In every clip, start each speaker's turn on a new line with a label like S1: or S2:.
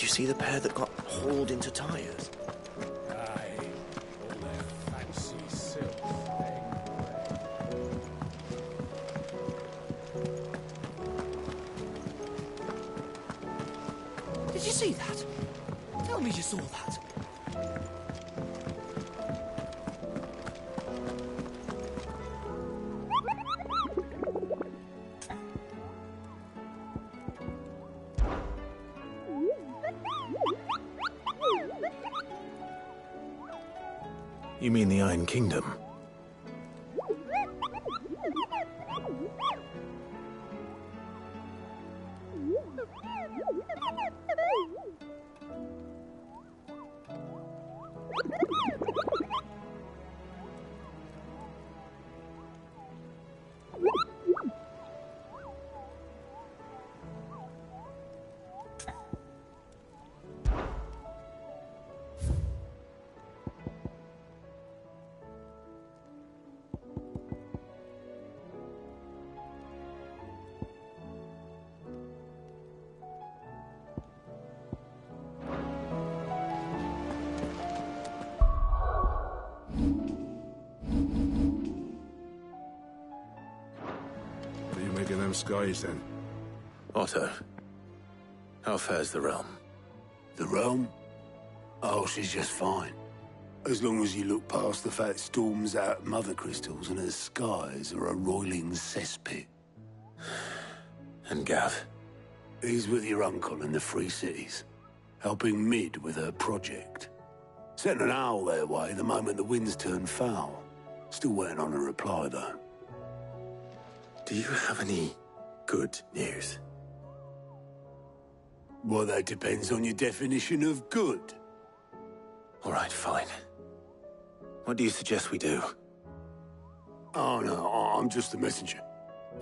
S1: Did you see the pair that got hauled into tyres?
S2: Aye, all their fancy silk
S3: Did you see that? Tell me you saw that.
S1: You mean the Iron Kingdom?
S2: them skies, then.
S1: Otto, how fares the realm?
S4: The realm? Oh, she's just fine. As long as you look past the fat storms out mother crystals and her skies are a roiling cesspit.
S1: And Gav?
S4: He's with your uncle in the Free Cities, helping Mid with her project. Sent an owl their way the moment the winds turned foul. Still waiting on a reply, though.
S1: Do you have any good news?
S4: Well, that depends on your definition of good.
S1: All right, fine. What do you suggest we do?
S4: Oh, no, I'm just the messenger.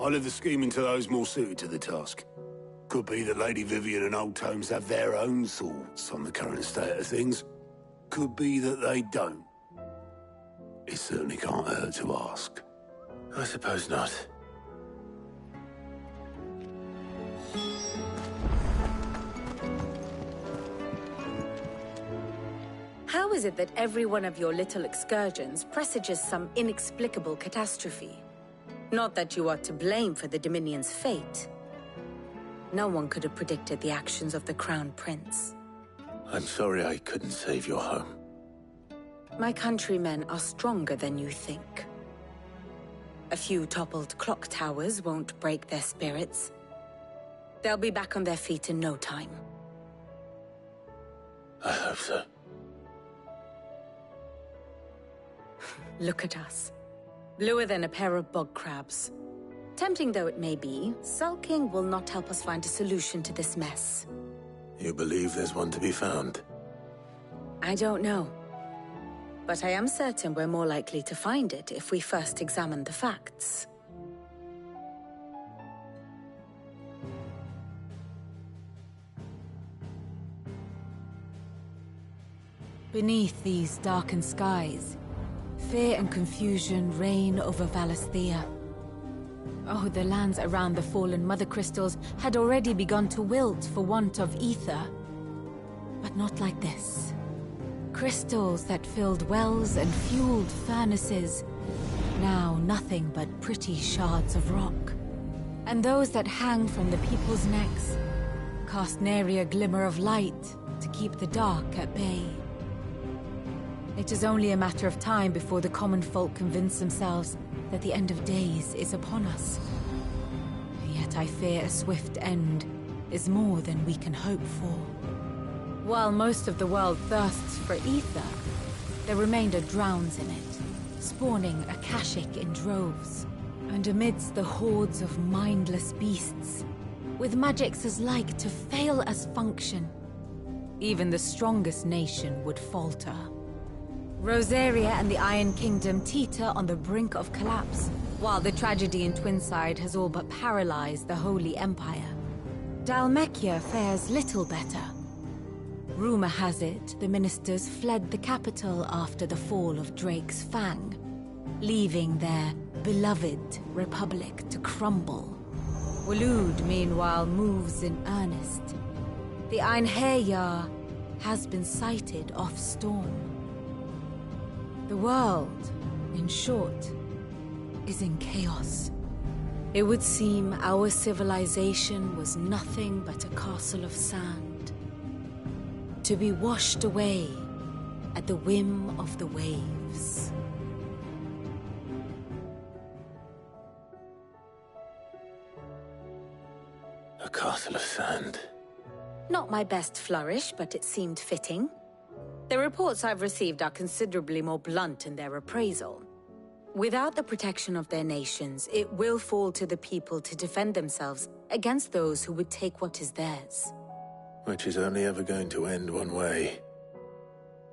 S4: I'll leave the scheming to those more suited to the task. Could be that Lady Vivian and Old Tomes have their own thoughts on the current state of things. Could be that they don't. It certainly can't hurt to ask.
S1: I suppose not.
S5: How is it that every one of your little excursions presages some inexplicable catastrophe? Not that you are to blame for the Dominion's fate. No one could have predicted the actions of the Crown Prince.
S1: I'm sorry I couldn't save your home.
S5: My countrymen are stronger than you think. A few toppled clock towers won't break their spirits. They'll be back on their feet in no time.
S1: I hope so.
S5: Look at us. Bluer than a pair of bog crabs. Tempting though it may be, sulking will not help us find a solution to this mess.
S1: You believe there's one to be found?
S5: I don't know. But I am certain we're more likely to find it if we first examine the facts.
S6: Beneath these darkened skies, fear and confusion reign over Valisthea. Oh, the lands around the fallen mother crystals had already begun to wilt for want of ether. But not like this. Crystals that filled wells and fueled furnaces, now nothing but pretty shards of rock. And those that hang from the people's necks cast nary a glimmer of light to keep the dark at bay. It is only a matter of time before the common folk convince themselves that the end of days is upon us. Yet I fear a swift end is more than we can hope for. While most of the world thirsts for ether, the remainder drowns in it, spawning Akashic in droves. And amidst the hordes of mindless beasts, with magics as like to fail as function, even the strongest nation would falter. Rosaria and the Iron Kingdom teeter on the brink of collapse, while the tragedy in Twinside has all but paralyzed the Holy Empire. Dalmekia fares little better. Rumor has it the ministers fled the capital after the fall of Drake's Fang, leaving their beloved republic to crumble. Waloed, meanwhile, moves in earnest. The Einherjar has been sighted off Storm. The world, in short, is in chaos. It would seem our civilization was nothing but a castle of sand, to be washed away at the whim of the waves.
S1: A castle of sand.
S5: Not my best flourish, but it seemed fitting. The reports I've received are considerably more blunt in their appraisal. Without the protection of their nations, it will fall to the people to defend themselves against those who would take what is theirs.
S1: Which is only ever going to end one way.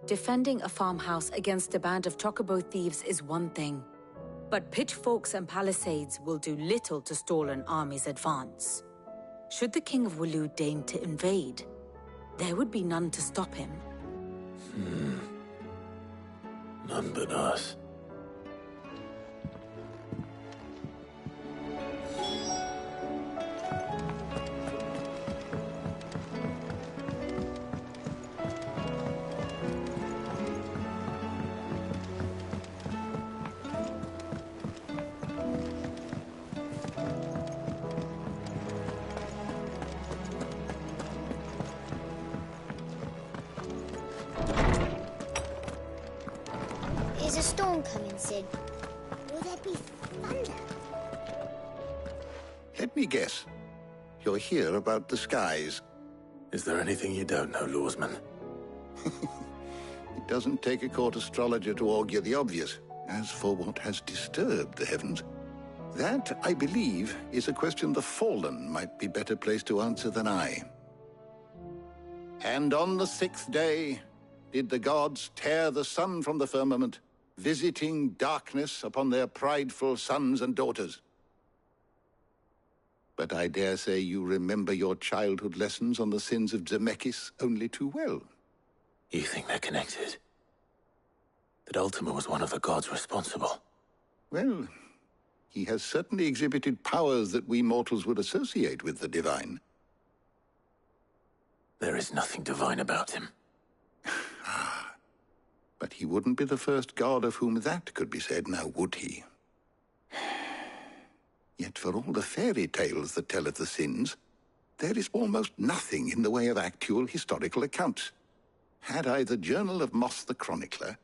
S5: Defending a farmhouse against a band of chocobo thieves is one thing, but pitchforks and palisades will do little to stall an army's advance. Should the King of Waloed deign to invade, there would be none to stop him.
S1: None but us.
S7: Is a storm coming, Sid? Will there be thunder?
S8: Let me guess. You're here about the skies.
S1: Is there anything you don't know, Lawsman?
S8: It doesn't take a court astrologer to augur the obvious. As for what has disturbed the heavens, that, I believe, is a question the Fallen might be better placed to answer than I. And on the 6th day did the gods tear the sun from the firmament, visiting darkness upon their prideful sons and daughters. But I dare say you remember your childhood lessons on the sins of Zemeckis only too well.
S1: You think they're connected? That Ultima was one of the gods responsible?
S8: Well, he has certainly exhibited powers that we mortals would associate with the divine.
S1: There is nothing divine about him.
S8: But he wouldn't be the first god of whom that could be said, now would he? Yet for all the fairy tales that tell of the sins, there is almost nothing in the way of actual historical accounts. Had I the Journal of Moss the Chronicler,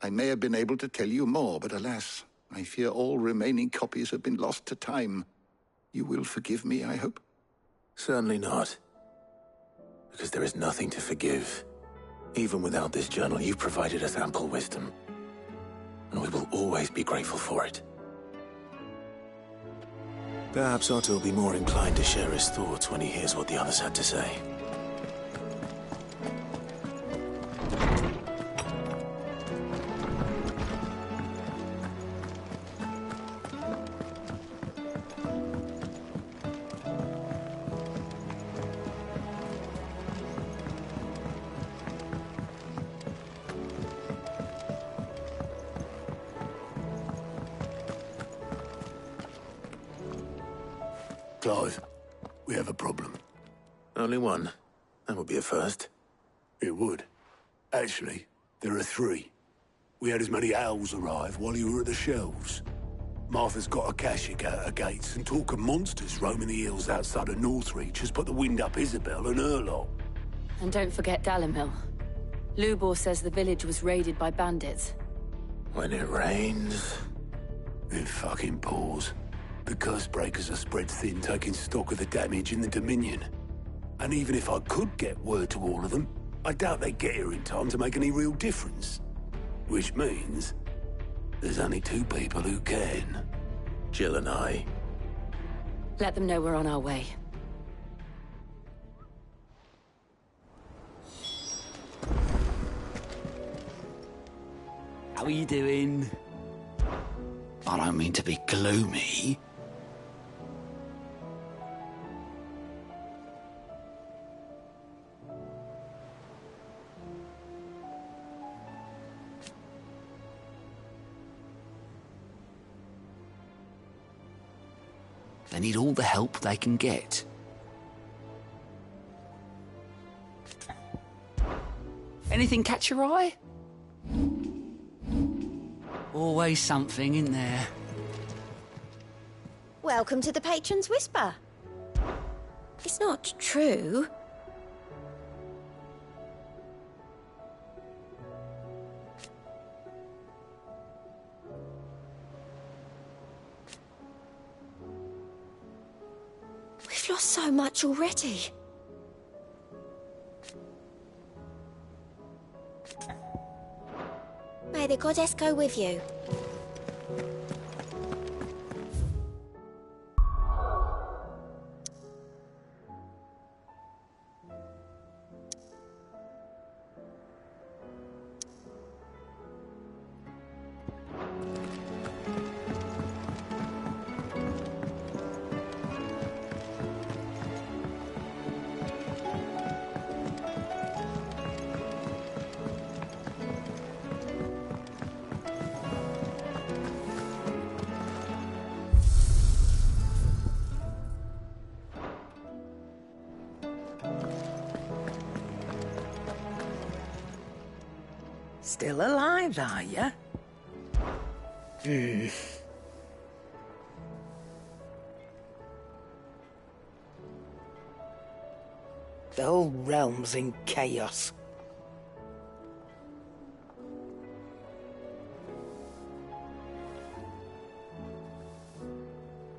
S8: I may have been able to tell you more, but alas, I fear all remaining copies have been lost to time. You will forgive me, I hope?
S1: Certainly not. Because there is nothing to forgive. Even without this journal, you've provided us ample wisdom. And we will always be grateful for it. Perhaps Otto will be more inclined to share his thoughts when he hears what the others had to say.
S4: Clive, we have a problem.
S1: Only one. That would be a first.
S4: It would. Actually, there are 3. We had as many owls arrive while you were at the shelves. Martha's got a Kashyyyk out her gates, and talk of monsters roaming the hills outside of Northreach has put the wind up Isabel and her lot.
S5: And don't forget Dalimil. Lubor says the village was raided by bandits.
S1: When it rains...
S4: It fucking pours. The Cursebreakers are spread thin, taking stock of the damage in the Dominion. And even if I could get word to all of them, I doubt they'd get here in time to make any real difference. Which means there's only 2 people who can.
S1: Jill and I.
S5: Let them know we're on our way.
S3: How are you doing? I don't mean to be gloomy. They need all the help they can get. Anything catch your eye? Always something in there.
S9: Welcome to the Patron's Whisper. It's not true. We've lost so much already. May the goddess go with you.
S10: Still alive, are you? The whole realm's in chaos.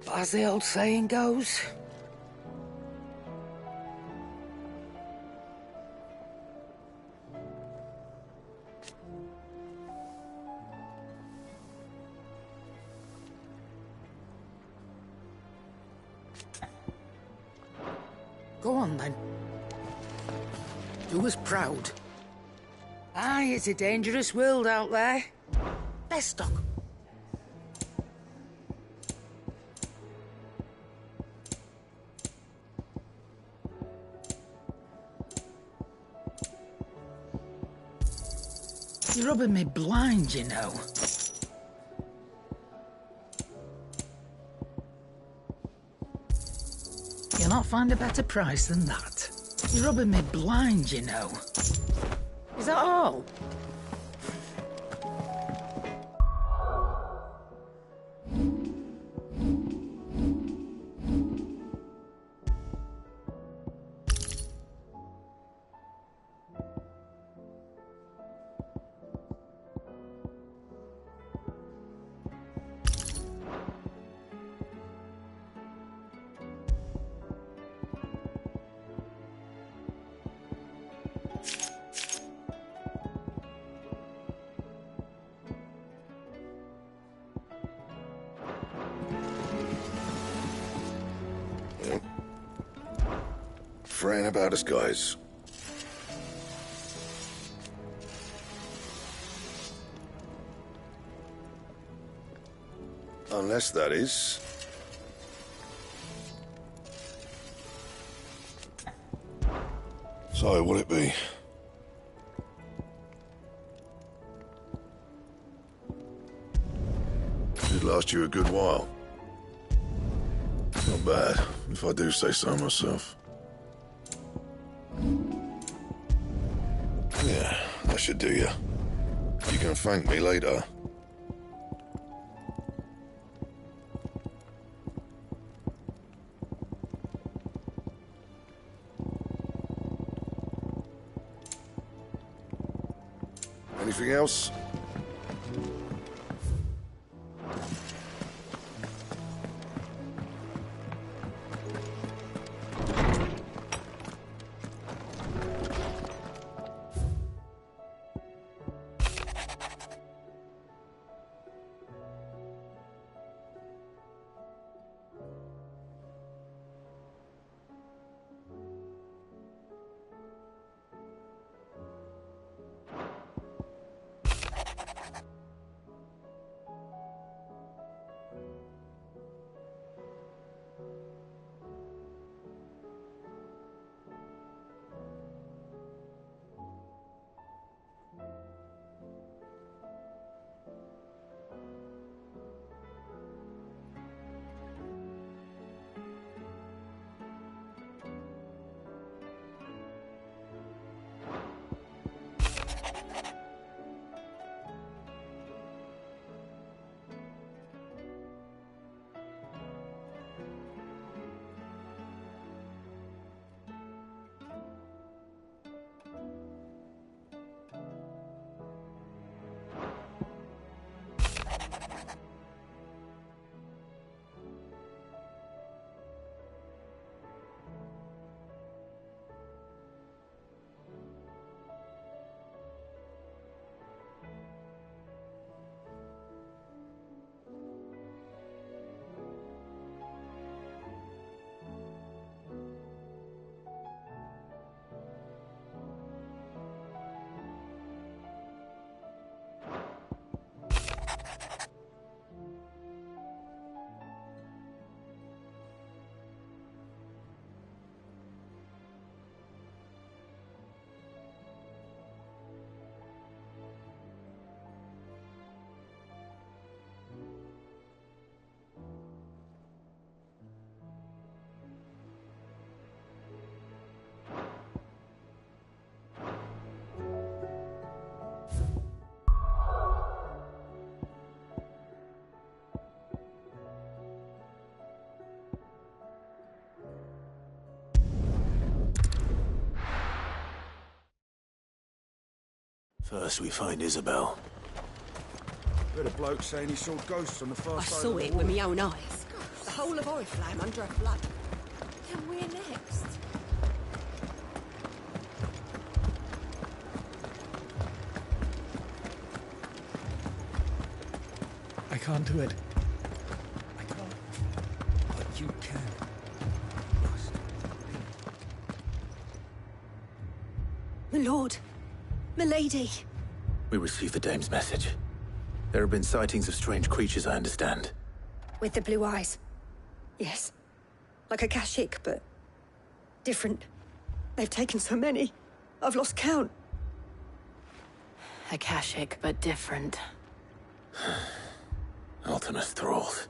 S10: But as the old saying goes, go on then. Do us proud. Aye, it's a dangerous world out there. Best stock. You're rubbing me blind, you know. You'll not find a better price than that. You're rubbing me blind, you know. Is that all?
S2: Fraying about us, guys. Unless that is... So, what'll it be? It'd last you a good while. Not bad, if I do say so myself. Yeah, that should do you. You can thank me later. Anything else?
S1: First we find Isabel.
S11: Heard a bloke saying he saw ghosts on the far
S9: I
S11: side
S9: saw
S11: of the
S9: it
S11: wall.
S9: with my own eyes. The whole of Oriflamme under a flood.
S6: Then we're next.
S11: I can't do it. I can't. But you can.
S9: My lord. My lady.
S1: We received the dame's message. There have been sightings of strange creatures, I understand.
S9: With the blue eyes. Yes. Like a Kashik, but different. They've taken so many. I've lost count.
S6: Akashic, but different.
S1: Ultimus thralls.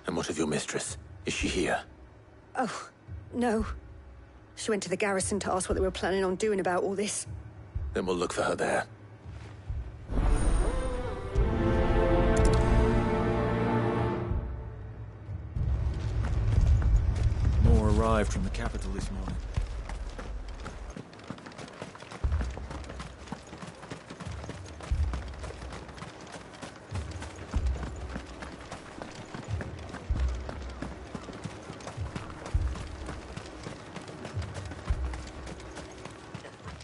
S1: And what of your mistress? Is she here?
S9: Oh, no. She went to the garrison to ask what they were planning on doing about all this.
S1: Then we'll look for her there.
S11: More arrived from the capital this morning.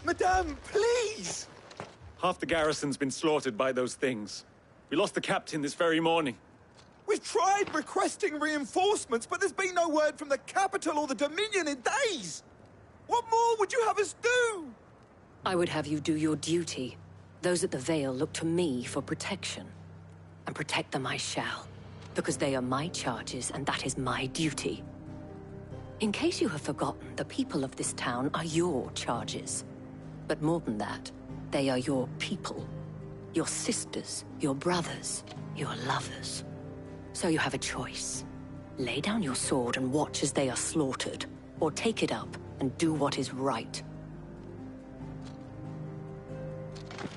S12: Madame, please! Half the garrison's been slaughtered by those things. We lost the captain this very morning.
S13: We've tried requesting reinforcements, but there's been no word from the capital or the Dominion in days! What more would you have us do?
S14: I would have you do your duty. Those at the Vale look to me for protection. And protect them I shall. Because they are my charges, and that is my duty. In case you have forgotten, the people of this town are your charges. But more than that, they are your people. Your sisters, your brothers, your lovers. So you have a choice. Lay down your sword and watch as they are slaughtered, or take it up and do what is right.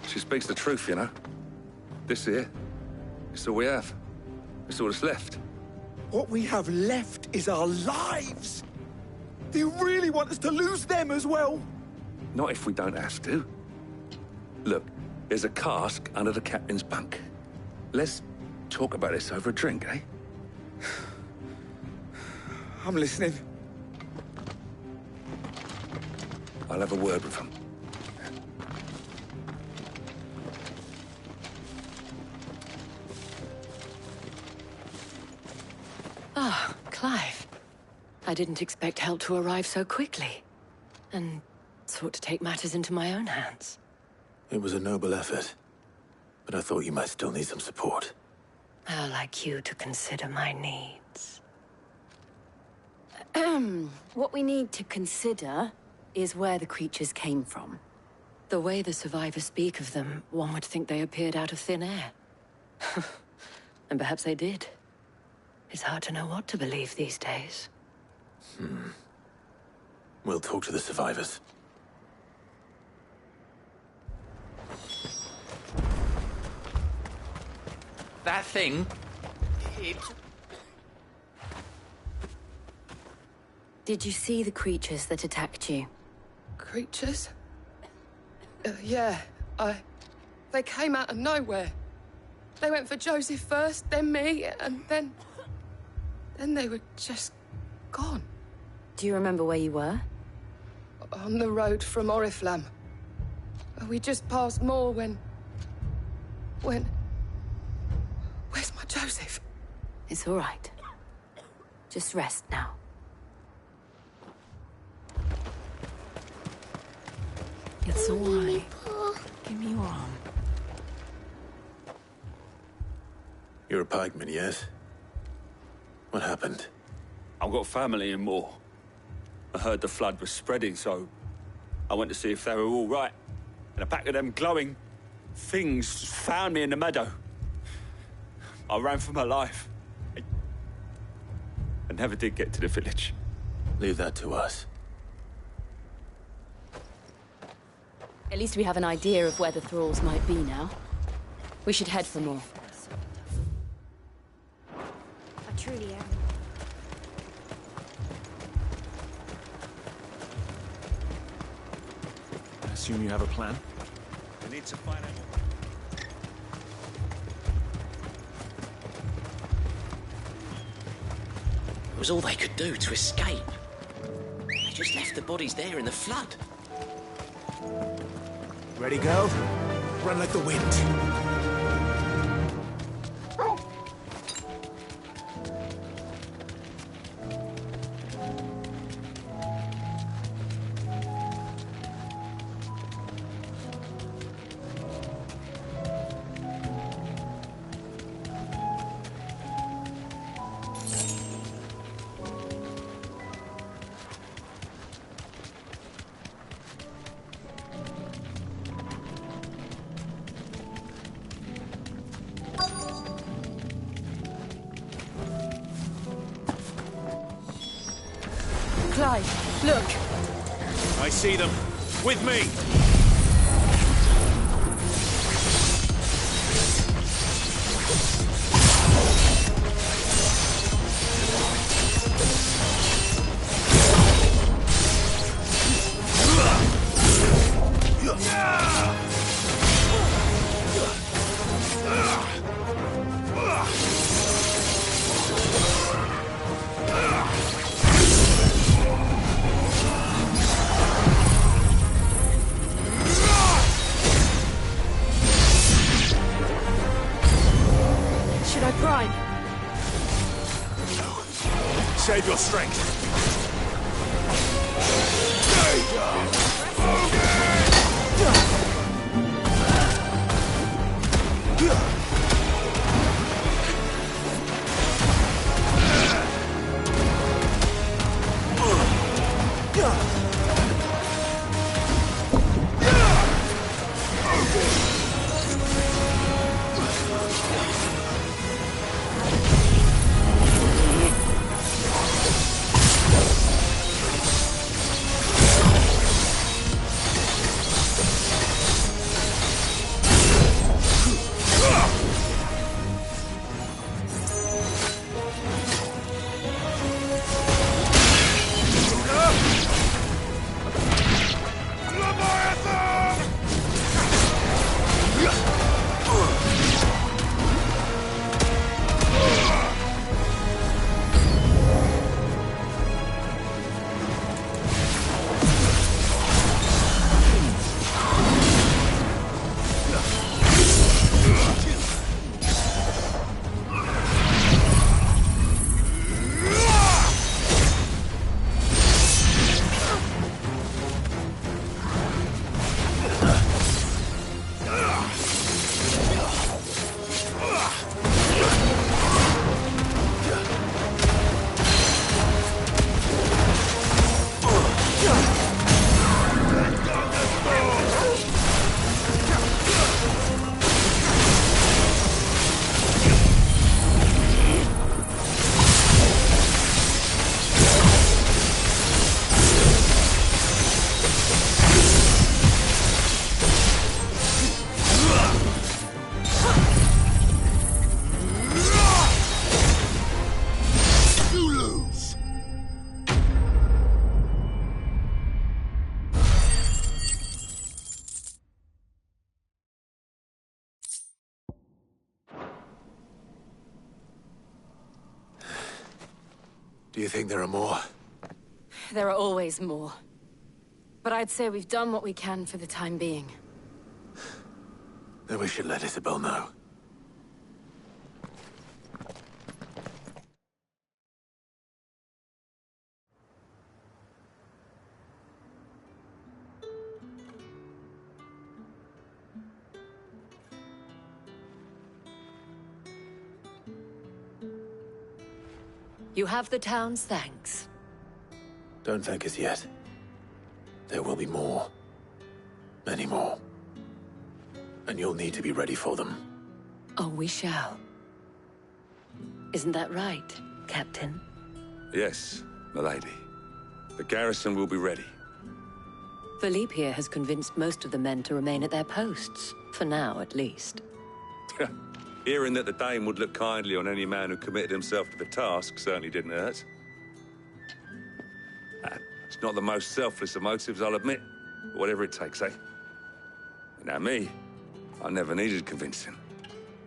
S2: She speaks the truth, you know. This here, it's all we have. It's all that's left.
S13: What we have left is our lives! Do you really want us to lose them as well?
S2: Not if we don't have to. Look, there's a cask under the captain's bunk. Let's talk about this over a drink, eh?
S13: I'm listening.
S2: I'll have a word with him.
S14: Ah, Clive. I didn't expect help to arrive so quickly. And sought to take matters into my own hands.
S1: It was a noble effort. But I thought you might still need some support.
S14: I'd like you to consider my needs. What we need to consider is where the creatures came from. The way the survivors speak of them, one would think they appeared out of thin air. And perhaps they did. It's hard to know what to believe these days.
S1: We'll talk to the survivors.
S3: That thing...
S14: Did you see the creatures that attacked you?
S15: Creatures? Yeah, They came out of nowhere. They went for Joseph first, then me, and then they were just gone.
S14: Do you remember where you were?
S15: On the road from Oriflamme. We just passed Moor when... Where's my Joseph?
S14: It's all right. Just rest now. It's all right. Give me your arm.
S1: You're a pikeman, yes? What happened?
S12: I've got family in Moor. I heard the flood was spreading, so I went to see if they were all right. And a pack of them glowing things found me in the meadow. I ran for my life. I never did get to the village.
S1: Leave that to us.
S6: At least we have an idea of where the thralls might be now. We should head for more.
S7: I truly am.
S11: I assume you have a plan?
S2: Need to find out.
S3: It was all they could do to escape. They just left the bodies there in the flood.
S11: Ready, girl? Run like the wind.
S5: Clive, look!
S1: I see them. With me!
S5: Should I prime?
S1: Save your strength. Do you think there are more?
S5: There are always more. But I'd say we've done what we can for the time being.
S1: Then we should let Isabel know.
S14: You have the town's thanks.
S1: Don't thank us yet. There will be more. Many more. And you'll need to be ready for them.
S14: Oh, we shall. Isn't that right, Captain?
S2: Yes, milady. The garrison will be ready.
S14: Philippe here has convinced most of the men to remain at their posts. For now, at least.
S2: Hearing that the Dane would look kindly on any man who committed himself to the task certainly didn't hurt. It's not the most selfless of motives, I'll admit. But whatever it takes, eh? Now me, I never needed convincing.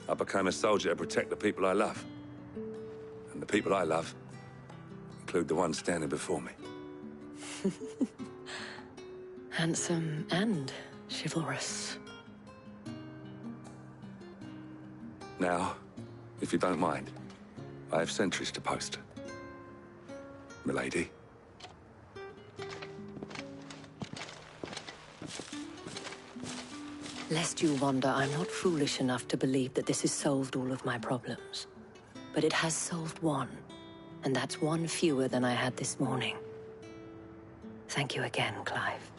S2: I became a soldier to protect the people I love. And the people I love include the one standing before me.
S14: Handsome and chivalrous.
S2: Now, if you don't mind, I have sentries to post. Milady.
S14: Lest you wonder, I'm not foolish enough to believe that this has solved all of my problems. But it has solved one, and that's one fewer than I had this morning. Thank you again, Clive.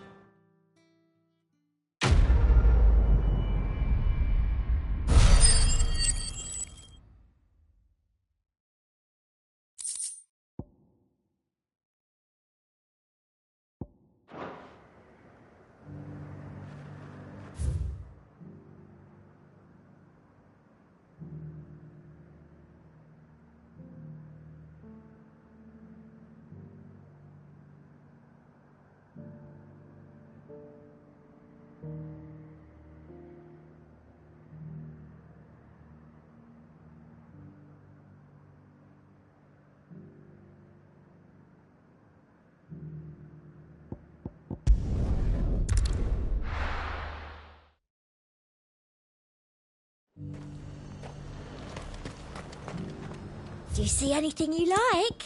S7: Do you see anything you like?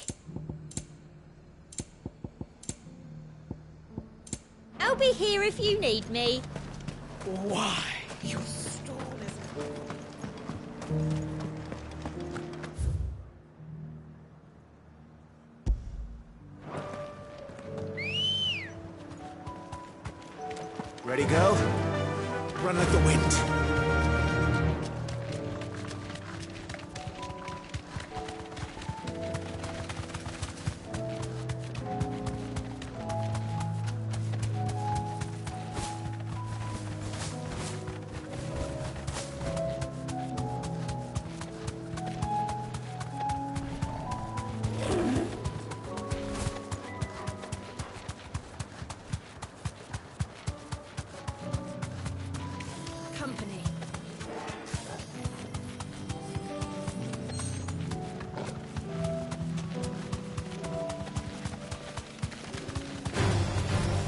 S7: I'll be here if you need me.
S11: Why, you stole it. Ready, go? Run like the wind.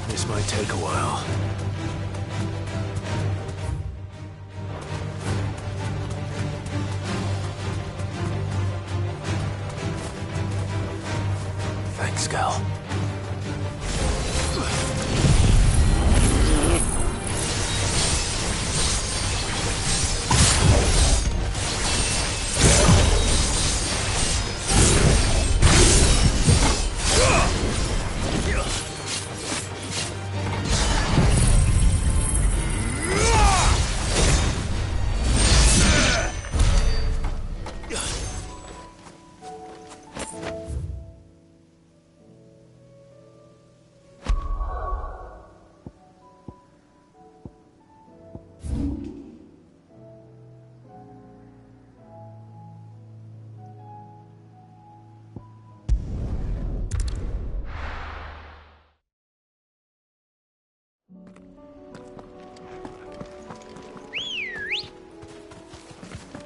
S11: This might take a while. Thanks, Gal.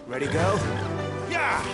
S11: Ready, go? Yeah!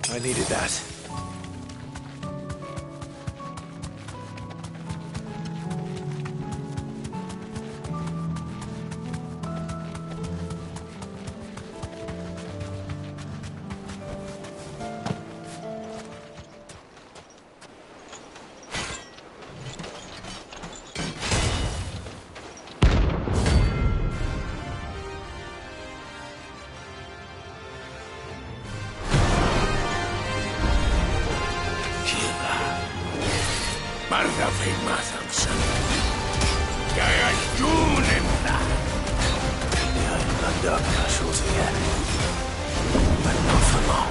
S11: I needed that.
S1: Dark casualty yet, but not for long.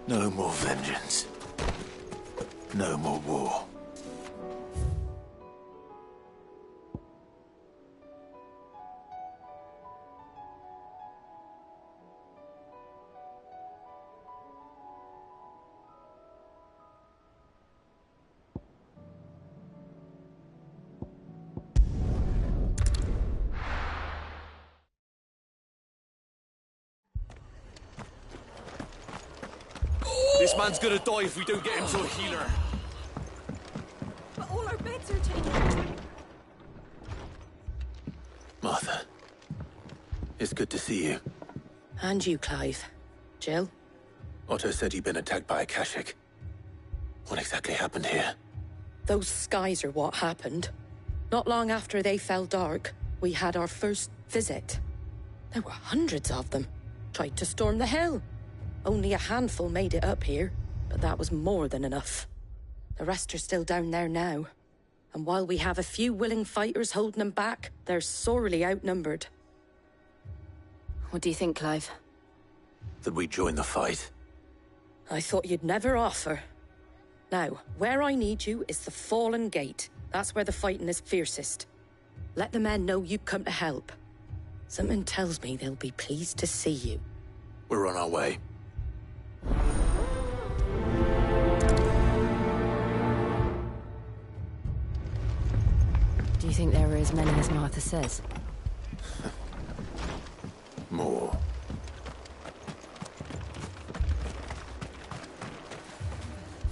S1: No more vengeance. No more war.
S16: This man's gonna die if we don't get him to a healer.
S6: But all our beds are taken.
S1: Martha, it's good to see you.
S3: And you, Clive. Jill?
S1: Otto said you'd been attacked by a Kashik. What exactly happened here?
S3: Those skies are what happened. Not long after they fell dark, we had our first visit. There were hundreds of them. Tried to storm the hill. Only a handful made it up here, but that was more than enough. The rest are still down there now. And while we have a few willing fighters holding them back, they're sorely outnumbered.
S14: What do you think, Clive?
S1: That we join the fight?
S3: I thought you'd never offer. Now, where I need you is the Fallen Gate. That's where the fighting is fiercest. Let the men know you come to help. Something tells me they'll be pleased to see you.
S1: We're on our way.
S14: Do you think there are as many as Martha says?
S1: More.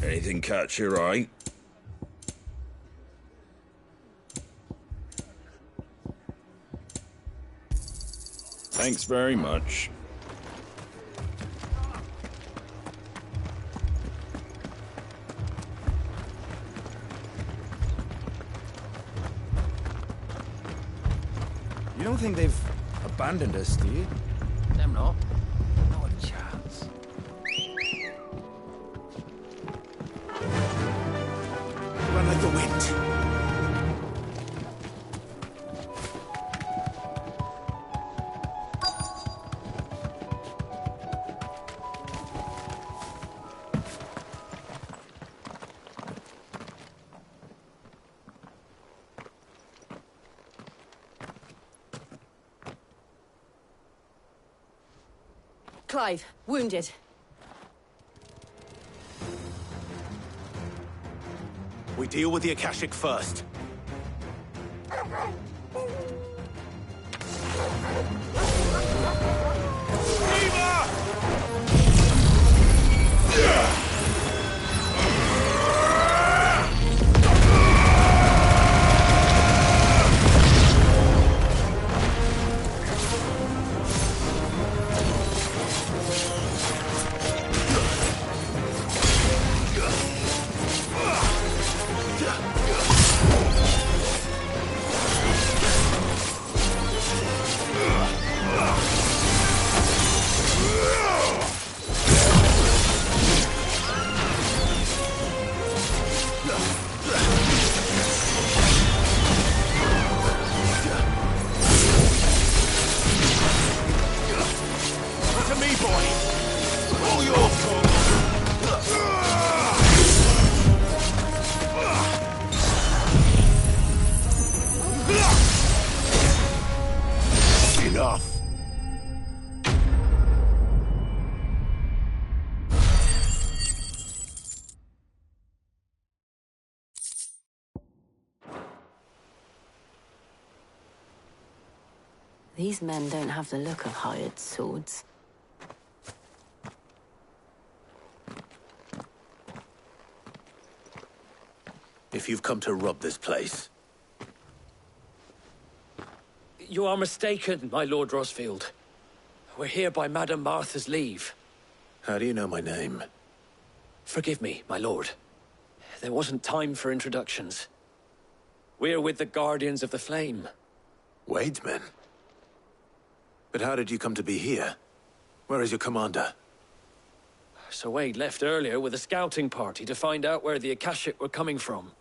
S17: Anything catch your eye? Thanks very much.
S11: You don't think they've abandoned us, do you?
S10: Them not.
S11: Not a chance. Run like the wind.
S14: Clive, wounded.
S1: We deal with the Akashic first.
S14: These men don't have the look of hired swords.
S1: If you've come to rob this place...
S18: You are mistaken, my Lord Rosfield. We're here by Madame Martha's leave.
S1: How do you know my name?
S18: Forgive me, my lord. There wasn't time for introductions. We're with the Guardians of the Flame.
S1: Wade's men? But how did you come to be here? Where is your commander?
S18: Sir Wade left earlier with a scouting party to find out where the Akashic were coming from.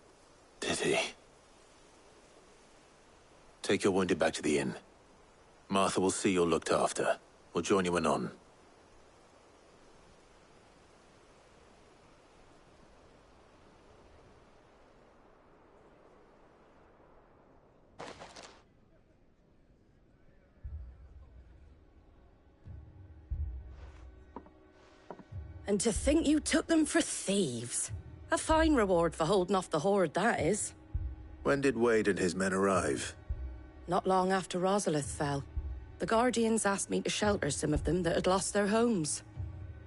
S1: Did he? Take your wounded back to the inn. Martha will see you're looked after. We'll join you anon.
S3: And to think you took them for thieves. A fine reward for holding off the horde, that is.
S1: When did Wade and his men arrive?
S3: Not long after Rosalith fell. The Guardians asked me to shelter some of them that had lost their homes.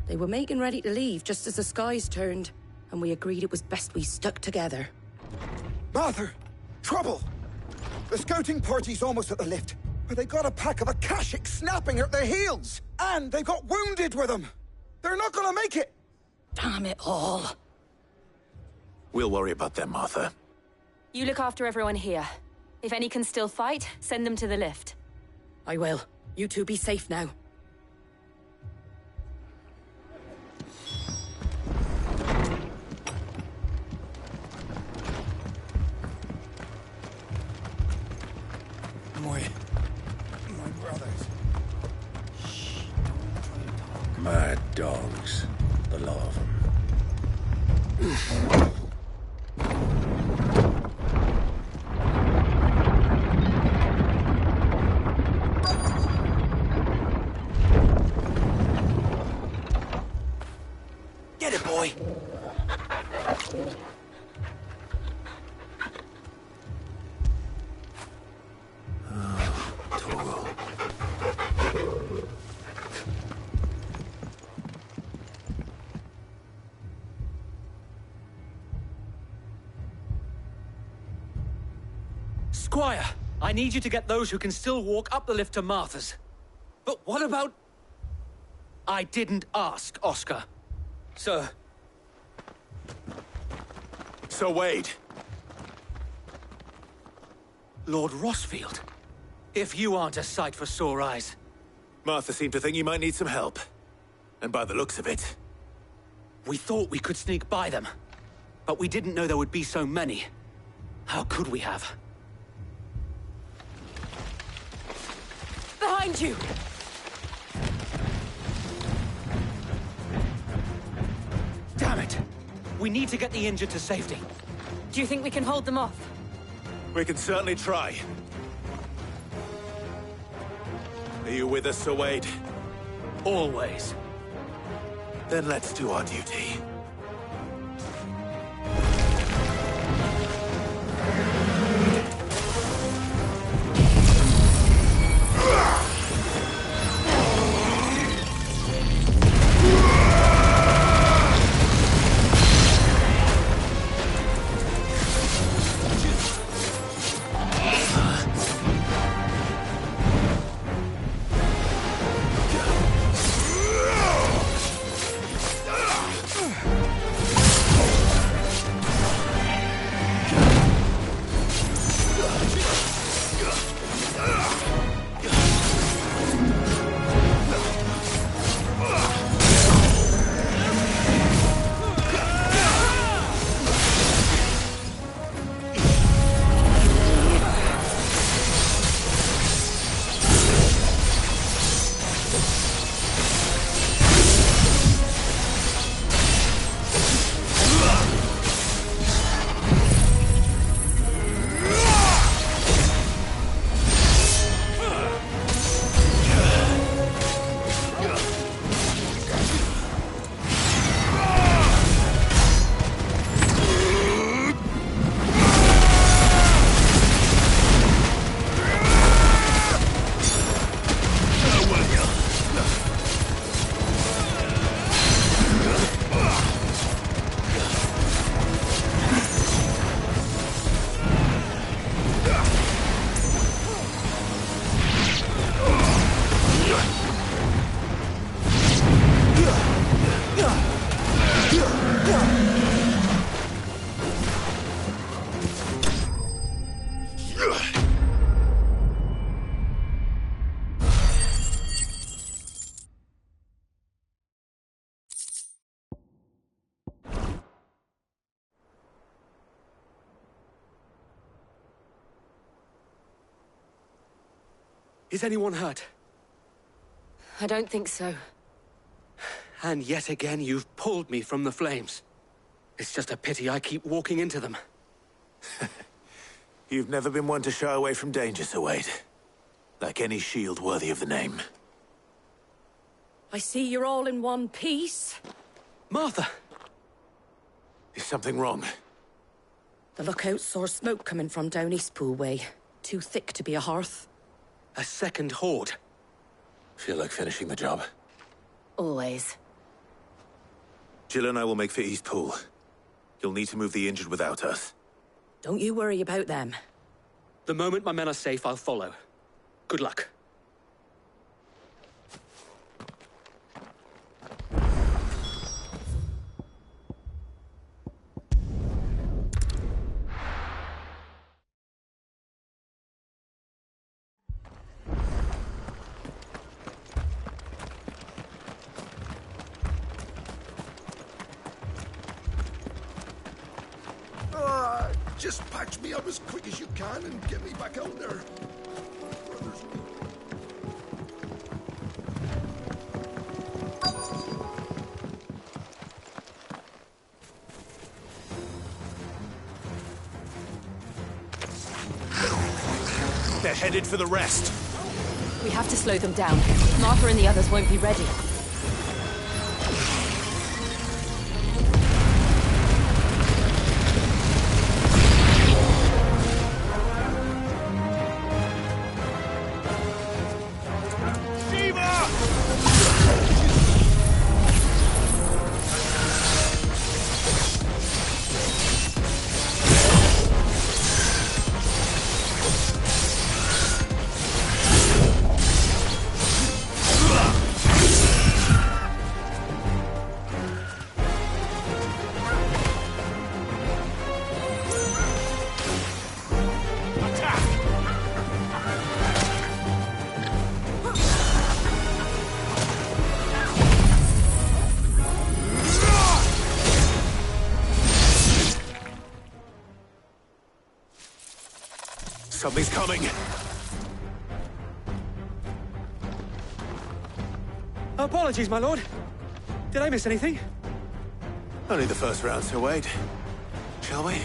S3: They were making ready to leave just as the skies turned, and we agreed it was best we stuck together.
S13: Martha! Trouble! The scouting party's almost at the lift, but they got a pack of Akashic snapping at their heels! And they got wounded with them! They're not gonna make it!
S3: Damn it all.
S1: We'll worry about them, Martha.
S19: You look after everyone here. If any can still fight, send them to the lift.
S3: I will. You two be safe now.
S13: My brothers.
S2: Mad dogs. The lot of them.
S18: Get it, boy! Squire, I need you to get those who can still walk up the lift to Martha's. But what about... I didn't ask, Oscar. Sir.
S1: Sir Wade.
S18: Lord Rosfield. If you aren't a sight for sore eyes.
S1: Martha seemed to think you might need some help. And by the looks of it...
S18: We thought we could sneak by them. But we didn't know there would be so many. How could we have?
S19: Behind you!
S18: Damn it! We need to get the injured to safety.
S19: Do you think we can hold them off?
S1: We can certainly try. Are you with us, Sir Wade?
S18: Always.
S1: Then let's do our duty.
S18: Is anyone hurt?
S14: I don't think so.
S18: And yet again, you've pulled me from the flames. It's just a pity I keep walking into them.
S1: You've never been one to shy away from danger, Sir Wade. Like any shield worthy of the name.
S3: I see you're all in one piece.
S18: Martha!
S1: Is something wrong?
S3: The lookout saw smoke coming from down Eastpool way. Too thick to be a hearth.
S18: A second horde.
S1: Feel like finishing the job?
S14: Always.
S1: Jill and I will make for Eastpool. You'll need to move the injured without us.
S3: Don't you worry about them.
S18: The moment my men are safe, I'll follow. Good luck.
S8: Just patch me up as quick as you can and get me back out there.
S1: They're headed for the rest.
S19: We have to slow them down. Martha and the others won't be ready.
S1: Something's coming.
S18: Apologies, my lord. Did I miss anything?
S1: Only the first round, Sir Wade. Shall we?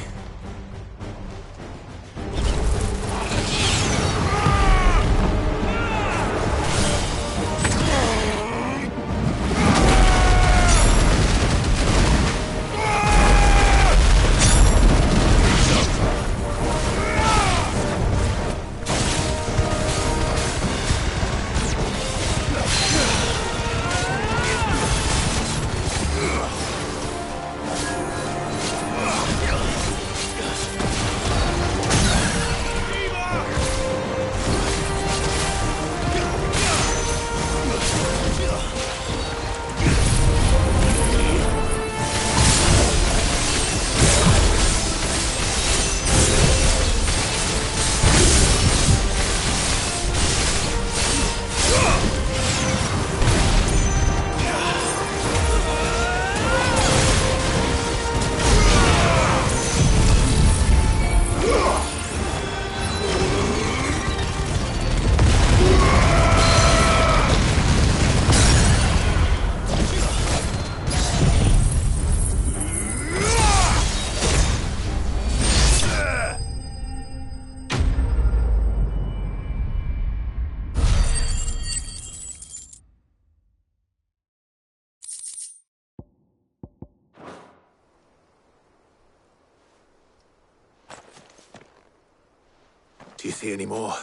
S1: Do you see any more?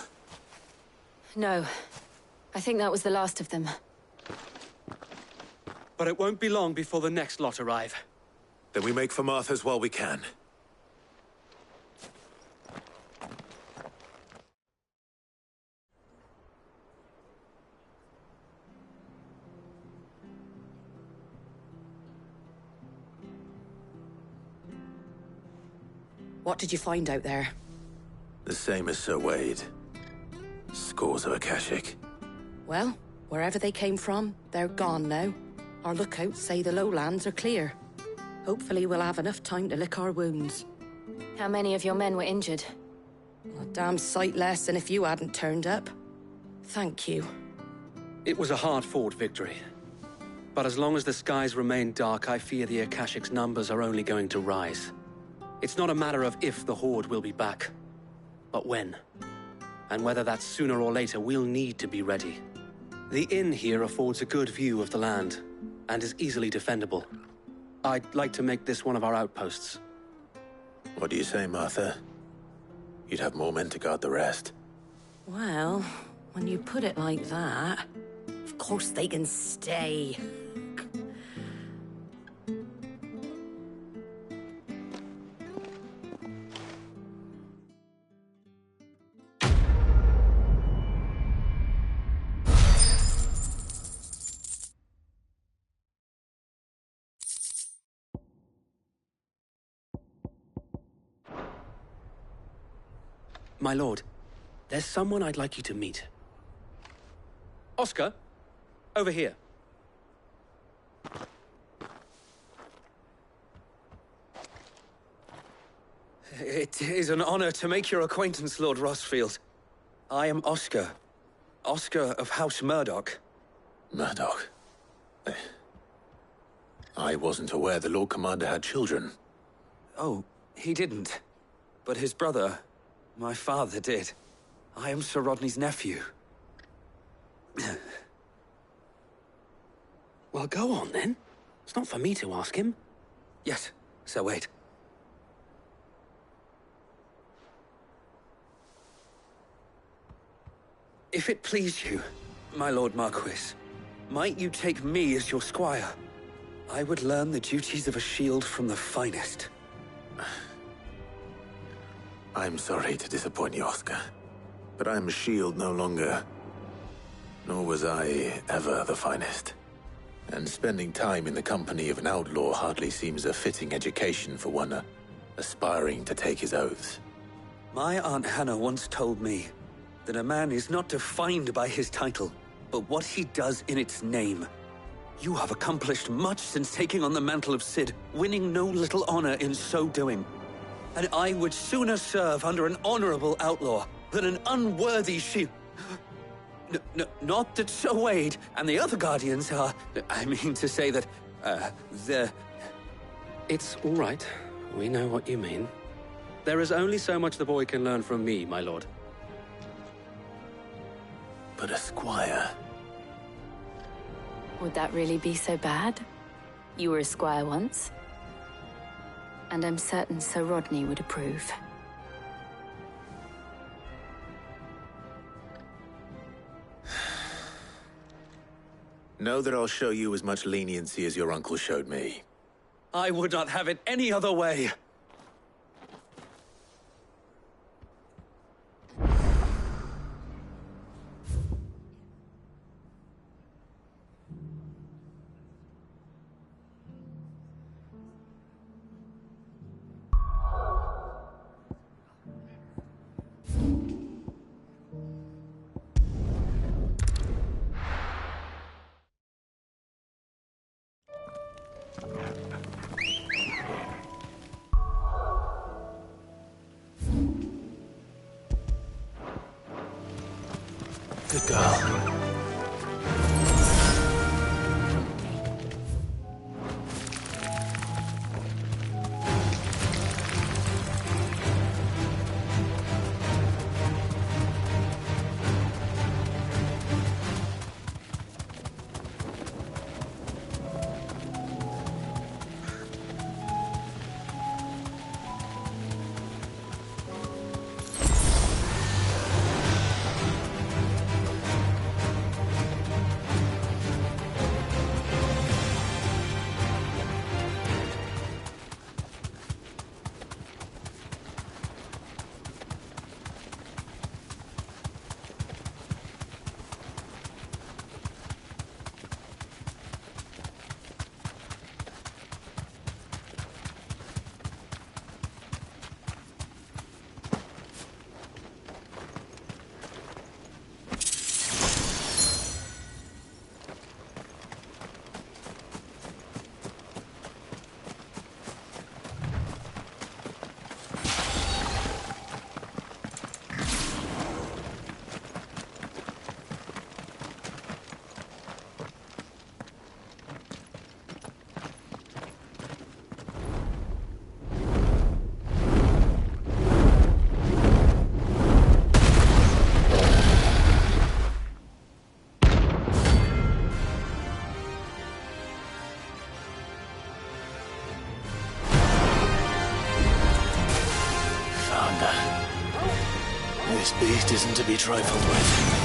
S19: No. I think that was the last of them.
S18: But it won't be long before the next lot arrive.
S1: Then we make for Martha's while we can.
S3: What did you find out there?
S1: The same as Sir Wade. Scores of Akashic.
S3: Well, wherever they came from, they're gone now. Our lookouts say the lowlands are clear. Hopefully we'll have enough time to lick our wounds.
S19: How many of your men were injured?
S3: A damn sight less than if you hadn't turned up. Thank you.
S18: It was a hard-fought victory. But as long as the skies remain dark, I fear the Akashic's numbers are only going to rise. It's not a matter of if the Horde will be back, but when. And whether that's sooner or later, we'll need to be ready. The inn here affords a good view of the land, and is easily defendable. I'd like to make this one of our outposts.
S1: What do you say, Martha? You'd have more men to guard the rest.
S3: Well, when you put it like that, of course they can stay.
S18: My lord, there's someone I'd like you to meet. Oscar, over here.
S20: It is an honor to make your acquaintance, Lord Rossfield. I am Oscar. Oscar of House Murdoch.
S1: Murdoch? I wasn't aware the Lord Commander had children.
S20: Oh, he didn't. But his brother, my father, did. I am Sir Rodney's nephew.
S18: Well, go on, then. It's not for me to ask him.
S20: Yes, Sir Wade. If it please you, my Lord Marquis, might you take me as your squire? I would learn the duties of a shield from the finest.
S1: I'm sorry to disappoint you, Oscar, but I'm a shield no longer. Nor was I ever the finest. And spending time in the company of an outlaw hardly seems a fitting education for one aspiring to take his oaths.
S20: My Aunt Hannah once told me that a man is not defined by his title, but what he does in its name. You have accomplished much since taking on the mantle of Cid, winning no little honor in so doing. And I would sooner serve under an honorable outlaw than an unworthy shield. Not that Sir Wade and the other Guardians are... I mean to say that, they're...
S18: It's all right. We know what you mean. There is only so much the boy can learn from me, my lord.
S1: But a squire...
S19: Would that really be so bad? You were a squire once. And I'm certain Sir Rodney would approve.
S1: Know that I'll show you as much leniency as your uncle showed me.
S20: I would not have it any other way.
S1: Good girl. Commander. This beast isn't to be trifled with.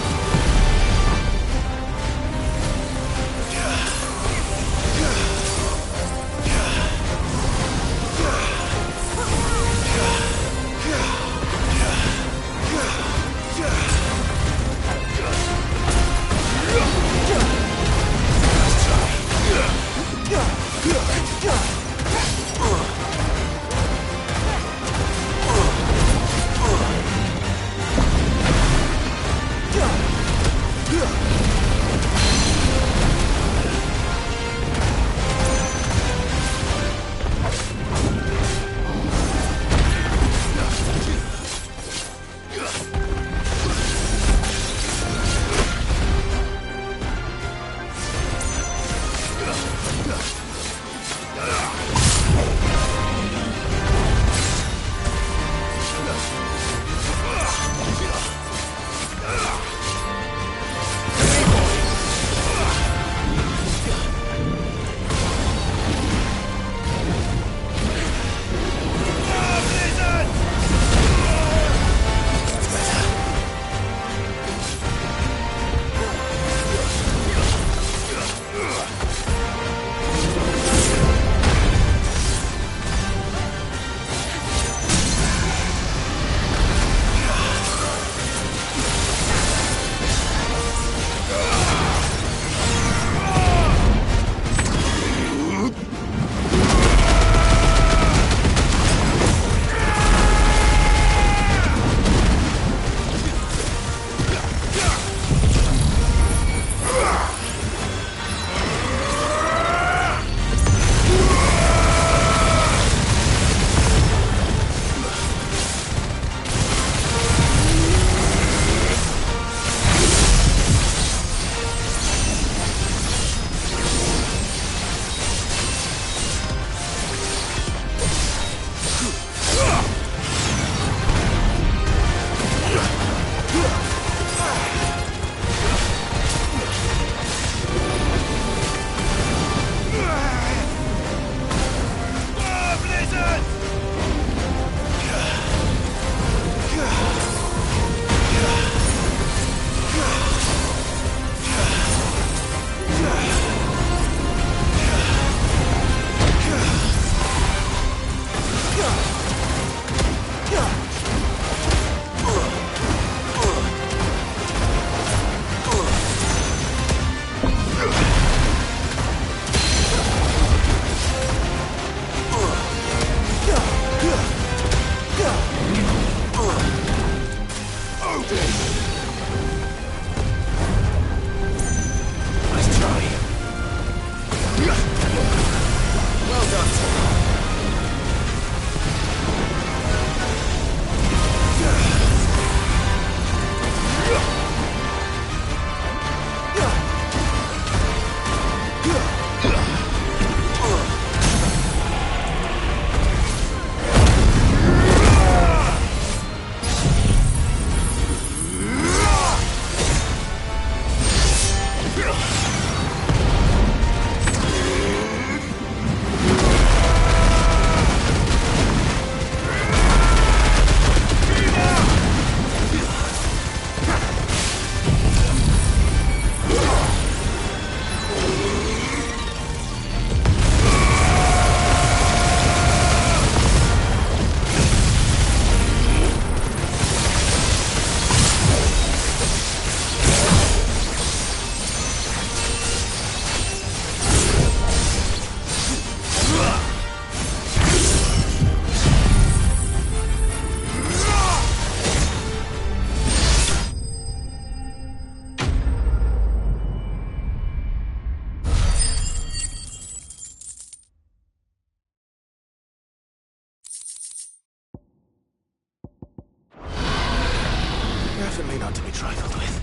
S1: Definitely not to be trifled with.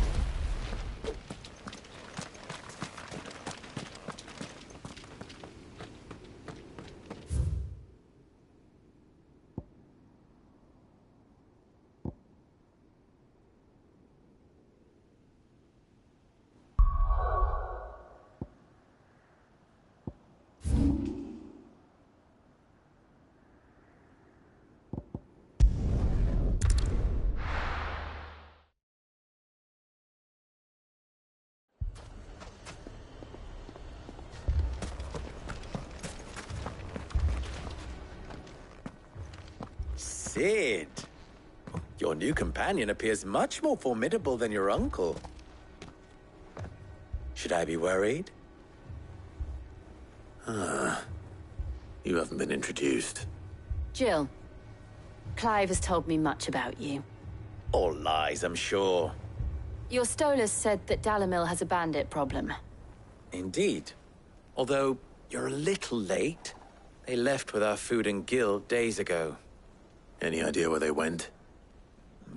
S21: Sid, your new companion appears much more formidable than your uncle. Should I be worried?
S1: You haven't been introduced.
S19: Jill, Clive has told me much about you.
S21: All lies, I'm sure.
S19: Your Stolas said that Dalamil has a bandit problem.
S21: Indeed. Although, you're a little late. They left with our food and guild days ago.
S1: Any idea where they went?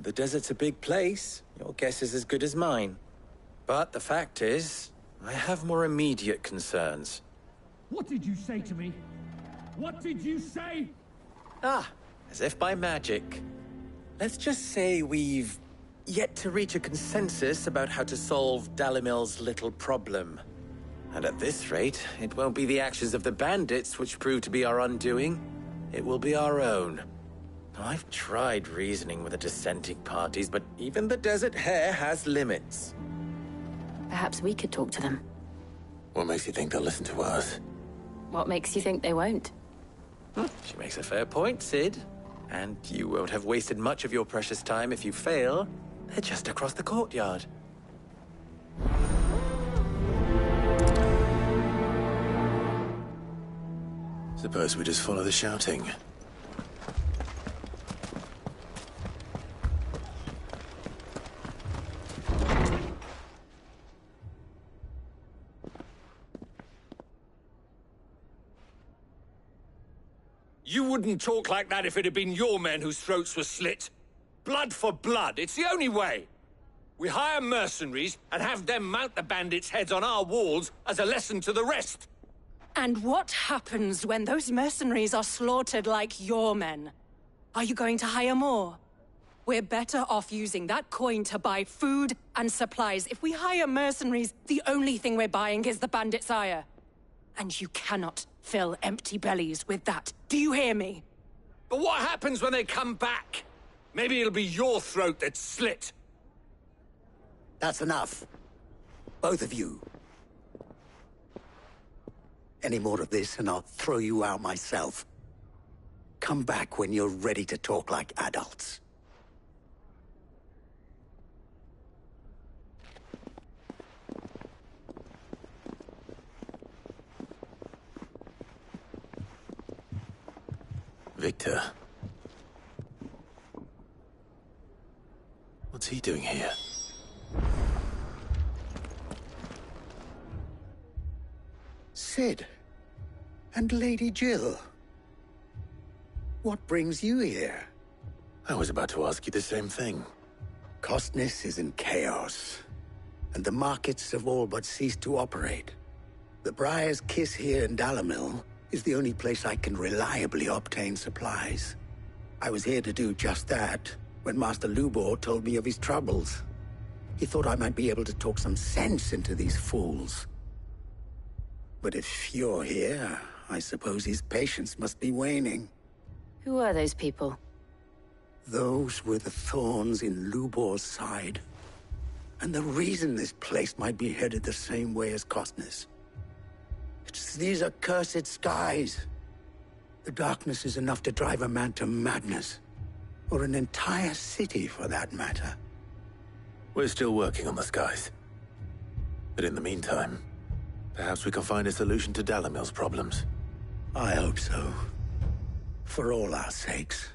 S21: The desert's a big place. Your guess is as good as mine. But the fact is, I have more immediate concerns.
S11: What did you say to me? What did you say?
S21: As if by magic. Let's just say we've yet to reach a consensus about how to solve Dalamil's little problem. And at this rate, it won't be the actions of the bandits which prove to be our undoing. It will be our own. I've tried reasoning with the dissenting parties, but even the Desert Hare has limits.
S19: Perhaps we could talk to them.
S1: What makes you think they'll listen to us?
S19: What makes you think they won't?
S21: She makes a fair point, Sid. And you won't have wasted much of your precious time if you fail. They're just across the courtyard.
S1: Suppose we just follow the shouting.
S2: You wouldn't talk like that if it had been your men whose throats were slit. Blood for blood, it's the only way. We hire mercenaries and have them mount the bandits' heads on our walls as a lesson to the rest.
S3: And what happens when those mercenaries are slaughtered like your men? Are you going to hire more? We're better off using that coin to buy food and supplies. If we hire mercenaries, the only thing we're buying is the bandits' ire. And you cannot fill empty bellies with that. Do you hear me?
S2: But what happens when they come back? Maybe it'll be your throat that's slit.
S22: That's enough. Both of you. Any more of this and I'll throw you out myself. Come back when you're ready to talk like adults.
S1: Victor. What's he doing here?
S22: Sid. And Lady Jill. What brings you here?
S1: I was about to ask you the same thing.
S22: Costness is in chaos, and the markets have all but ceased to operate. The Briar's Kiss here in Dalamil is the only place I can reliably obtain supplies. I was here to do just that when Master Lubor told me of his troubles. He thought I might be able to talk some sense into these fools. But if you're here, I suppose his patience must be waning.
S19: Who are those people?
S22: Those were the thorns in Lubor's side. And the reason this place might be headed the same way as Costness. It's these accursed skies. The darkness is enough to drive a man to madness. Or an entire city, for that matter.
S1: We're still working on the skies. But in the meantime, perhaps we can find a solution to Dalamil's problems.
S22: I hope so. For all our sakes.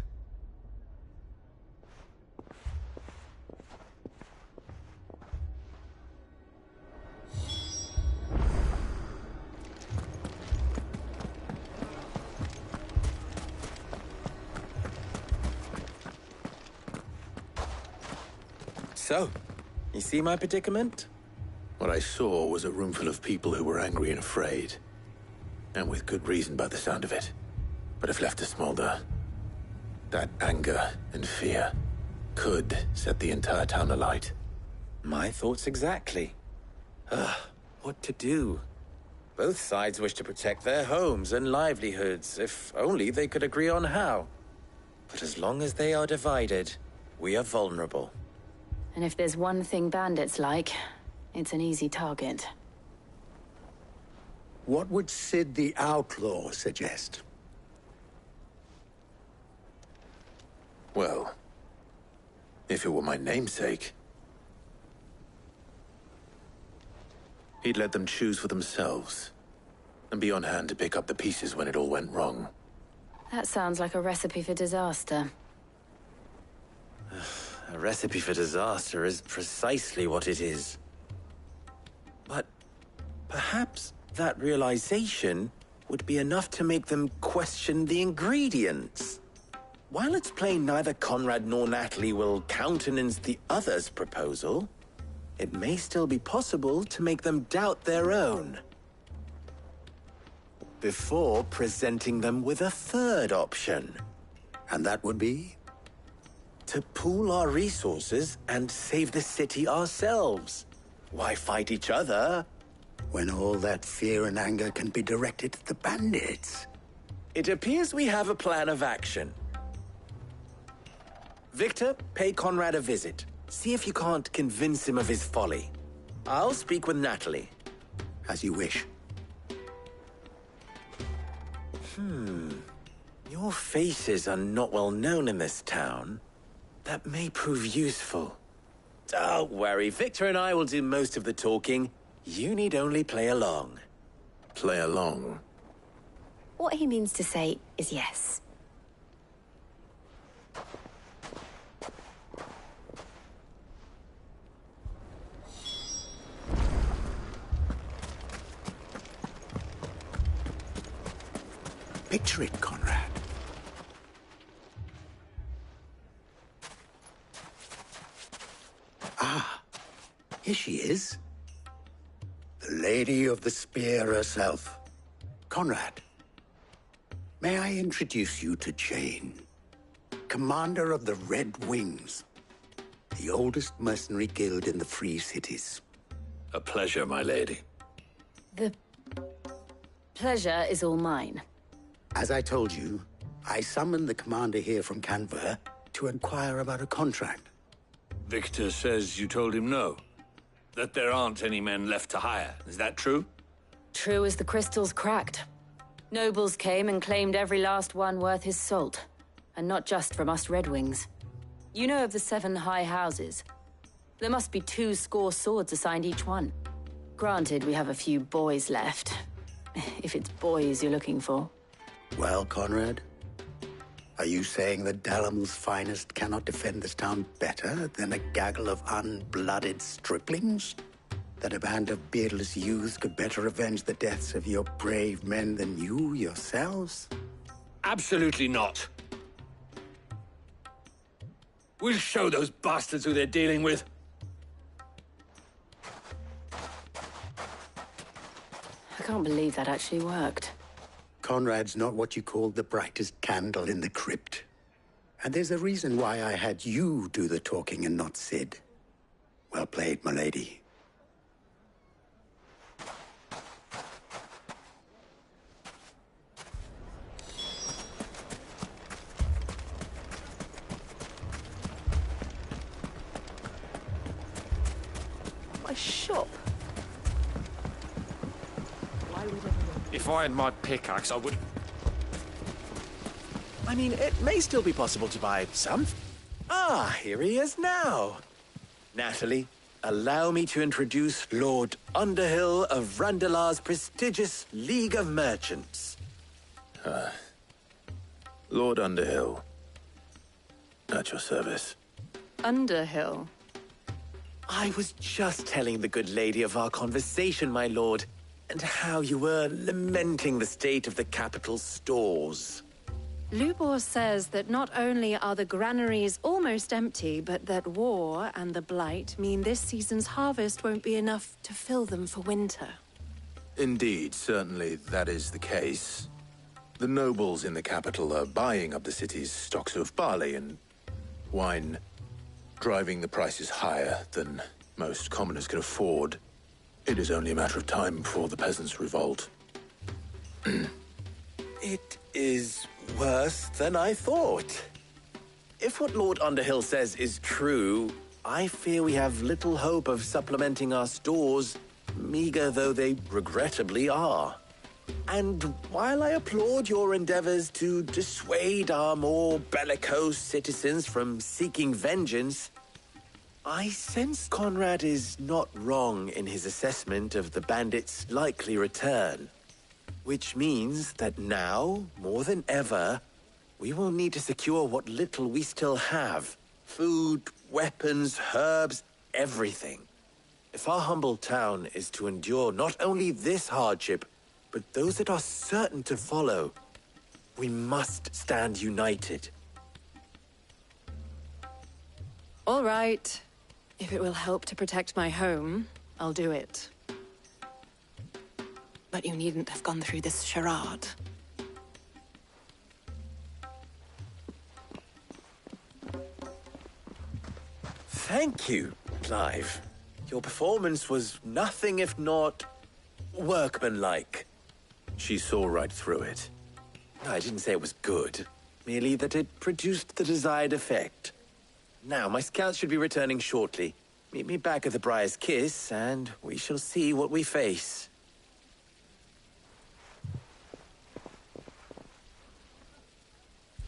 S21: So, you see my predicament?
S1: What I saw was a room full of people who were angry and afraid. And with good reason by the sound of it. But if left to smolder, that anger and fear could set the entire town alight.
S21: My thoughts exactly. What to do? Both sides wish to protect their homes and livelihoods, if only they could agree on how. But as long as they are divided, we are vulnerable.
S19: And if there's one thing bandits like, it's an easy target.
S22: What would Sid the Outlaw suggest?
S1: Well, if it were my namesake, he'd let them choose for themselves and be on hand to pick up the pieces when it all went wrong.
S19: That sounds like a recipe for disaster.
S21: A recipe for disaster is precisely what it is. But perhaps that realization would be enough to make them question the ingredients. While it's plain neither Conrad nor Natalie will countenance the other's proposal, it may still be possible to make them doubt their own before presenting them with a third option.
S22: And that would be?
S21: To pool our resources and save the city ourselves. Why fight each other
S22: when all that fear and anger can be directed at the bandits?
S21: It appears we have a plan of action. Victor, pay Conrad a visit. See if you can't convince him of his folly. I'll speak with Natalie.
S22: As you wish.
S21: Your faces are not well known in this town. That may prove useful. Don't worry, Victor and I will do most of the talking. You need only play along.
S1: Play along?
S19: What he means to say is yes.
S22: Picture it, Conrad. Ah, here she is. The Lady of the Spear herself. Conrad, may I introduce you to Jane, commander of the Red Wings, the oldest mercenary guild in the Free Cities.
S16: A pleasure, my lady.
S19: The pleasure is all mine.
S22: As I told you, I summoned the commander here from Canver to inquire about a contract.
S16: Victor says you told him no. That there aren't any men left to hire. Is that true?
S19: True as the crystals cracked. Nobles came and claimed every last one worth his salt. And not just from us Red Wings. You know of the 7 high houses. There must be 200 swords assigned each one. Granted, we have a few boys left. If it's boys you're looking for.
S22: Well, Conrad, are you saying that Dalamil's finest cannot defend this town better than a gaggle of unblooded striplings? That a band of beardless youths could better avenge the deaths of your brave men than you yourselves?
S2: Absolutely not. We'll show those bastards who they're dealing with.
S19: I can't believe that actually worked.
S22: Conrad's not what you call the brightest candle in the crypt. And there's a reason why I had you do the talking and not Sid. Well played, my lady.
S15: My shop.
S2: If I had my pickaxe, I would...
S21: I mean, it may still be possible to buy some. Ah, here he is now. Natalie, allow me to introduce Lord Underhill of Randalar's prestigious League of Merchants.
S1: Lord Underhill. At your service.
S19: Underhill?
S21: I was just telling the good lady of our conversation, my lord, and how you were lamenting the state of the capital's stores.
S3: Lubor says that not only are the granaries almost empty, but that war and the Blight mean this season's harvest won't be enough to fill them for winter.
S1: Indeed, certainly that is the case. The nobles in the capital are buying up the city's stocks of barley and wine, driving the prices higher than most commoners can afford. It is only a matter of time before the peasants revolt.
S21: It is worse than I thought. If what Lord Underhill says is true, I fear we have little hope of supplementing our stores, meager though they regrettably are. And while I applaud your endeavors to dissuade our more bellicose citizens from seeking vengeance, I sense Conrad is not wrong in his assessment of the bandits' likely return. Which means that now, more than ever, we will need to secure what little we still have. Food, weapons, herbs, everything. If our humble town is to endure not only this hardship, but those that are certain to follow, we must stand united.
S19: All right. If it will help to protect my home, I'll do it. But you needn't have gone through this charade.
S21: Thank you, Clive. Your performance was nothing if not workmanlike.
S1: She saw right through it.
S21: I didn't say it was good, merely that it produced the desired effect. Now, my scouts should be returning shortly. Meet me back at the Briar's Kiss, and we shall see what we face.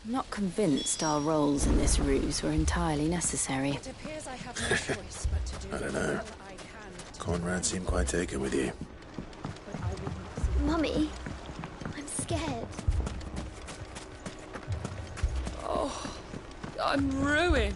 S19: I'm not convinced our roles in this ruse were entirely necessary.
S3: It appears I have no choice but to do
S1: I don't know. Conrad seemed quite taken with you.
S7: Mummy, I'm scared.
S15: Oh, I'm ruined.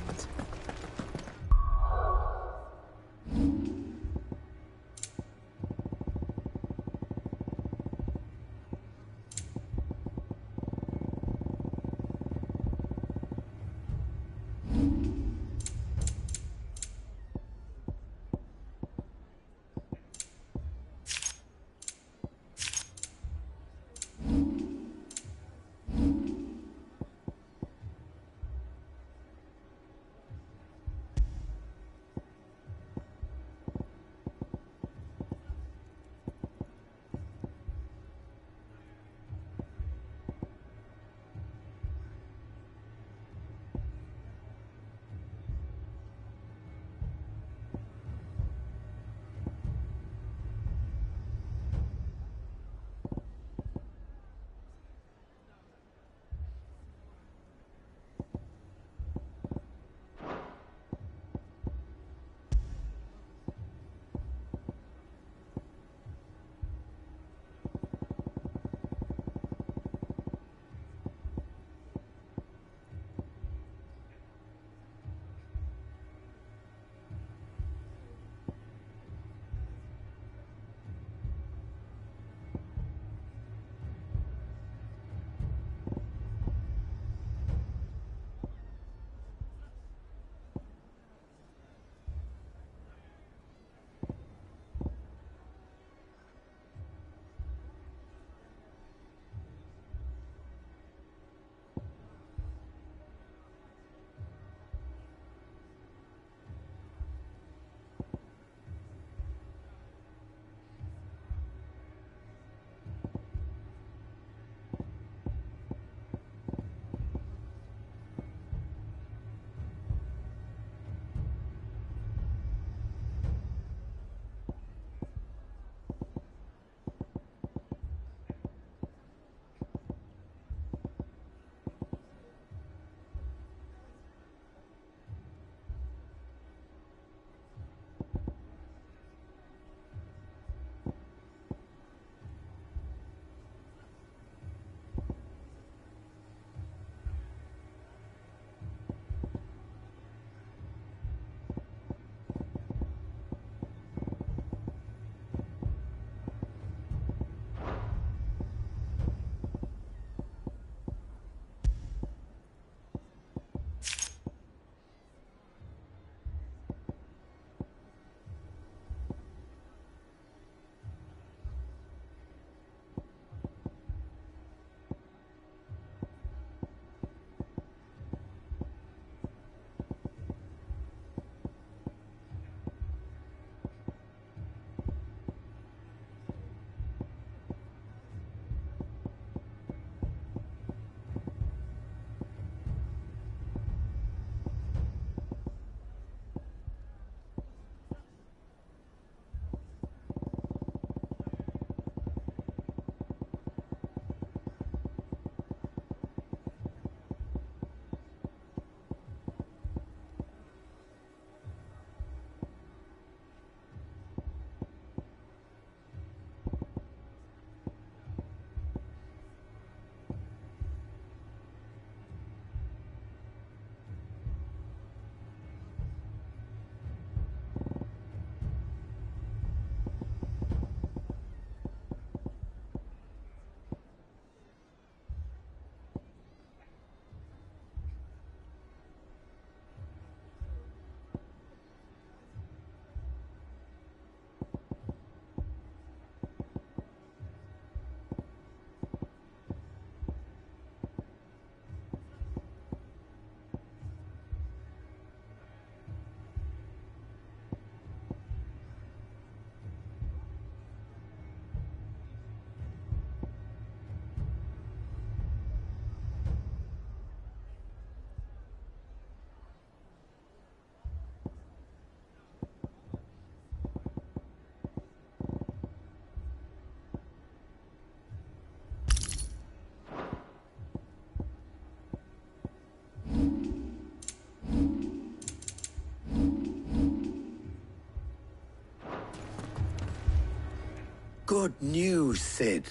S22: Good news, Sid.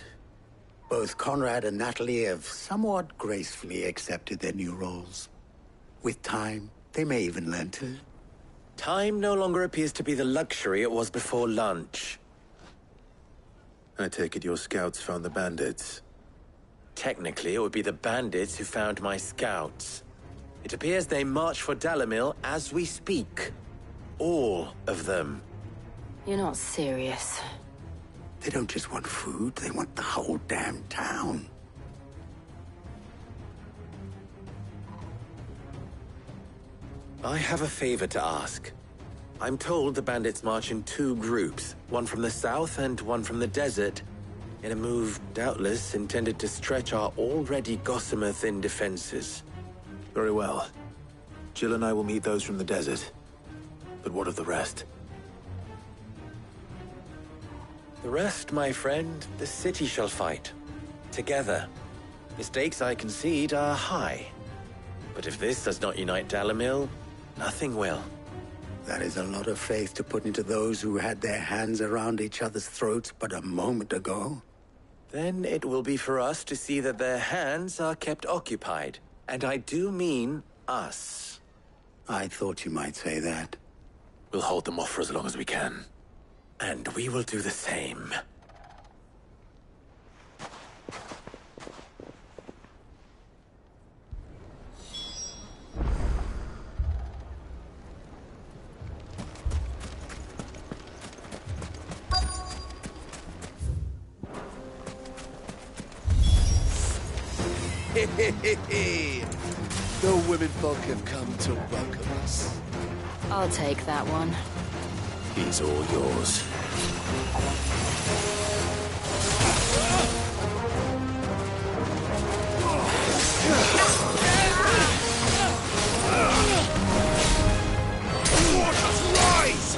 S22: Both Conrad and Natalie have somewhat gracefully accepted their new roles. With time, they may even learn to...
S21: Time no longer appears to be the luxury it was before lunch.
S1: I take it your scouts found the bandits.
S21: Technically, it would be the bandits who found my scouts. It appears they march for Dalimil as we speak. All of them.
S19: You're not serious.
S22: They don't just want food, they want the whole damn town.
S21: I have a favor to ask. I'm told the bandits march in two groups, one from the south and one from the desert, in a move doubtless intended to stretch our already gossamer-thin defenses.
S1: Very well. Jill and I will meet those from the desert. But what of the rest?
S21: The rest, my friend, the city shall fight. Together. The stakes, I concede, are high. But if this does not unite Dalimil, nothing will.
S22: That is a lot of faith to put into those who had their hands around each other's throats but a moment ago.
S21: Then it will be for us to see that their hands are kept occupied. And I do mean us.
S22: I thought you might say that.
S1: We'll hold them off for as long as we can.
S21: And we will do the same.
S4: The women folk have come to welcome us.
S19: I'll take that one.
S1: He's all yours.
S4: Waters rise!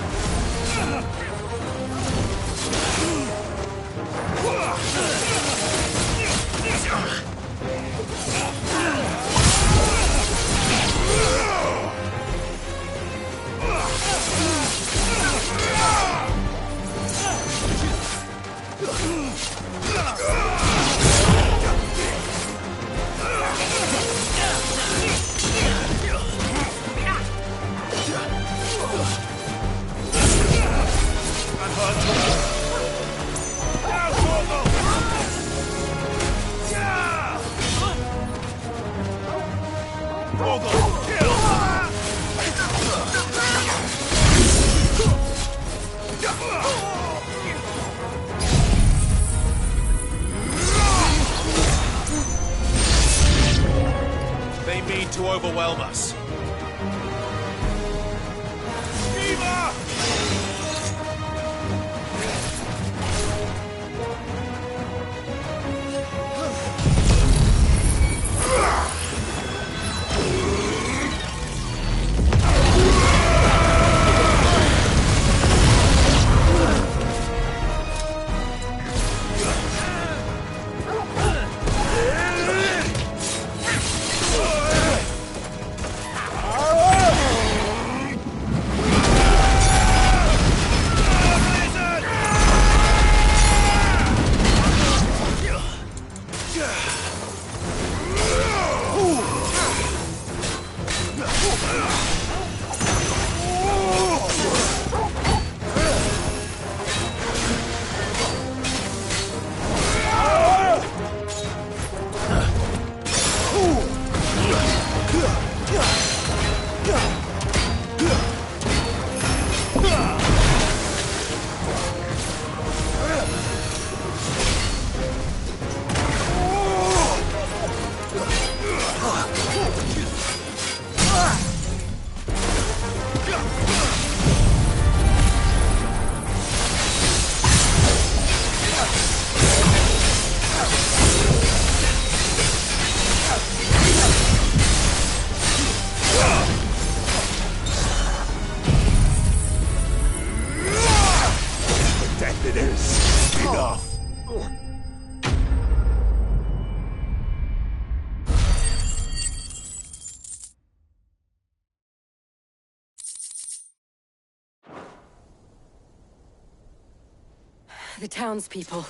S19: The townspeople.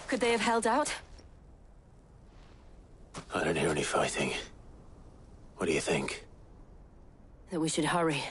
S19: Could they have held out?
S1: I don't hear any fighting. What do you think?
S19: That we should hurry.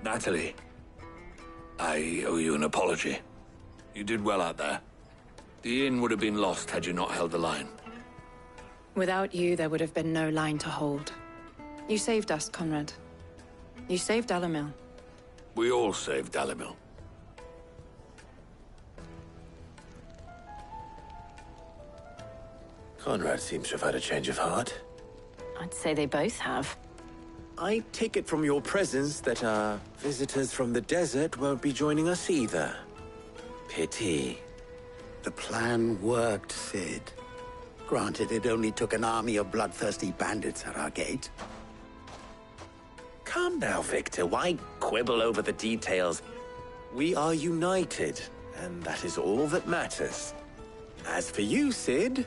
S16: Natalie, I owe you an apology. You did well out there. The inn would have been lost had you not held the line.
S9: Without you, there would have been no line to hold. You saved us, Conrad. You saved Dalimil.
S16: We all saved Dalimil.
S1: Conrad seems to have had a change of heart.
S19: I'd say they both have.
S21: I take it from your presence that our visitors from the desert won't be joining us either. Pity.
S22: The plan worked, Sid. Granted, it only took an army of bloodthirsty bandits at our gate.
S21: Calm now, Victor. Why quibble over the details? We are united, and that is all that matters. As for you, Sid,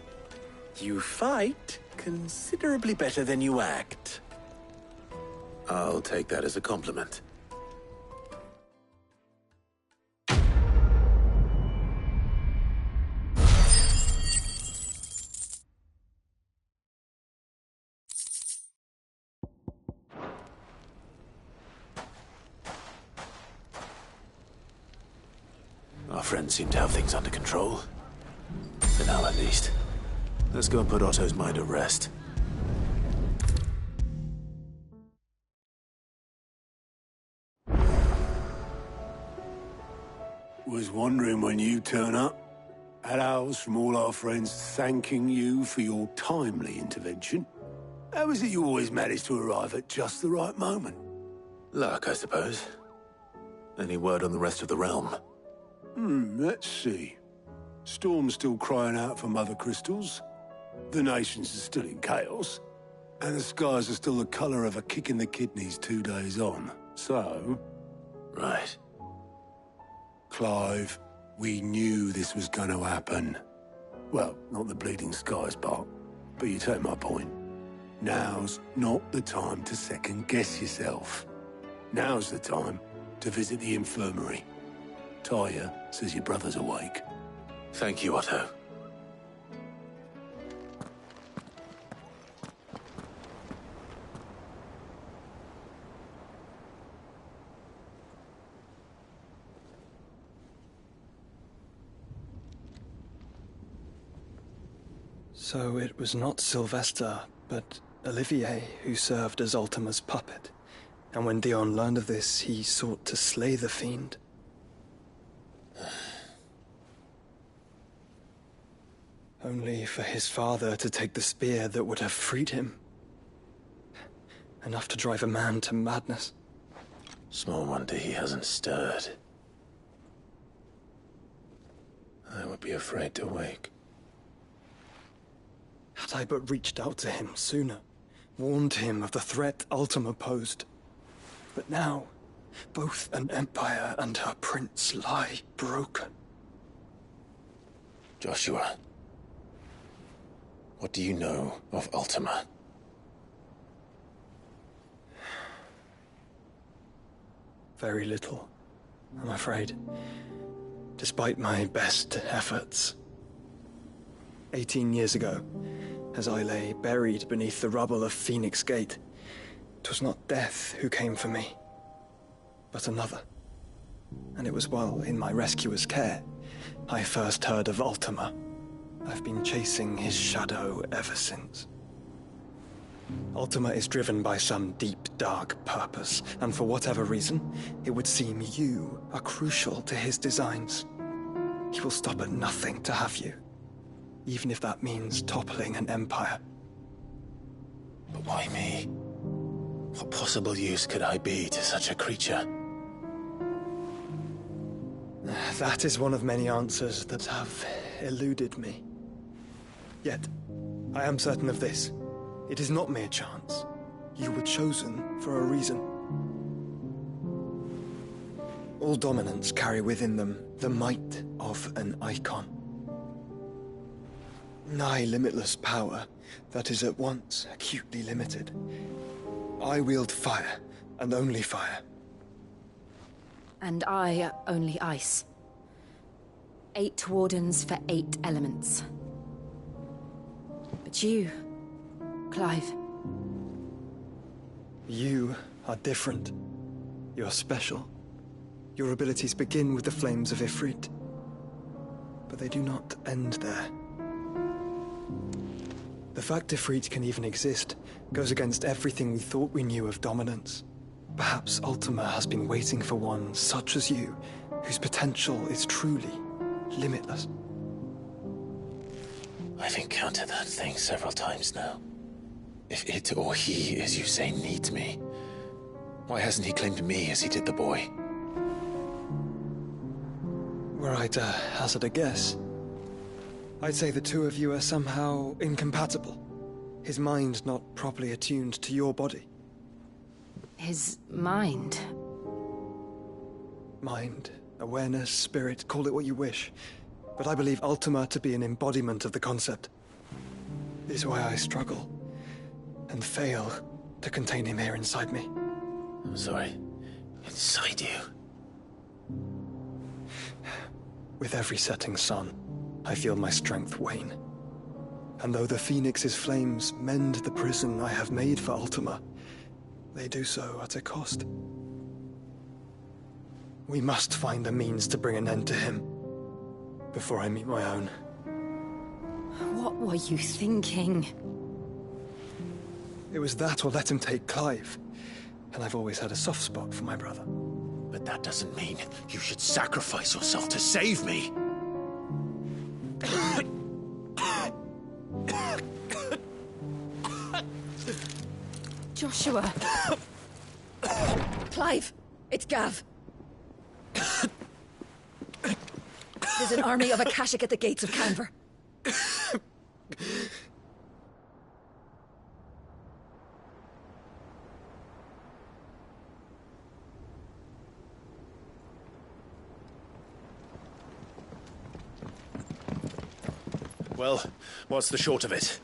S21: you fight considerably better than you act.
S1: I'll take that as a compliment. Our friends seem to have things under control. For now, at least. Let's go and put Otto's mind at rest.
S12: Was wondering when you turn up. Had owls from all our friends thanking you for your timely intervention. How is it you always manage to arrive at just the right moment?
S1: Luck, I suppose. Any word on the rest of the realm?
S12: Let's see. Storm's still crying out for mother crystals. The nations are still in chaos. And the skies are still the color of a kick in the kidneys 2 days on. So...
S1: Right.
S12: Clive, we knew this was going to happen. Well, not the bleeding skies part, but you take my point. Now's not the time to second-guess yourself. Now's the time to visit the infirmary. Talia says your brother's awake.
S1: Thank you, Otto.
S11: So it was not Sylvester, but Olivier who served as Ultima's puppet. And when Dion learned of this, he sought to slay the fiend. Only for his father to take the spear that would have freed him. Enough to drive a man to madness.
S1: Small wonder he hasn't stirred. I would be afraid to wake.
S11: Had I but reached out to him sooner, warned him of the threat Ultima posed. But now, both an empire and her prince lie broken.
S1: Joshua, what do you know of Ultima?
S11: Very little, I'm afraid. Despite my best efforts. 18 years ago, as I lay buried beneath the rubble of Phoenix Gate, 'twas not death who came for me, but another. And it was while in my rescuer's care, I first heard of Ultima. I've been chasing his shadow ever since. Ultima is driven by some deep, dark purpose, and for whatever reason, it would seem you are crucial to his designs. He will stop at nothing to have you, even if that means toppling an empire.
S1: But why me? What possible use could I be to such a creature?
S11: That is one of many answers that have eluded me. Yet, I am certain of this. It is not mere chance. You were chosen for a reason. All dominants carry within them the might of an icon. Nigh limitless power that is at once acutely limited. I wield fire, and only fire.
S19: And I only ice. 8 wardens for 8 elements. But you, Clive.
S11: You are different. You're special. Your abilities begin with the flames of Ifrit. But they do not end there. The fact Ifrit can even exist goes against everything we thought we knew of dominance. Perhaps Ultima has been waiting for one such as you, whose potential is truly limitless.
S1: I've encountered that thing several times now. If it or he, as you say, needs me, why hasn't he claimed me as he did the boy?
S11: Were I to hazard a guess, I'd say the two of you are somehow incompatible. His mind not properly attuned to your body.
S19: His mind?
S11: Mind, awareness, spirit, call it what you wish. But I believe Ultima to be an embodiment of the concept. This is why I struggle and fail to contain him here inside me.
S1: I'm sorry. Inside you?
S11: With every setting sun, I feel my strength wane. And though the Phoenix's flames mend the prison I have made for Ultima, they do so at a cost. We must find a means to bring an end to him before I meet my own.
S19: What were you thinking?
S11: It was that or let him take Clive. And I've always had a soft spot for my brother.
S1: But that doesn't mean you should sacrifice yourself to save me.
S3: Joshua! Clive! It's Gav! There's an army of Akashic at the gates of Canver.
S5: Well, what's the short of it?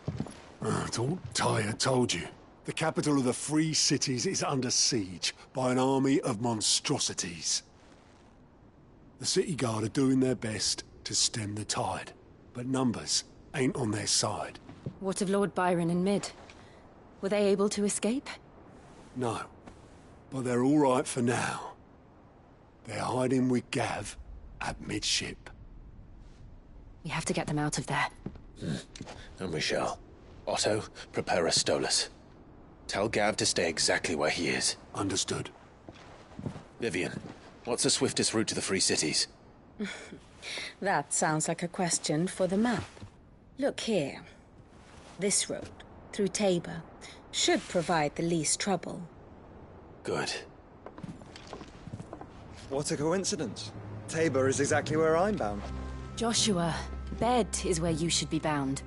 S12: It's all Tyre told you. The capital of the Free Cities is under siege by an army of monstrosities. The City Guard are doing their best to stem the tide, but numbers ain't on their side.
S19: What of Lord Byron and Mid? Were they able to escape?
S12: No, but they're all right for now. They're hiding with Gav at midship.
S19: We have to get them out of there.
S1: And we shall. Otto, prepare a Stolas. Tell Gav to stay exactly where he is.
S12: Understood.
S1: Vivian, what's the swiftest route to the Free Cities?
S19: That sounds like a question for the map. Look here. This road, through Tabor, should provide the least trouble.
S1: Good.
S11: What a coincidence. Tabor is exactly where I'm bound.
S19: Joshua, bed is where you should be bound.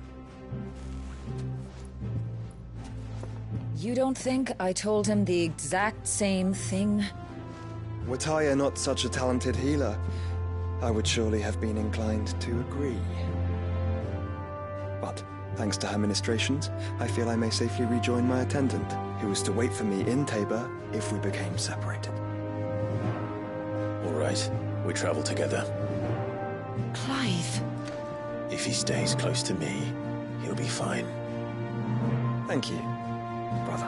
S6: You don't think I told him the exact same thing?
S11: Were Tyre not such a talented healer, I would surely have been inclined to agree. But, thanks to her ministrations, I feel I may safely rejoin my attendant, who was to wait for me in Tabor if we became separated.
S1: All right, we travel together.
S19: Clive.
S1: If he stays close to me, he'll be fine.
S11: Thank you, brother.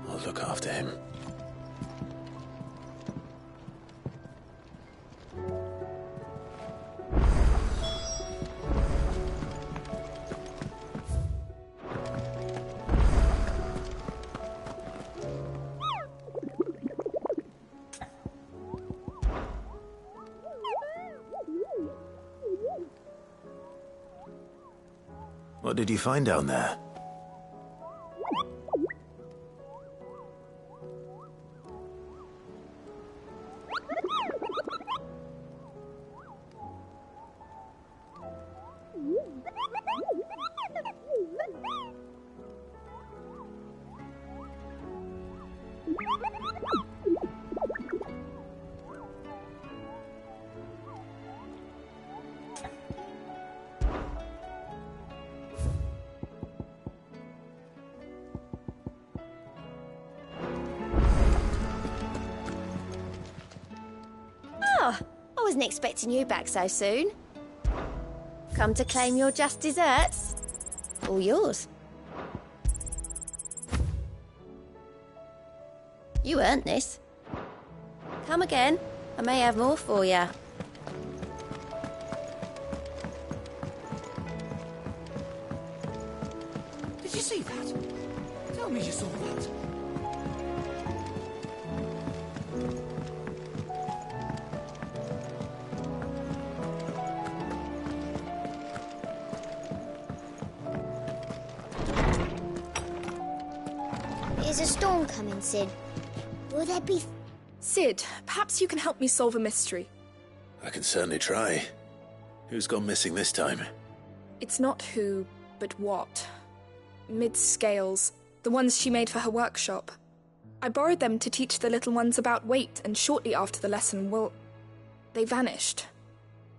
S1: I'll look after him. What did you find down there?
S10: Oh, I wasn't expecting you back so soon. Come to claim your just desserts? All yours. You earned this. Come again. I may have more for you.
S4: Did you see that? Tell me you saw that.
S7: Is a storm coming, Sid? Will there be...
S17: Sid, perhaps you can help me solve a mystery.
S1: I can certainly try. Who's gone missing this time?
S17: It's not who, but what. Mid's scales, the ones she made for her workshop. I borrowed them to teach the little ones about weight, and shortly after the lesson, well, they vanished.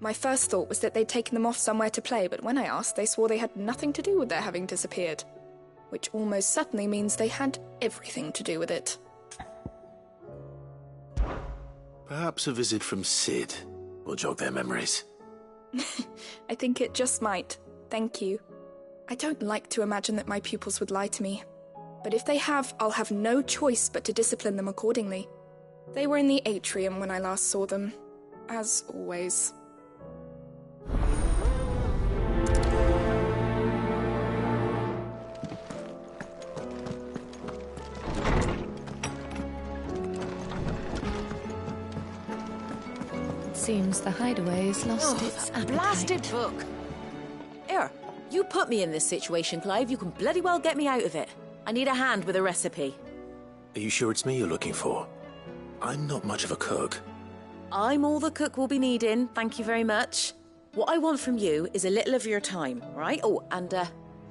S17: My first thought was that they'd taken them off somewhere to play, but when I asked, they swore they had nothing to do with their having disappeared. Which almost certainly means they had everything to do with it.
S1: Perhaps a visit from Sid will jog their memories.
S17: I think it just might. Thank you. I don't like to imagine that my pupils would lie to me. But if they have, I'll have no choice but to discipline them accordingly. They were in the atrium when I last saw them. As always.
S6: Seems the hideaway has lost its appetite.
S23: Blasted book! Here, you put me in this situation, Clive. You can bloody well get me out of it. I need a hand with a recipe.
S1: Are you sure it's me you're looking for? I'm not much of a cook.
S23: I'm all the cook will be needing, thank you very much. What I want from you is a little of your time, right? Oh, and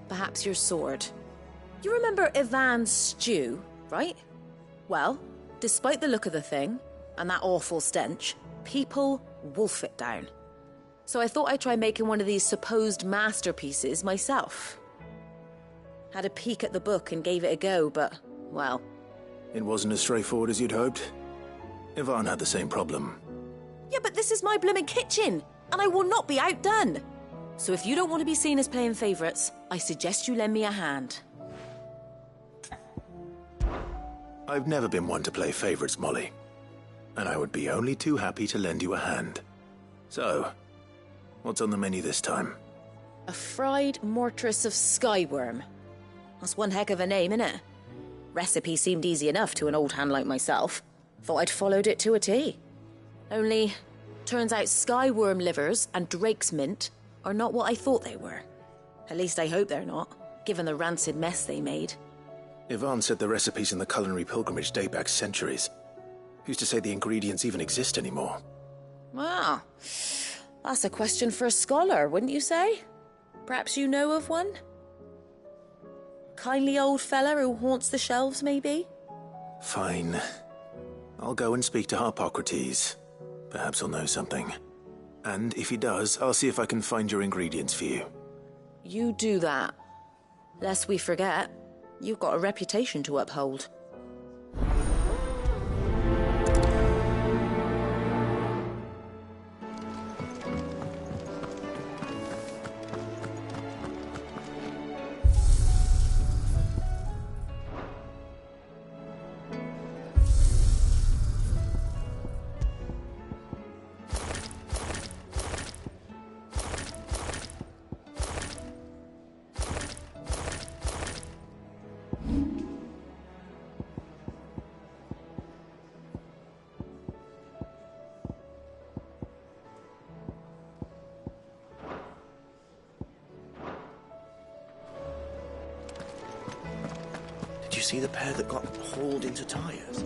S23: perhaps your sword. You remember Ivan's stew, right? Well, despite the look of the thing, and that awful stench, people wolf it down. So I thought I'd try making one of these supposed masterpieces myself. Had a peek at the book and gave it a go, but, well...
S1: It wasn't as straightforward as you'd hoped. Ivan had the same problem.
S23: Yeah, but this is my blimmin' kitchen, and I will not be outdone. So if you don't want to be seen as playing favourites, I suggest you lend me a hand.
S1: I've never been one to play favourites, Molly. And I would be only too happy to lend you a hand. So, what's on the menu this time?
S23: A fried mortress of skyworm. That's one heck of a name, innit? Recipe seemed easy enough to an old hand like myself. Thought I'd followed it to a T. Only, turns out skyworm livers and drake's mint are not what I thought they were. At least I hope they're not, given the rancid mess they made.
S1: Ivan said the recipes in the culinary pilgrimage date back centuries. Who's to say the ingredients even exist anymore?
S23: Well, that's a question for a scholar, wouldn't you say? Perhaps you know of one? Kindly old fella who haunts the shelves, maybe?
S1: Fine. I'll go and speak to Harpocrates. Perhaps he'll know something. And if he does, I'll see if I can find your ingredients for you.
S23: You do that. Lest we forget, you've got a reputation to uphold.
S24: Did you see the pair that got hauled into tyres?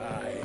S12: Aye.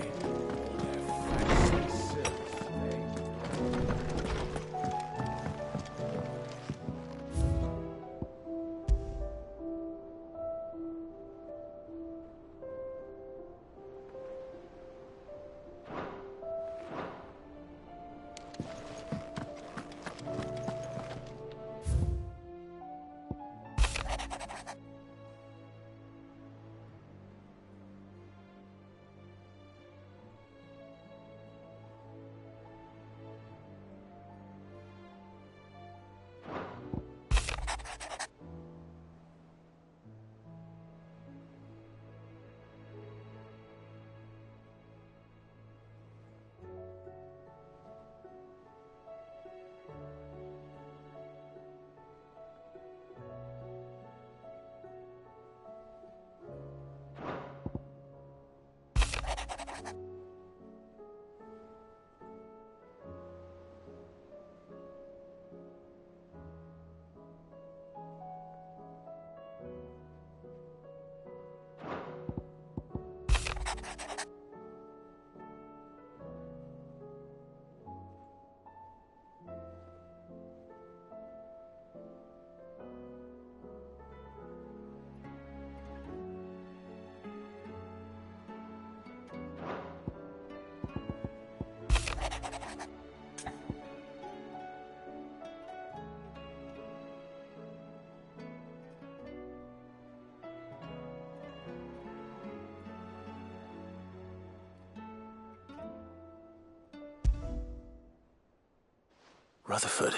S1: Rutherford.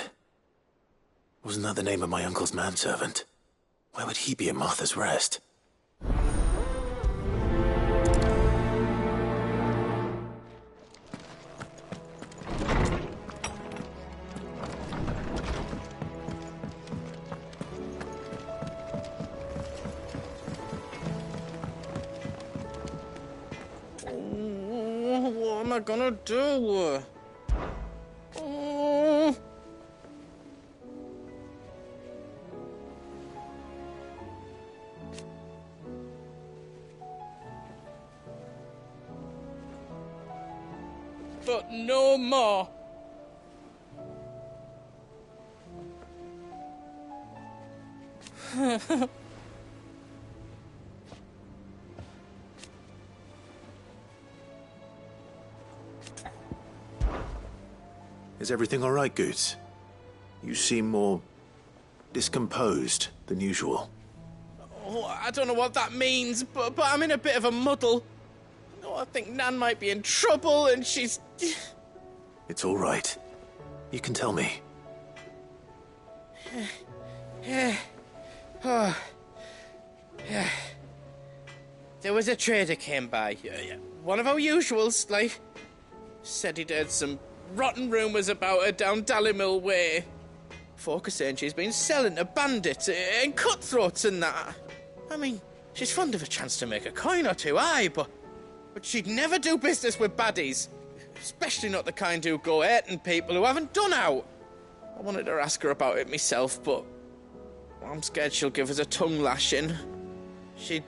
S1: Wasn't that the name of my uncle's manservant? Where would he be at Martha's Rest?
S8: What am I gonna do? Oh. But no more.
S1: Is everything all right, Goots? You seem more discomposed than usual.
S8: Oh, I don't know what that means, but I'm in a bit of a muddle. Oh, I think Nan might be in trouble, and she's...
S1: It's all right. You can tell me.
S8: Oh. Yeah. There was a trader came by. One of our usuals, like. Said he'd heard some rotten rumours about her down Dalimil Way. Folk are saying she's been selling to bandits and cutthroats and that. I mean, she's fond of a chance to make a coin or two, aye, but she'd never do business with baddies. Especially not the kind who go hurting people who haven't done out. I wanted to ask her about it myself, but I'm scared she'll give us a tongue lashing. She'd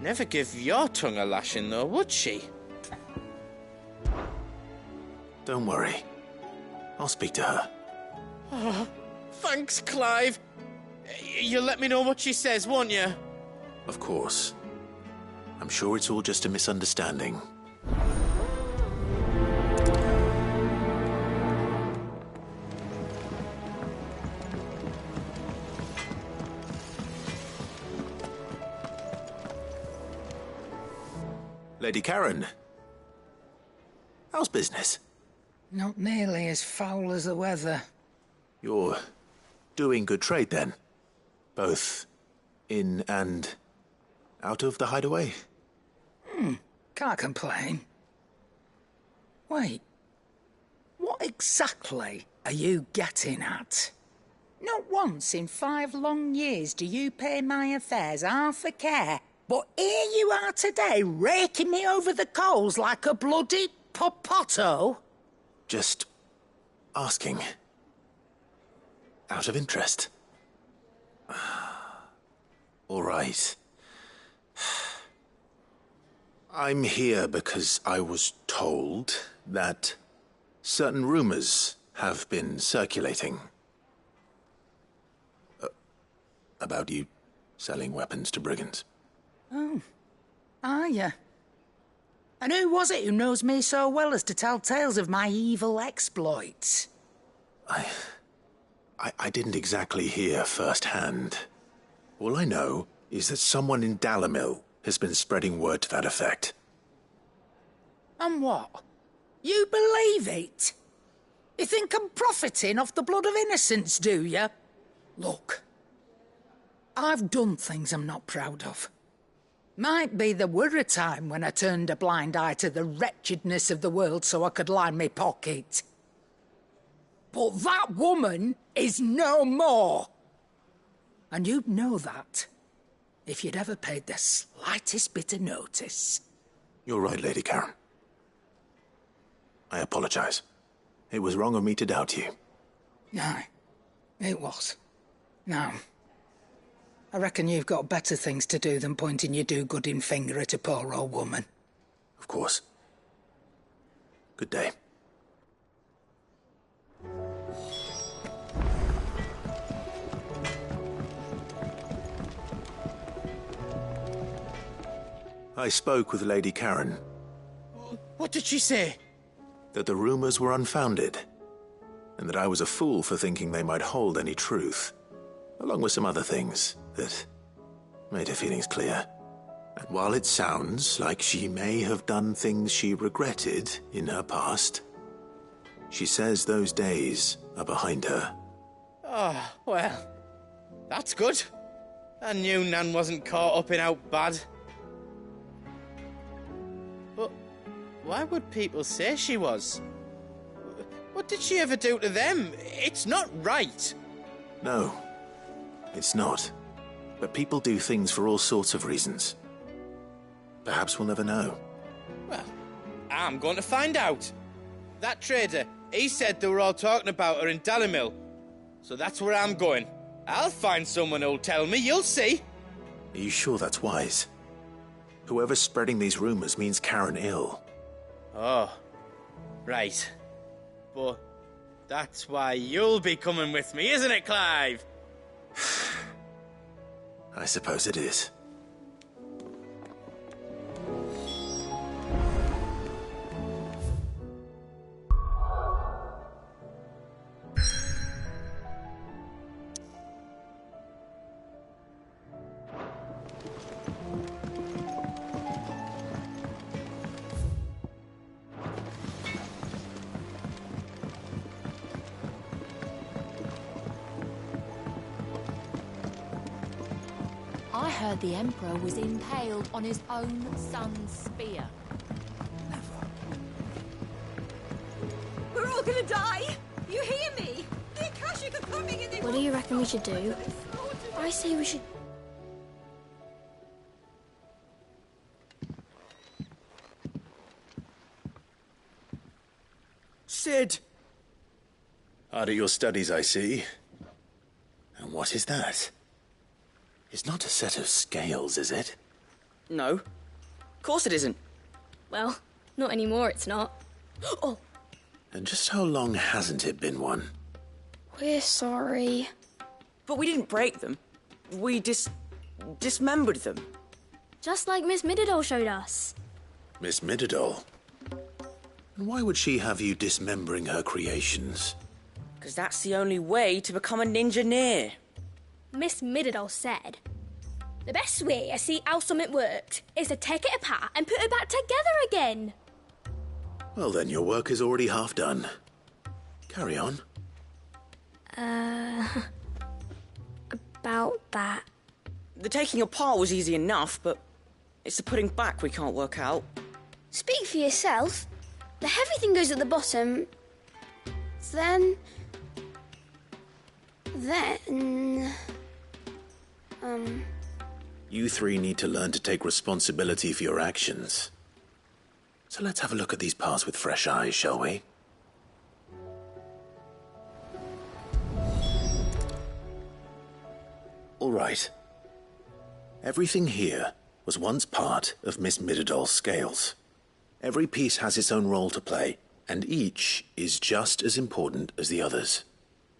S8: never give your tongue a lashing, though, would she?
S1: Don't worry. I'll speak to her.
S8: Oh, thanks, Clive. You'll let me know what she says, won't you?
S1: Of course. I'm sure it's all just a misunderstanding. Lady Karen. How's business?
S13: Not nearly as foul as the weather.
S1: You're doing good trade, then? Both in and out of the hideaway?
S13: Can't complain. Wait. What exactly are you getting at? Not once in 5 long years do you pay my affairs half a care, but here you are today, raking me over the coals like a bloody popoto?
S1: Just asking. Out of interest. All right. I'm here because I was told that certain rumors have been circulating. About you selling weapons to brigands.
S13: Oh, are you? And who was it who knows me so well as to tell tales of my evil exploits?
S1: I didn't exactly hear firsthand. All I know is that someone in Dalimil has been spreading word to that effect.
S13: And what? You believe it? You think I'm profiting off the blood of innocents, do you? Look, I've done things I'm not proud of. Might be there were a time when I turned a blind eye to the wretchedness of the world so I could line my pocket. But that woman is no more. And you'd know that if you'd ever paid the slightest bit of notice.
S1: You're right, Lady Karen. I apologize. It was wrong of me to doubt you.
S13: Aye, it was. Now, I reckon you've got better things to do than pointing your do-gooding finger at a poor old woman.
S1: Of course. Good day. I spoke with Lady Karen.
S8: What did she say?
S1: That the rumors were unfounded, and that I was a fool for thinking they might hold any truth, along with some other things that made her feelings clear. And while it sounds like she may have done things she regretted in her past, She says those days are behind her.
S8: Oh, well, that's good. I knew Nan wasn't caught up in out bad. But why would people say she was? What did she ever do to them? It's not right.
S1: No, it's not. But people do things for all sorts of reasons. Perhaps we'll never know.
S8: Well, I'm going to find out. That trader, he said they were all talking about her in Dalimil. So that's where I'm going. I'll find someone who'll tell me, you'll see.
S1: Are you sure that's wise? Whoever's spreading these rumors means Karen ill.
S8: Oh, right. But that's why you'll be coming with me, isn't it, Clive?
S1: I suppose it is.
S2: I heard the Emperor was impaled on his own son's spear.
S17: We're all gonna die! You hear me? The Akashic are coming and they...
S7: What do you reckon we should do? I say we should...
S1: Sid! Hard at your studies, I see. And what is that? It's not a set of scales, is it?
S14: No. Of course it isn't.
S7: Well, not anymore, it's not. Oh!
S1: And just how long hasn't it been one?
S7: We're sorry.
S14: But we didn't break them. We dismembered them.
S7: Just like Miss Mididol showed us.
S1: Miss Mididol? And why would she have you dismembering her creations?
S14: Because that's the only way to become a ninja-near.
S18: Miss Mididol said, the best way to see how something worked is to take it apart and put it back together again.
S1: Well, then your work is already half done. Carry on.
S7: About that.
S14: The taking apart was easy enough, but it's the putting back we can't work out.
S7: Speak for yourself. The heavy thing goes at the bottom. Then...
S1: You three need to learn to take responsibility for your actions. So let's have a look at these parts with fresh eyes, shall we? All right. Everything here was once part of Miss Mididol's scales. Every piece has its own role to play, and each is just as important as the others.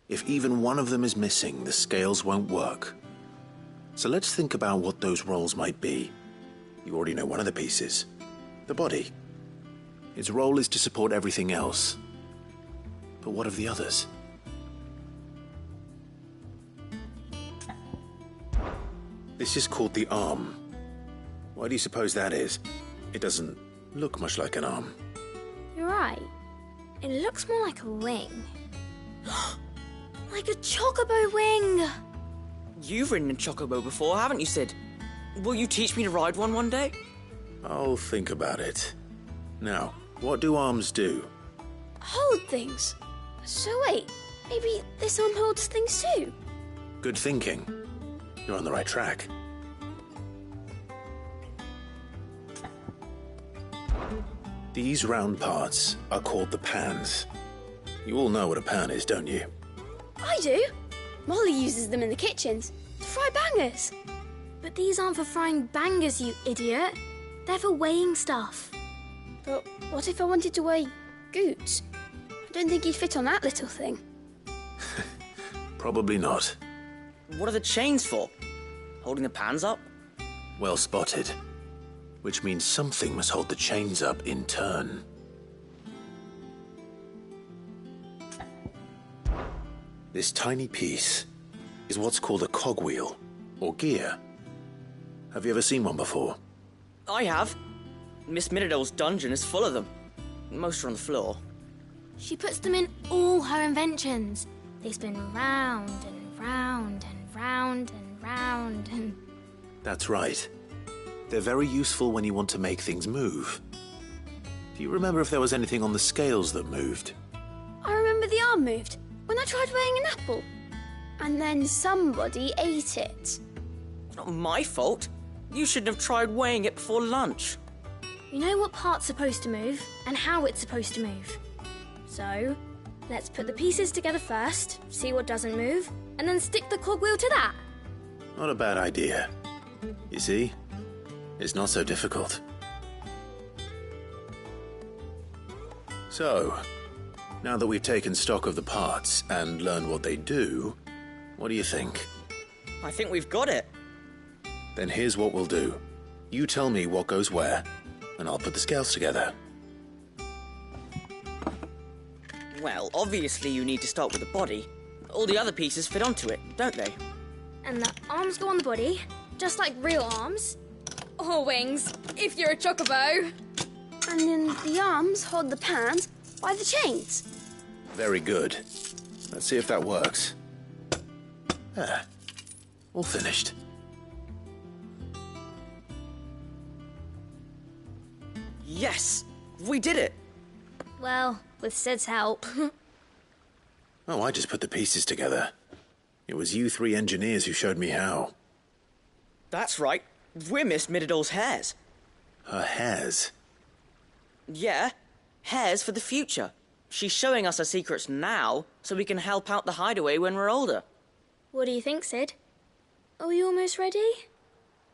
S1: If even one of them is missing, the scales won't work. So let's think about what those roles might be. You already know one of the pieces. The body. Its role is to support everything else. But what of the others? This is called the arm. Why do you suppose that is? It doesn't look much like an arm.
S7: You're right. It looks more like a wing. Like a chocobo wing!
S14: You've ridden a chocobo before, haven't you, Sid? Will you teach me to ride one day?
S1: I'll think about it. Now, what do arms do?
S7: Hold things. So wait, maybe this arm holds things too?
S1: Good thinking. You're on the right track. These round parts are called the pans. You all know what a pan is, don't you?
S7: I do. Molly uses them in the kitchens to fry bangers. But these aren't for frying bangers, you idiot. They're for weighing stuff. But what if I wanted to weigh Goots? I don't think he'd fit on that little thing.
S1: Probably not.
S14: What are the chains for? Holding the pans up?
S1: Well spotted. Which means something must hold the chains up in turn. This tiny piece is what's called a cogwheel, or gear. Have you ever seen one before?
S14: I have. Miss Mididol's dungeon is full of them. Most are on the floor.
S7: She puts them in all her inventions. They spin round and round and round and round and...
S1: That's right. They're very useful when you want to make things move. Do you remember if there was anything on the scales that moved?
S7: I remember the arm moved when I tried weighing an apple. And then somebody ate it.
S14: Not my fault. You shouldn't have tried weighing it before lunch.
S7: You know what part's supposed to move and how it's supposed to move. So, let's put the pieces together first, see what doesn't move, and then stick the cogwheel to that.
S1: Not a bad idea. You see? It's not so difficult. So, now that we've taken stock of the parts and learned what they do, what do you think?
S14: I think we've got it.
S1: Then here's what we'll do. You tell me what goes where, and I'll put the scales together.
S14: Well, obviously you need to start with the body. All the other pieces fit onto it, don't they?
S7: And the arms go on the body, just like real arms. Or wings, if you're a chocobo. And then the arms hold the pans by the chains.
S1: Very good. Let's see if that works. There. All finished.
S14: Yes! We did it!
S7: Well, with Sid's help.
S1: Oh, I just put the pieces together. It was you three engineers who showed me how.
S14: That's right. We're Miss Mididol's hairs.
S1: Her hairs?
S14: Yeah, hairs for the future. She's showing us her secrets now, so we can help out the hideaway when we're older.
S7: What do you think, Sid? Are we almost ready?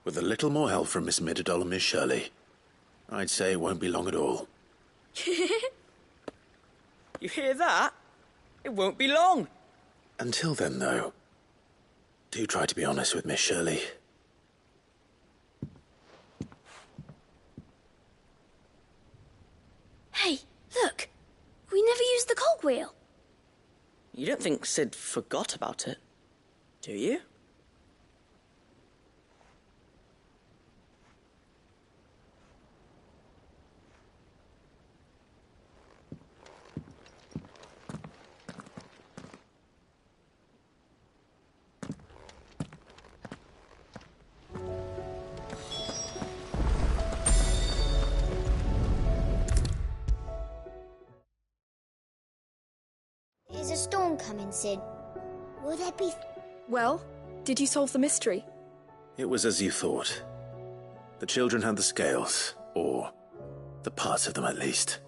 S1: With a little more help from Miss Mididol and Miss Shirley, I'd say it won't be long at all.
S14: You hear that? It won't be long.
S1: Until then, though, do try to be honest with Miss Shirley.
S7: Hey, look! We never used the cogwheel.
S14: You don't think Sid forgot about it, do you?
S9: Is a storm coming, Sid? Will there be...
S17: Well, did you solve the mystery?
S1: It was as you thought. The children had the scales, or the parts of them at least.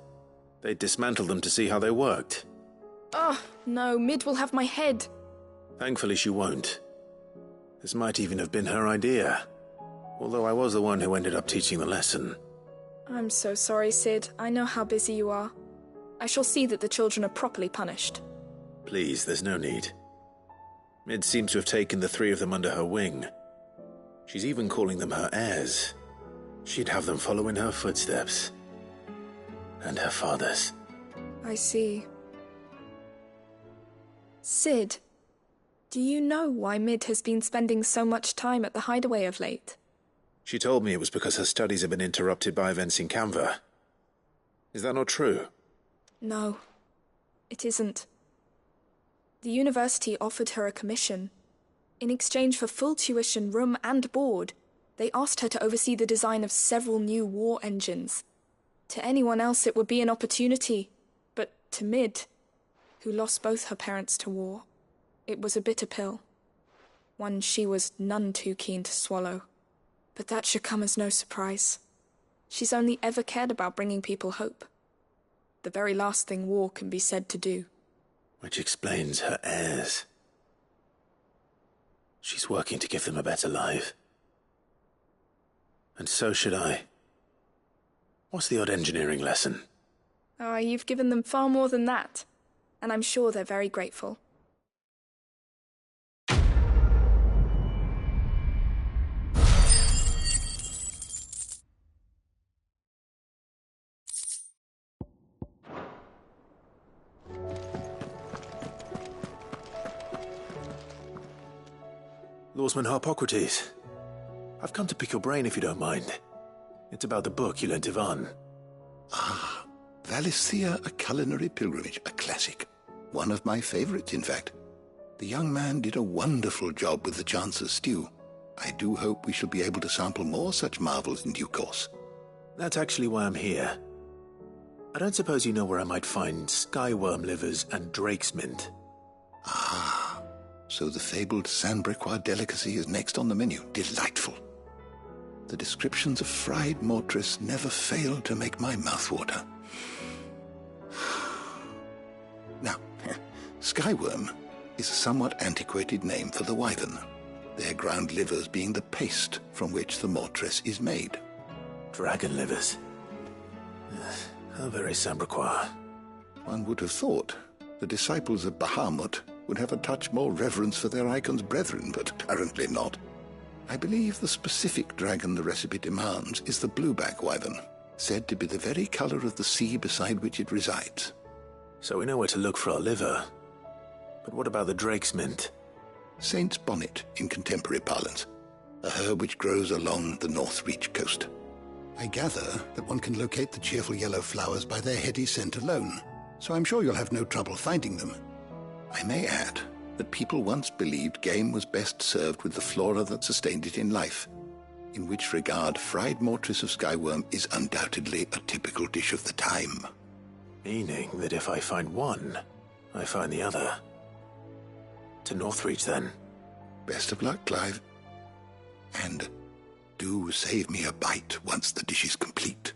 S1: They dismantled them to see how they worked.
S17: Oh, no, Mid will have my head.
S1: Thankfully she won't. This might even have been her idea, although I was the one who ended up teaching the lesson.
S17: I'm so sorry, Sid. I know how busy you are. I shall see that the children are properly punished.
S1: Please, there's no need. Mid seems to have taken the three of them under her wing. She's even calling them her heirs. She'd have them follow in her footsteps. And her father's.
S17: I see. Sid, do you know why Mid has been spending so much time at the hideaway of late?
S1: She told me it was because her studies have been interrupted by events in Canva. Is that not true?
S17: No, it isn't. The university offered her a commission. In exchange for full tuition, room and board, they asked her to oversee the design of several new war engines. To anyone else it would be an opportunity, but to Mid, who lost both her parents to war, it was a bitter pill. One she was none too keen to swallow. But that should come as no surprise. She's only ever cared about bringing people hope. The very last thing war can be said to do.
S1: Which explains her heirs. She's working to give them a better life. And so should I. What's the odd engineering lesson?
S17: Ah, you've given them far more than that. And I'm sure they're very grateful.
S1: Lawsman Harpocrates. I've come to pick your brain if you don't mind. It's about the book you lent Ivan.
S22: Ah,
S15: Valisthea, a culinary pilgrimage, a classic. One of my favorites, in fact. The young man did a wonderful job with the Chance's stew. I do hope we shall be able to sample more such marvels in due course.
S1: That's actually why I'm here. I don't suppose you know where I might find skyworm livers and drake's mint.
S15: Ah, so the fabled Saint-Brecois delicacy is next on the menu. Delightful. The descriptions of fried mortress never fail to make my mouth water. Now, skyworm is a somewhat antiquated name for the wyvern, their ground livers being the paste from which the mortress is made.
S1: Dragon livers. How very Saint-Brecois.
S15: One would have thought the disciples of Bahamut would have a touch more reverence for their icon's brethren, but apparently not. I believe the specific dragon the recipe demands is the blueback wyvern, said to be the very colour of the sea beside which it resides.
S1: So we know where to look for our liver. But what about the drake's mint?
S15: Saint's bonnet in contemporary parlance, a herb which grows along the North Reach coast. I gather that one can locate the cheerful yellow flowers by their heady scent alone, so I'm sure you'll have no trouble finding them. I may add that people once believed game was best served with the flora that sustained it in life, in which regard fried mortress of skyworm is undoubtedly a typical dish of the time.
S1: Meaning that if I find one, I find the other. To Northreach, then.
S15: Best of luck, Clive. And do save me a bite once the dish is complete.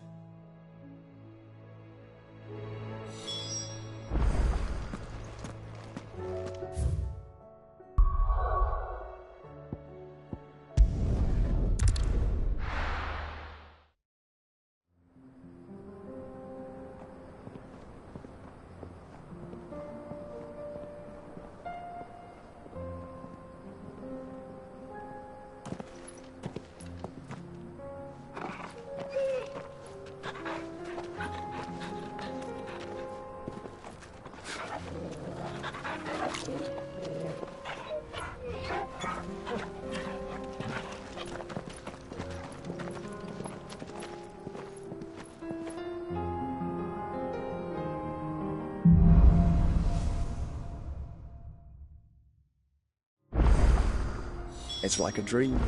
S11: It's like a dream.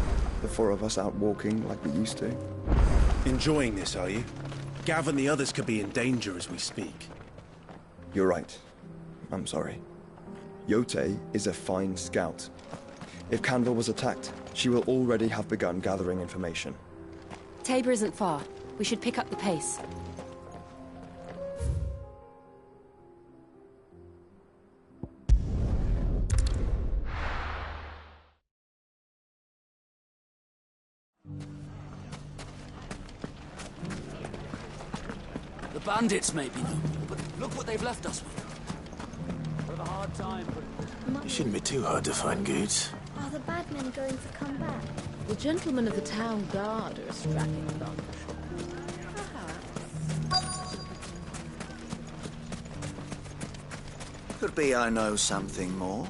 S11: The four of us out walking like we used to.
S5: Enjoying this, are you? Gav and the others could be in danger as we speak.
S11: You're right. I'm sorry. Yote is a fine scout. If Canville was attacked, she will already have begun gathering information.
S19: Tabor isn't far. We should pick up the pace.
S16: The bandits may be noble, but look what they've left us with. We've a hard time.
S1: It shouldn't be too hard to find goods.
S7: Are the bad men going to come back?
S20: The gentlemen of the town guard are a strapping bunch.
S24: Could be I know something more.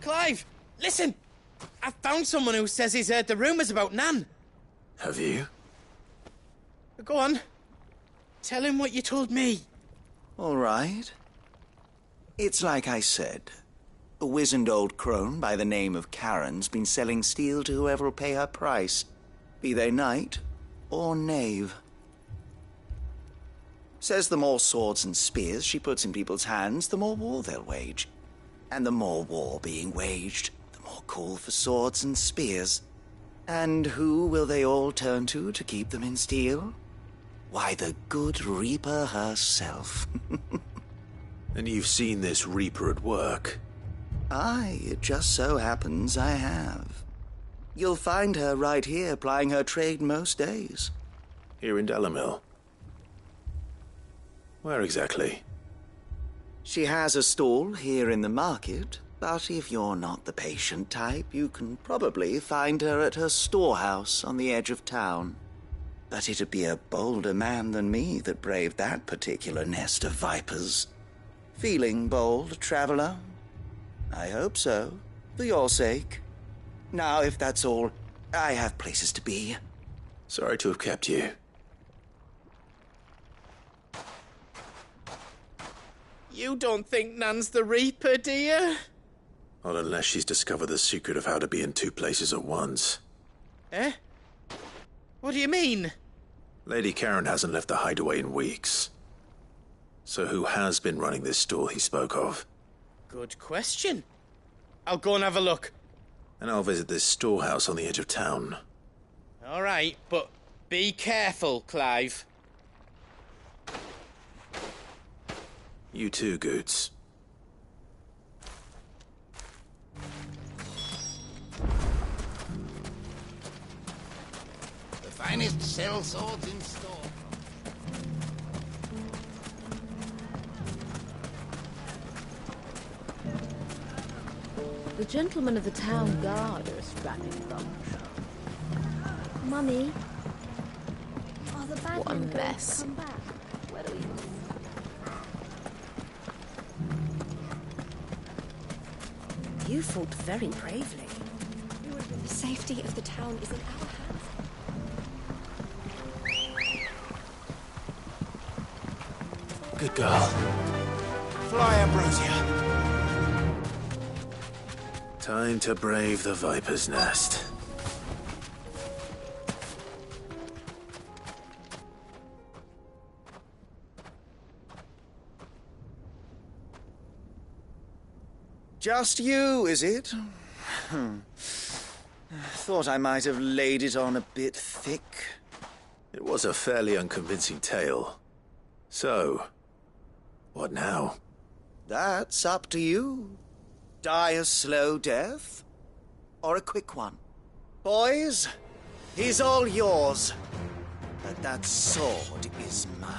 S8: Clive, listen! I found someone who says he's heard the rumours about Nan.
S1: Have you?
S8: Go on. Tell him what you told me.
S24: All right. It's like I said. A wizened old crone by the name of Karen's been selling steel to whoever'll pay her price, be they knight or knave. Says the more swords and spears she puts in people's hands, the more war they'll wage. And the more war being waged, the more call for swords and spears. And who will they all turn to keep them in steel? Why, the good Reaper herself.
S1: And you've seen this Reaper at work?
S24: Aye, it just so happens I have. You'll find her right here plying her trade most days.
S1: Here in Dalimil? Where exactly?
S24: She has a stall here in the market, but if you're not the patient type, you can probably find her at her storehouse on the edge of town. But it'd be a bolder man than me that braved that particular nest of vipers. Feeling bold, traveler? I hope so, for your sake. Now, if that's all, I have places to be.
S1: Sorry to have kept you.
S8: You don't think Nan's the Reaper, do you?
S1: Not unless she's discovered the secret of how to be in two places at once.
S8: Eh? What do you mean?
S1: Lady Karen hasn't left the hideaway in weeks. So who has been running this stall he spoke of?
S8: Good question. I'll go and have a look.
S1: And I'll visit this storehouse on the edge of town.
S8: All right, but be careful, Clive.
S1: You too, Goots.
S15: The finest sell swords in store.
S20: The gentlemen of the town guard are a strapping bunch.
S7: Mummy, are the bad
S20: What a
S7: men going to
S20: mess.
S7: come back? Where do we...
S23: You fought very bravely.
S7: The safety of the town is in our hands.
S1: Good girl. Fly, Ambrosia. Time to brave the Viper's Nest.
S24: Just you, is it? Thought I might have laid it on a bit thick.
S1: It was a fairly unconvincing tale. So, what now?
S24: That's up to you. Die a slow death, or a quick one. Boys, he's all yours. But that sword is mine.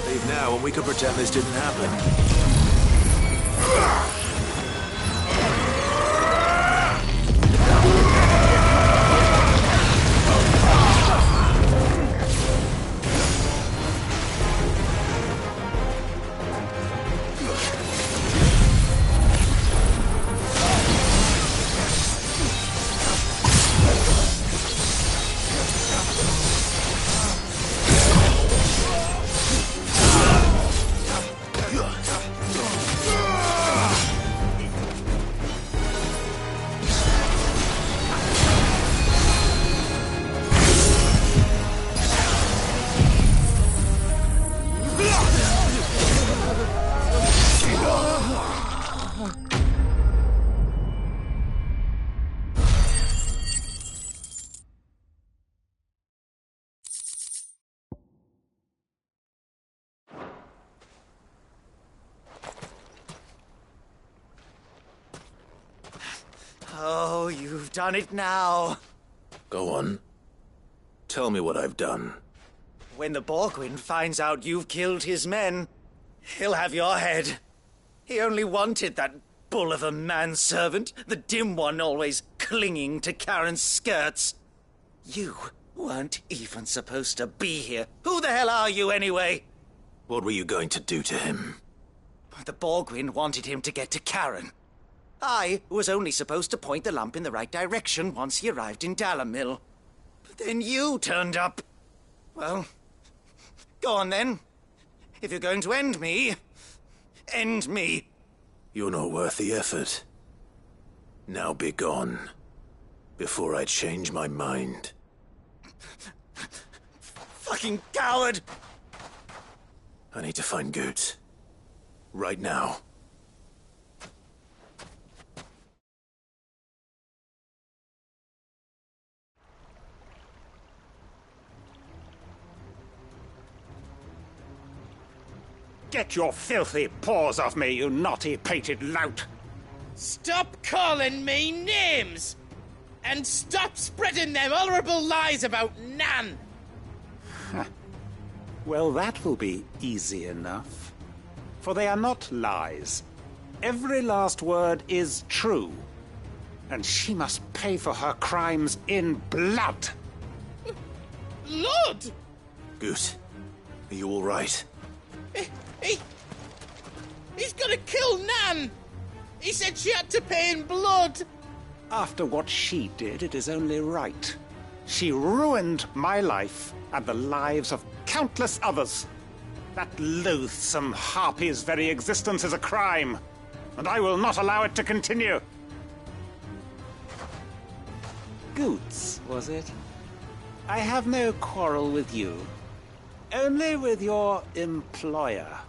S1: Leave now and we can pretend this didn't happen.
S24: Oh, you've done it now.
S1: Go on. Tell me what I've done.
S24: When the Borgwyn finds out you've killed his men, he'll have your head. He only wanted that bull of a manservant, the dim one always clinging to Karen's skirts. You weren't even supposed to be here. Who the hell are you, anyway?
S1: What were you going to do to him?
S24: The Borgwyn wanted him to get to Karen. I was only supposed to point the lamp in the right direction once he arrived in Dalamil. But then you turned up. Well, go on then. If you're going to end me, end me.
S1: You're not worth the effort. Now be gone, before I change my mind.
S24: Fucking coward!
S1: I need to find Goots. Right now.
S3: Get your filthy paws off me, you naughty-pated lout!
S8: Stop calling me names! And stop spreading them horrible lies about Nan!
S3: Well, that will be easy enough. For they are not lies. Every last word is true. And she must pay for her crimes in blood.
S8: Lord!
S1: Goose, are you all right?
S8: He's gonna kill Nan! He said she had to pay in blood!
S3: After what she did, it is only right. She ruined my life and the lives of countless others. That loathsome harpy's very existence is a crime, and I will not allow it to continue. Goots, was it? I have no quarrel with you. Only with your employer.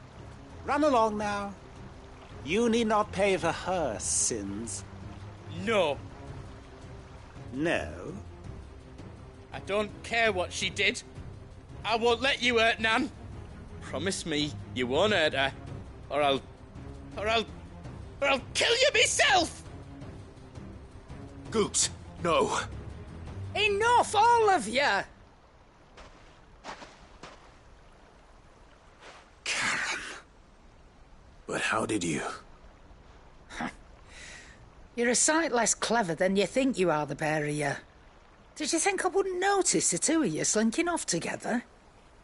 S3: Run along now. You need not pay for her sins.
S8: No.
S3: No?
S8: I don't care what she did. I won't let you hurt Nan. Promise me you won't hurt her, or I'll kill you myself!
S1: Goots, no.
S13: Enough, all of you!
S3: Karen.
S1: But how did you?
S13: You're a sight less clever than you think you are, the pair of you. Did you think I wouldn't notice the two of you slinking off together?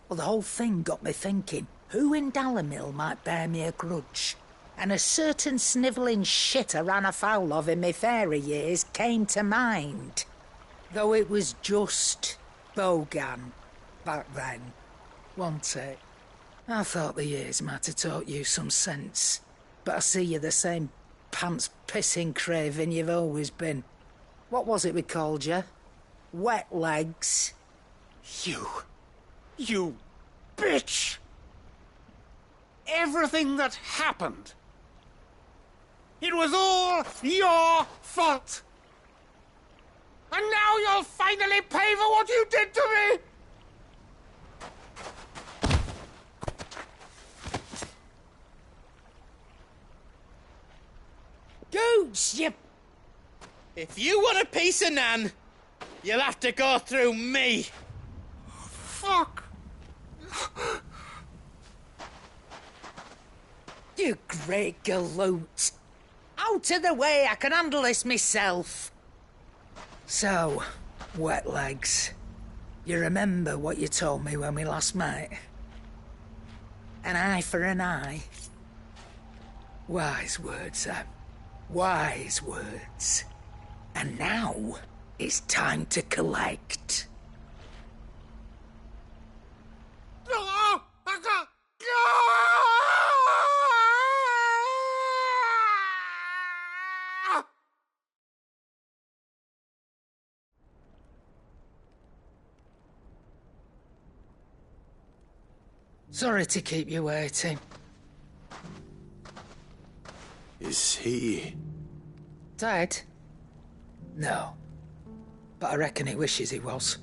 S13: Well, the whole thing got me thinking, who in Dalimil might bear me a grudge? And a certain snivelling shit I ran afoul of in my fairy years came to mind. Though it was just Bogan back then, wasn't it? I thought the years might have taught you some sense, but I see you're the same pants-pissing craven you've always been. What was it we called you? Wet legs?
S3: You bitch! Everything that happened, it was all your fault! And now you'll finally pay for what you did to me!
S13: Goots, you...
S8: If you want a piece of Nan, you'll have to go through me.
S3: Fuck!
S13: You great galoot. Out of the way, I can handle this myself. So, wet legs, you remember what you told me when we last met? An eye for an eye. Wise words, Sam. Wise words. And now, it's time to collect. Sorry to keep you waiting.
S1: Is he...
S13: Dead? No. But I reckon he wishes he was.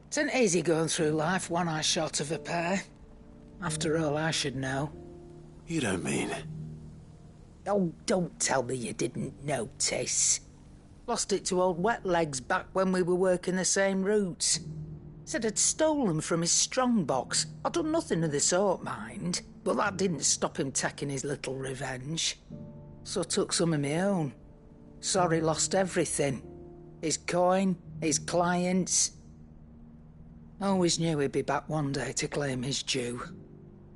S13: It ain't easy going through life one eye short of a pair. After all, I should know.
S1: You don't mean...
S13: Oh, don't tell me you didn't notice. Lost it to old Wet Legs back when we were working the same routes. Said I'd stolen from his strongbox. I'd done nothing of the sort, mind. But that didn't stop him taking his little revenge. So I took some of my own. Sorry, lost everything. His coin, his clients. Always knew he'd be back one day to claim his due.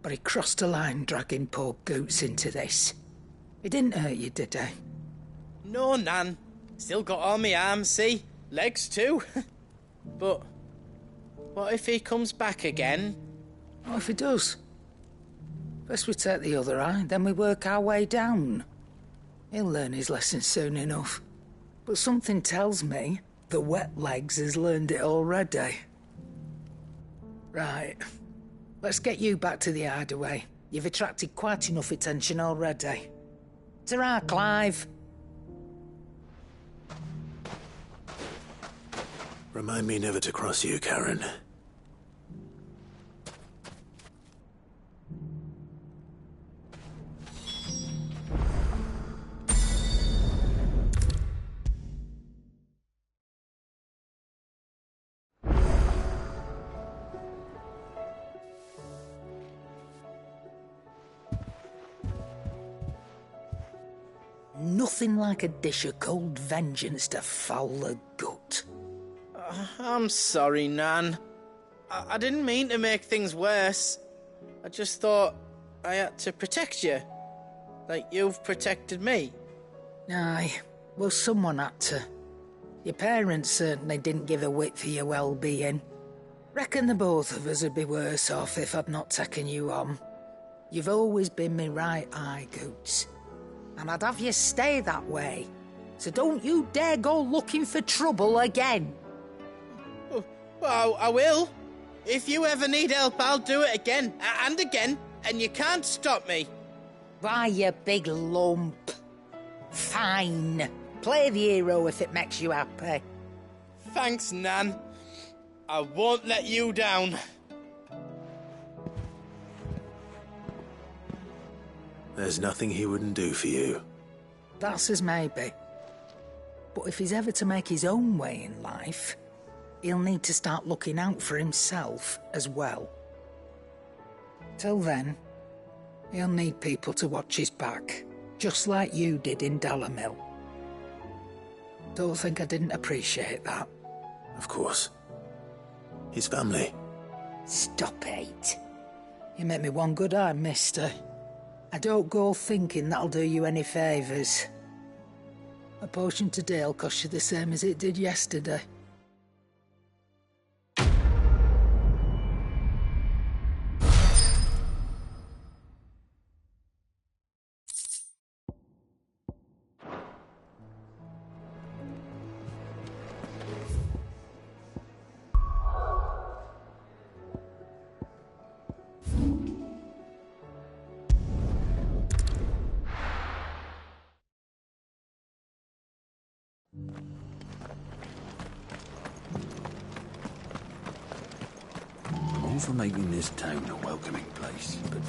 S13: But he crossed a line dragging poor Goots into this. He didn't hurt you, did he?
S8: No, Nan. Still got all my arms, see? Legs too. But what if he comes back again?
S13: What if he does? First we take the other eye, then we work our way down. He'll learn his lesson soon enough. But something tells me the Wet Legs has learned it already. Right. Let's get you back to the hideaway. You've attracted quite enough attention already. Ta-ra, Clive.
S1: Remind me never to cross you, Karen.
S13: Nothing like a dish of cold vengeance to foul the gut.
S8: I'm sorry, Nan. I didn't mean to make things worse. I just thought I had to protect you. Like you've protected me.
S13: Aye, well, someone had to. Your parents certainly didn't give a whit for your well-being. Reckon the both of us would be worse off if I'd not taken you on. You've always been me right eye, Goots. And I'd have you stay that way. So don't you dare go looking for trouble again.
S8: Well, I will. If you ever need help, I'll do it again and again, and you can't stop me.
S13: Why, you big lump. Fine. Play the hero if it makes you happy.
S8: Thanks, Nan. I won't let you down.
S1: There's nothing he wouldn't do for you.
S13: That's as maybe. But if he's ever to make his own way in life, he'll need to start looking out for himself as well. Till then, he'll need people to watch his back, just like you did in Dalamil. Don't think I didn't appreciate that.
S1: Of course. His family.
S13: Stop it. You make me one good eye, mister. I don't go thinking that'll do you any favours. A potion today'll cost you the same as it did yesterday.
S12: All for making this town a welcoming place, but...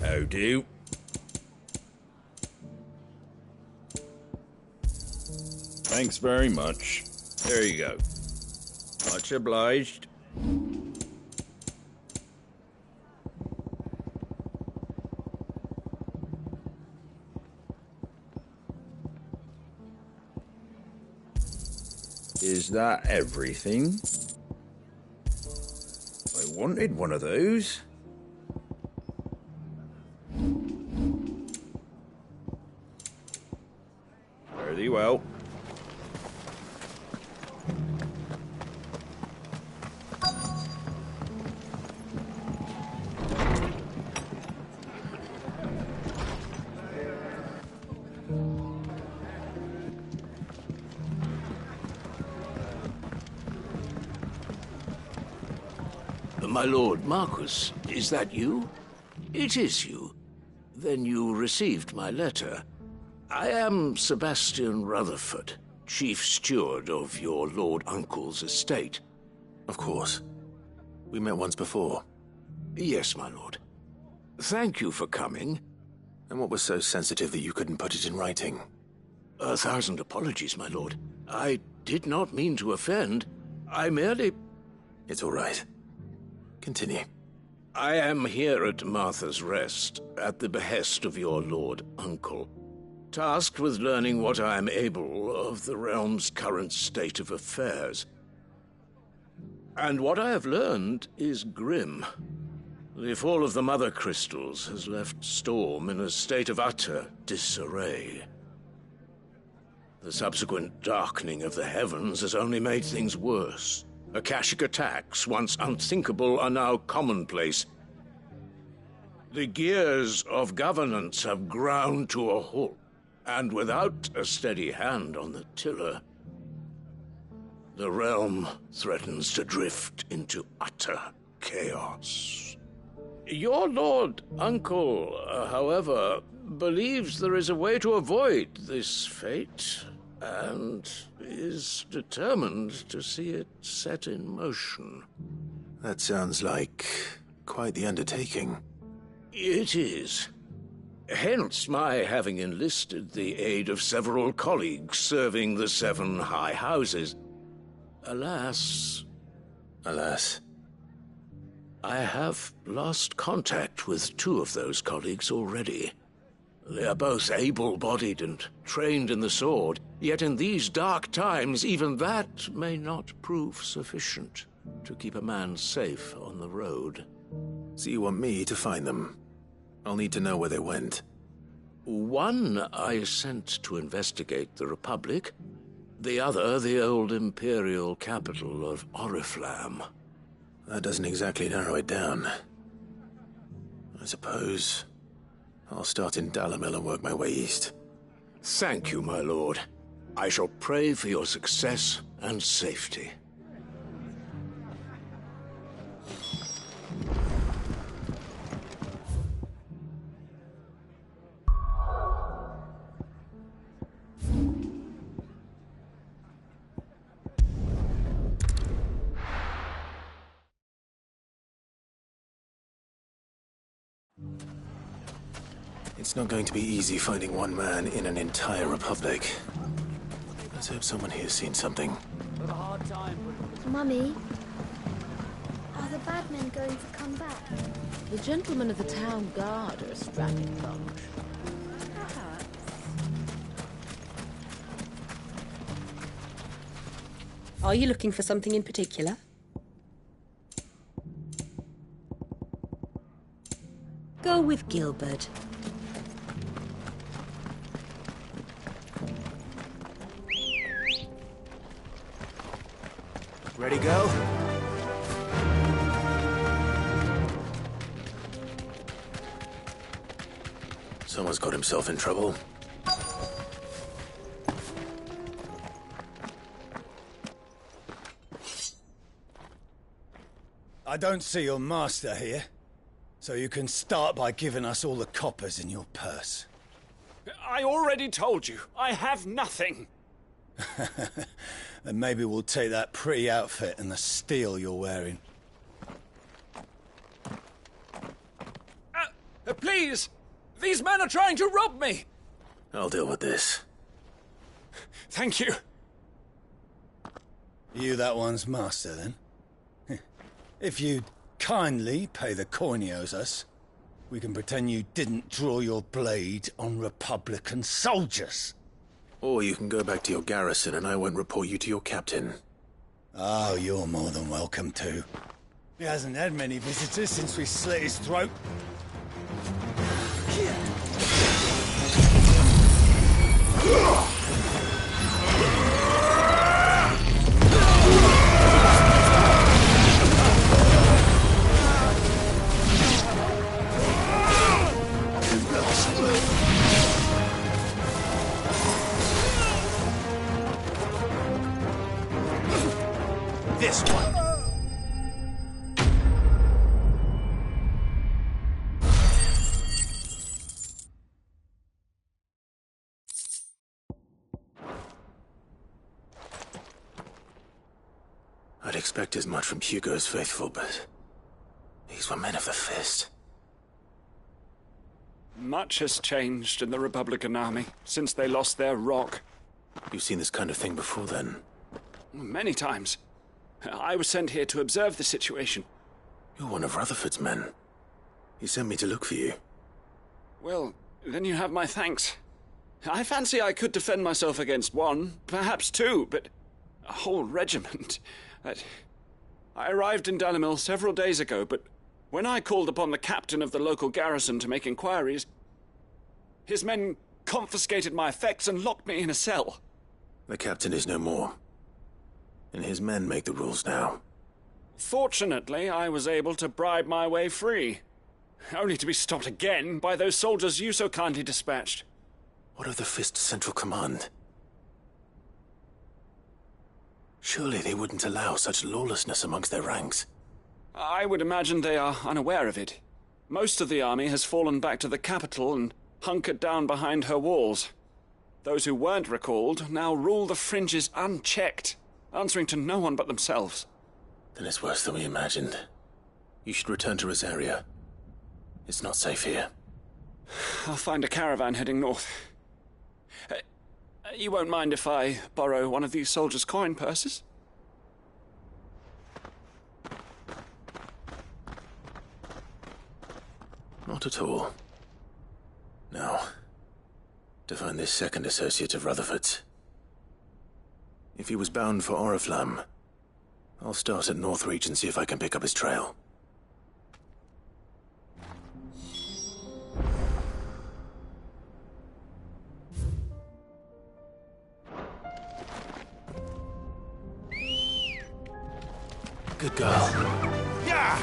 S4: How do? Thanks very much. There you go. Much obliged. Is that everything? I wanted one of those. Fare thee well.
S12: My lord Marquis, is that you? It is you. Then you received my letter. I am Sebastian Rutherford, chief steward of your lord uncle's estate.
S1: Of course. We met once before.
S12: Yes, my lord. Thank you for coming.
S1: And what was so sensitive that you couldn't put it in writing?
S12: 1,000 apologies, my lord. I did not mean to offend. I merely...
S1: It's all right. Continue.
S12: I am here at Martha's Rest, at the behest of your lord uncle, tasked with learning what I am able of the realm's current state of affairs. And what I have learned is grim. The fall of the Mother Crystals has left Storm in a state of utter disarray. The subsequent darkening of the heavens has only made things worse. Akashic attacks, once unthinkable, are now commonplace. The gears of governance have ground to a halt, and without a steady hand on the tiller, the realm threatens to drift into utter chaos. Your lord uncle, however, believes there is a way to avoid this fate, and is determined to see it set in motion.
S1: That sounds like quite the undertaking.
S12: It is. Hence my having enlisted the aid of several colleagues serving the 7 high houses. Alas...
S1: Alas?
S12: I have lost contact with 2 of those colleagues already. They are both able-bodied and trained in the sword, yet in these dark times even that may not prove sufficient to keep a man safe on the road.
S1: So you want me to find them? I'll need to know where they went.
S2: One I sent to investigate the Republic. The other, the old Imperial capital of Oriflamme.
S1: That doesn't exactly narrow it down. I suppose I'll start in Dalimil and work my way east.
S2: Thank you, my lord. I shall pray for your success and safety.
S1: It's not going to be easy finding one man in an entire republic. Let's hope someone here's seen something.
S7: Mummy, are the bad men going to come back?
S20: The gentlemen of the town guard are a strapping bunch.
S7: Perhaps.
S6: Are you looking for something in particular? Go with Gilbert.
S5: Ready, go?
S1: Someone's got himself in trouble.
S12: I don't see your master here, so you can start by giving us all the coppers in your purse.
S3: I already told you, I have nothing.
S12: Then maybe we'll take that pretty outfit and the steel you're wearing.
S3: Please! These men are trying to rob me!
S1: I'll deal with this.
S3: Thank you.
S12: You that one's master, then? If you'd kindly pay the coin he owes us, we can pretend you didn't draw your blade on Republican soldiers.
S1: Or you can go back to your garrison and I won't report you to your captain.
S12: Oh, you're more than welcome to. He hasn't had many visitors since we slit his throat.
S5: This one.
S1: I'd expect as much from Hugo's faithful, but these were men of the fist.
S3: Much has changed in the Republican army since they lost their rock.
S1: You've seen this kind of thing before, then?
S3: Many times. I was sent here to observe the situation.
S1: You're one of Rutherford's men. He sent me to look for you.
S3: Well, then you have my thanks. I fancy I could defend myself against one, perhaps two, but a whole regiment. I arrived in Dalimil several days ago, but when I called upon the captain of the local garrison to make inquiries, his men confiscated my effects and locked me in a cell.
S1: The captain is no more, and his men make the rules now.
S3: Fortunately, I was able to bribe my way free, only to be stopped again by those soldiers you so kindly dispatched.
S1: What of the Fist's Central Command? Surely they wouldn't allow such lawlessness amongst their ranks.
S3: I would imagine they are unaware of it. Most of the army has fallen back to the capital and hunkered down behind her walls. Those who weren't recalled now rule the fringes unchecked, answering to no one but themselves.
S1: Then it's worse than we imagined. You should return to Rosaria. It's not safe here.
S3: I'll find a caravan heading north. You won't mind if I borrow one of these soldiers' coin purses?
S1: Not at all. Now, to find this second associate of Rutherford's. If he was bound for Oriflamme, I'll start at Northreach and see if I can pick up his trail. Good girl.
S3: Yeah!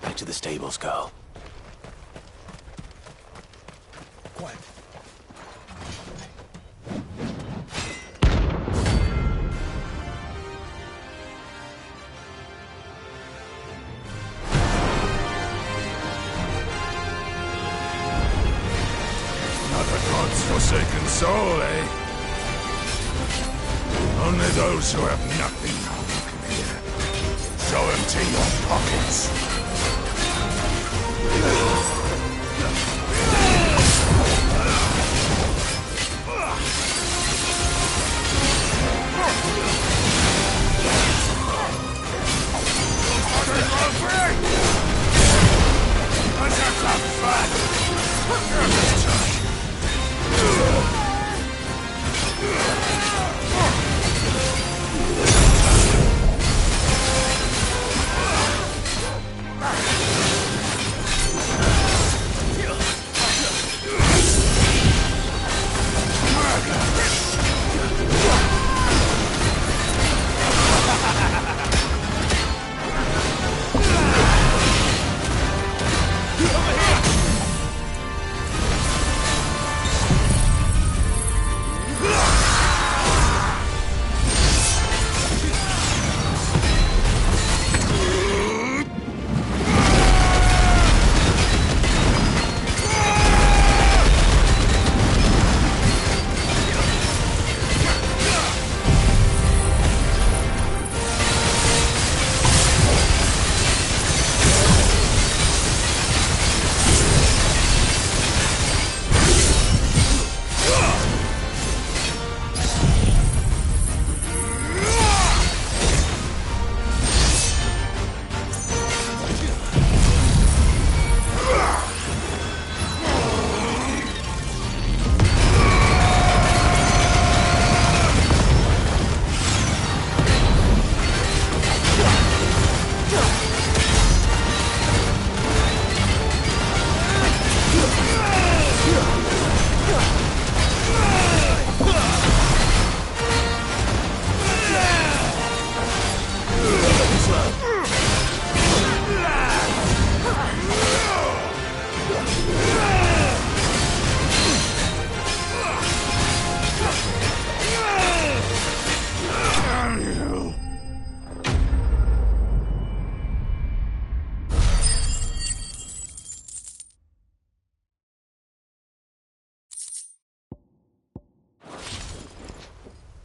S1: Back to the stables, girl.
S5: Quiet.
S10: Not a god's forsaken soul, eh? Only those who have nothing can hear. So empty your pockets.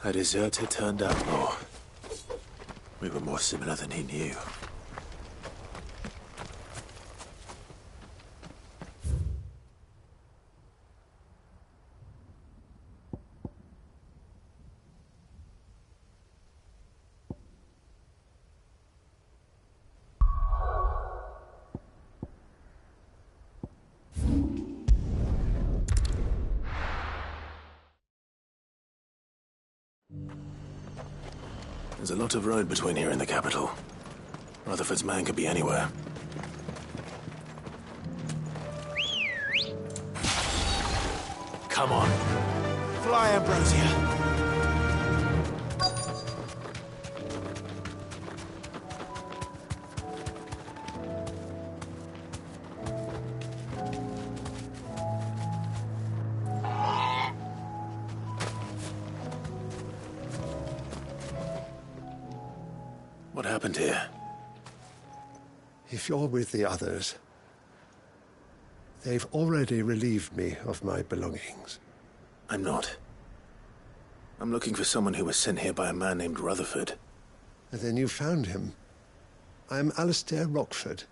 S1: A deserter turned outlaw. We were more similar than he knew. There's a lot of road between here and the capital. Rutherford's man could be anywhere. Come on.
S3: Fly, Ambrosia.
S1: What happened here?
S9: If you're with the others, they've already relieved me of my belongings.
S1: I'm not. I'm looking for someone who was sent here by a man named Rutherford.
S9: And then you found him. I'm Alistair Rockford,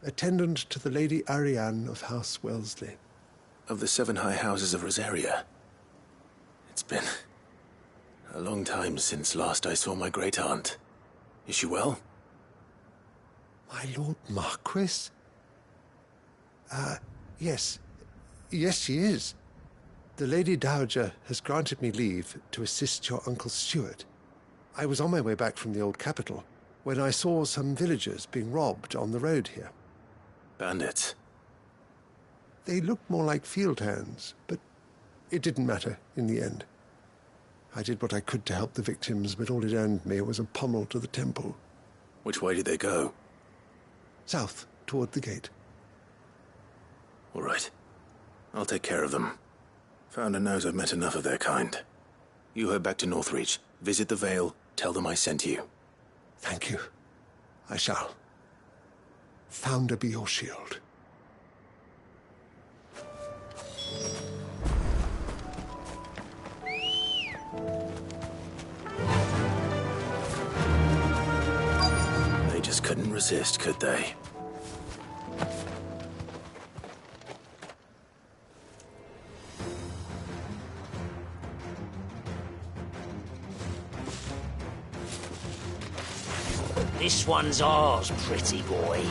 S9: attendant to the Lady Ariane of House Wellesley.
S1: Of the 7 high houses of Rosaria. It's been a long time since last I saw my great-aunt. Is she well?
S9: My Lord Marquis? Yes. Yes, she is. The Lady Dowager has granted me leave to assist your Uncle Stuart. I was on my way back from the old capital when I saw some villagers being robbed on the road here.
S1: Bandits?
S9: They looked more like field hands, but it didn't matter in the end. I did what I could to help the victims, but all it earned me was a pommel to the temple.
S1: Which way did they go?
S9: South, toward the gate.
S1: All right. I'll take care of them. Founder knows I've met enough of their kind. You head back to Northreach, visit the Vale, tell them I sent you.
S9: Thank you. I shall. Founder be your shield.
S1: They just couldn't resist, could they?
S14: This one's ours, pretty boy.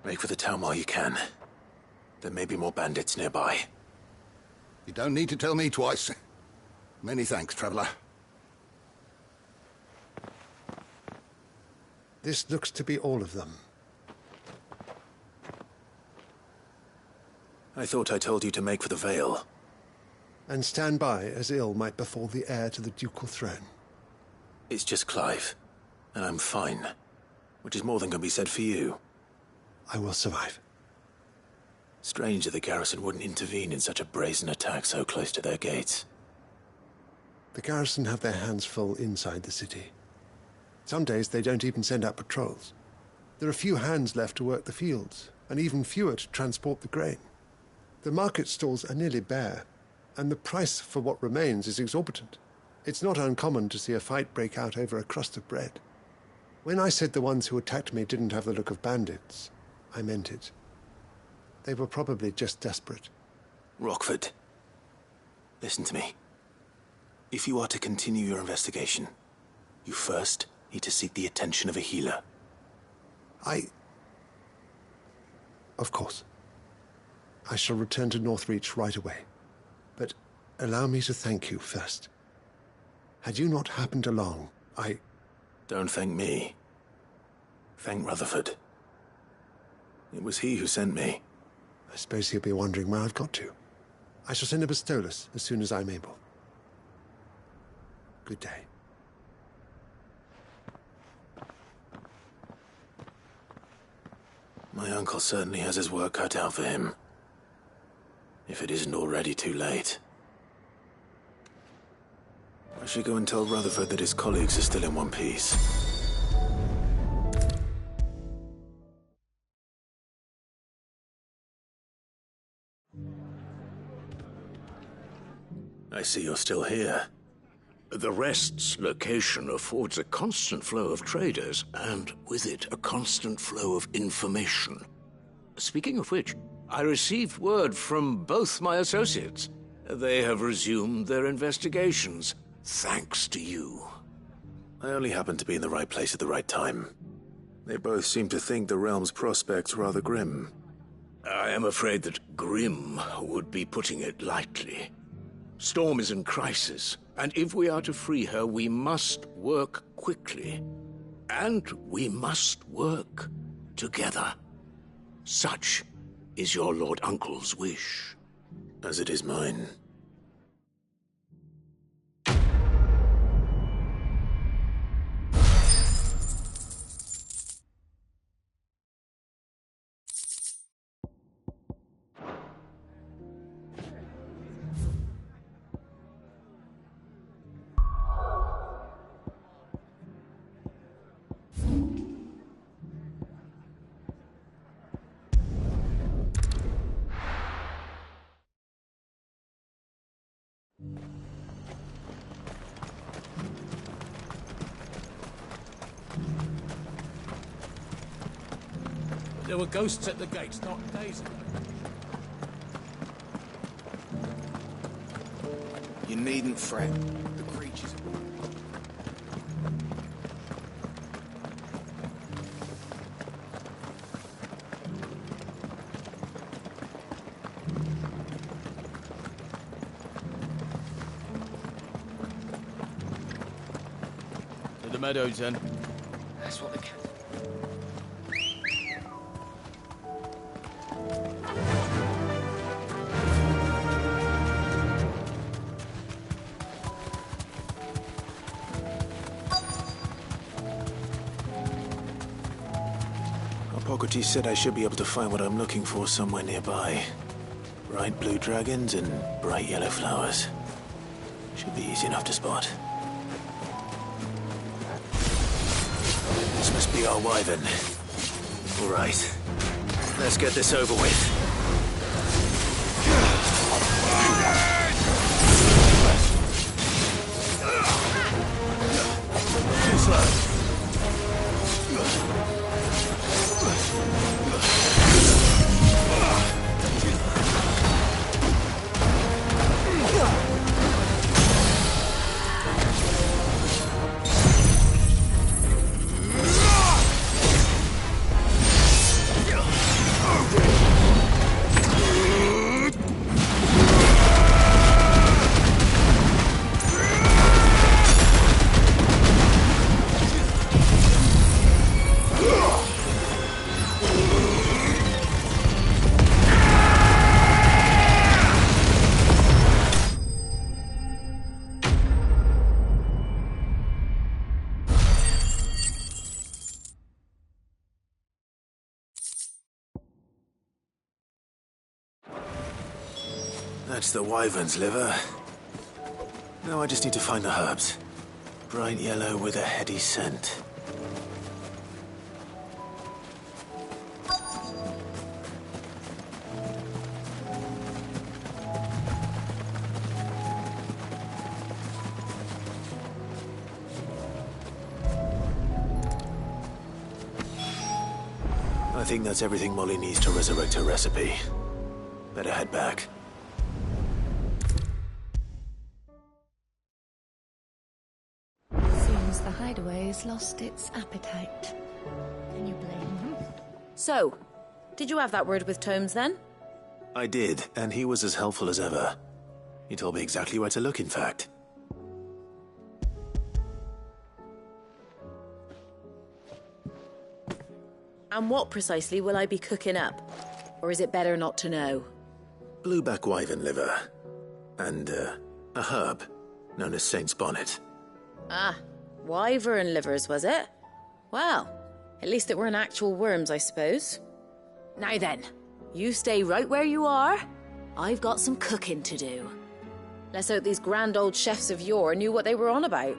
S1: Make for the town while you can. There may be more bandits nearby.
S15: You don't need to tell me twice. Many thanks, traveler.
S9: This looks to be all of them.
S1: I thought I told you to make for the Vale.
S9: And stand by as ill might befall the heir to the ducal throne.
S1: It's just Clive, and I'm fine. Which is more than can be said for you.
S9: I will survive.
S1: Strange that the garrison wouldn't intervene in such a brazen attack so close to their gates.
S9: The garrison have their hands full inside the city. Some days they don't even send out patrols. There are few hands left to work the fields, and even fewer to transport the grain. The market stalls are nearly bare, and the price for what remains is exorbitant. It's not uncommon to see a fight break out over a crust of bread. When I said the ones who attacked me didn't have the look of bandits, I meant it. They were probably just desperate.
S1: Rockford, listen to me. If you are to continue your investigation, you first need to seek the attention of a healer.
S9: Of course. I shall return to Northreach right away. But allow me to thank you first. Had you not happened along,
S1: Don't thank me. Thank Rutherford. It was he who sent me.
S9: I suppose he'll be wondering where I've got to. I shall send a pistolus as soon as I'm able. Good day.
S1: My uncle certainly has his work cut out for him. If it isn't already too late. I should go and tell Rutherford that his colleagues are still in one piece. I see you're still here.
S2: The Rest's location affords a constant flow of traders, and with it, a constant flow of information. Speaking of which, I received word from both my associates. They have resumed their investigations, thanks to you.
S1: I only happened to be in the right place at the right time. They both seem to think the realm's prospects rather grim.
S2: I am afraid that grim would be putting it lightly. Storm is in crisis, and if we are to free her, we must work quickly. And we must work together. Such is your Lord Uncle's wish.
S1: As it is mine.
S17: There were ghosts at the gates not days ago.
S18: You needn't fret. The creatures...
S17: To the meadows, then.
S18: That's what the cat...
S1: Hippocrates said I should be able to find what I'm looking for somewhere nearby. Bright blue dragons and bright yellow flowers. Should be easy enough to spot. This must be our wyvern. All right. Let's get this over with. Too slow. That's the wyvern's liver. Now I just need to find the herbs. Bright yellow with a heady scent. I think that's everything Molly needs to resurrect her recipe. Better head back.
S6: Seems the hideaway's lost its appetite. Can you blame him?
S23: So, did you have that word with Tomes then?
S1: I did, and he was as helpful as ever. He told me exactly where to look, in fact.
S23: And what precisely will I be cooking up? Or is it better not to know?
S1: Blueback wyvern liver. And, a herb known as Saint's Bonnet.
S23: Ah, wyvern livers, was it? Well, at least it weren't actual worms, I suppose. Now then, you stay right where you are. I've got some cooking to do. Let's hope these grand old chefs of yore knew what they were on about.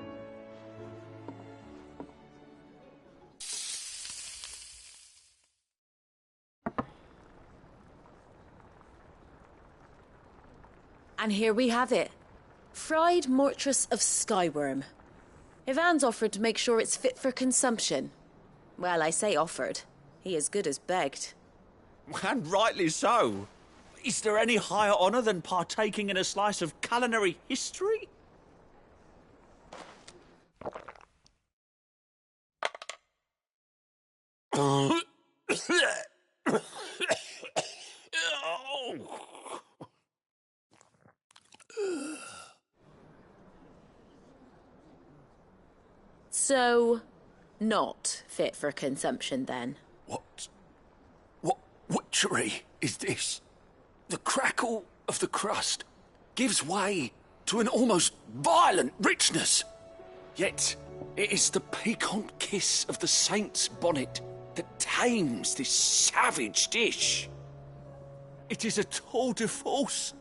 S23: And here we have it. Fried mortress of skyworm. Ivan's offered to make sure it's fit for consumption. Well, I say offered. He as good as begged.
S11: And rightly so. Is there any higher honour than partaking in a slice of culinary history?
S23: So, not fit for consumption then?
S10: What witchery is this? The crackle of the crust gives way to an almost violent richness. Yet, it is the piquant kiss of the saint's bonnet that tames this savage dish. It is a tour de force.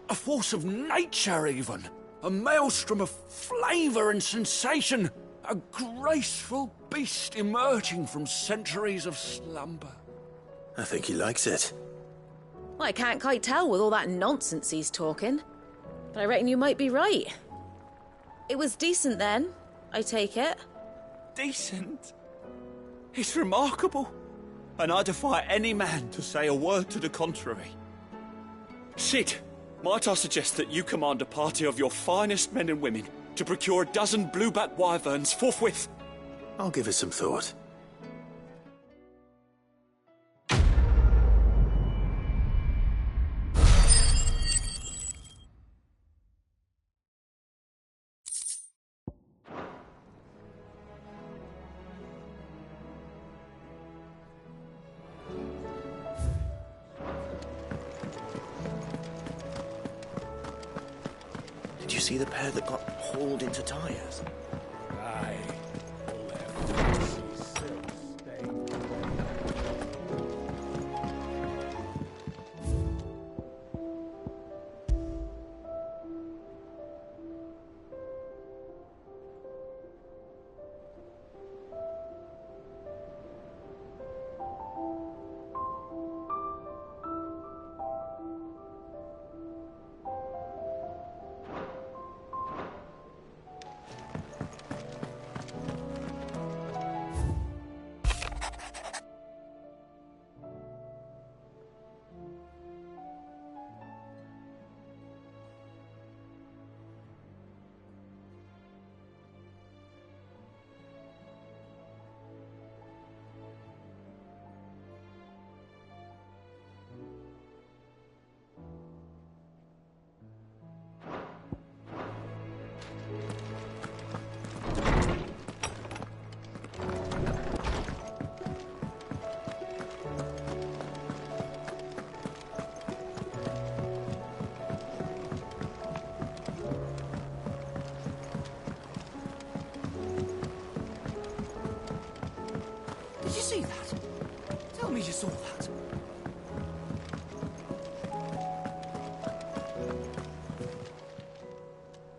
S10: A force of nature, even. A maelstrom of flavour and sensation. A graceful beast emerging from centuries of slumber.
S1: I think he likes it.
S23: Well, I can't quite tell with all that nonsense he's talking. But I reckon you might be right. It was decent then, I take it.
S11: Decent? It's remarkable. And I defy any man to say a word to the contrary. Sid, might I suggest that you command a party of your finest men and women to procure a dozen blueback wyverns forthwith?
S1: I'll give it some thought.
S18: Did you see the pair that got hauled into tyres?
S17: Aye.
S16: Did you see that? Tell me you saw that.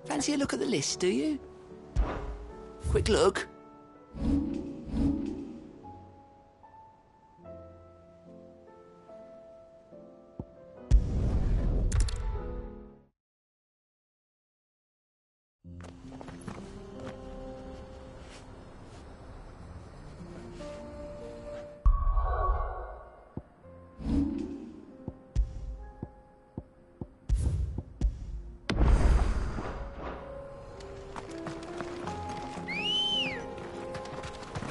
S16: Fancy a look at the list, do you? Quick look.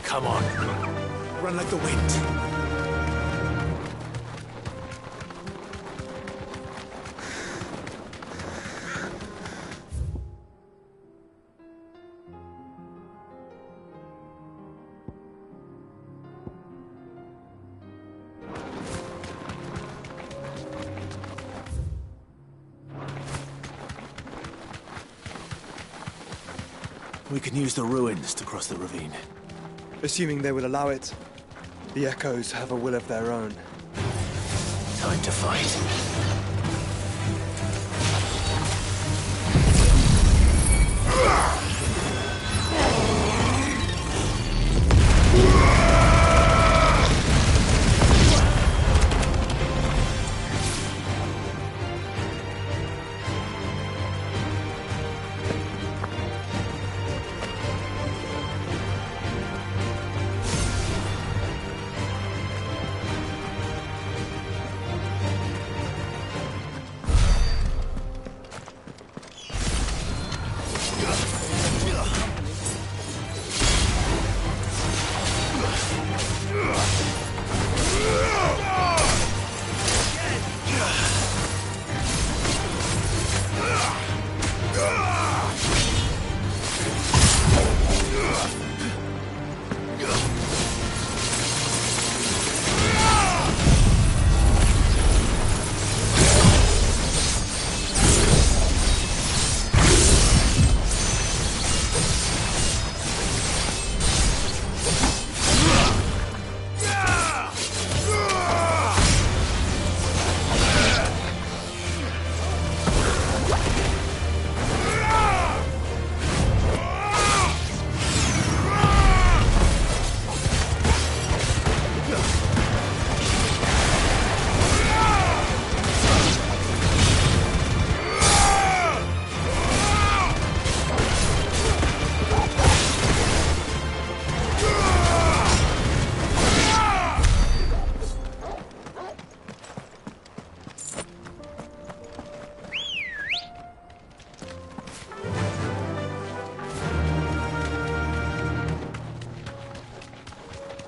S1: Come on. Run like the wind. We can use the ruins to cross the ravine.
S19: Assuming they will allow it. The Echoes have a will of their own.
S1: Time to fight.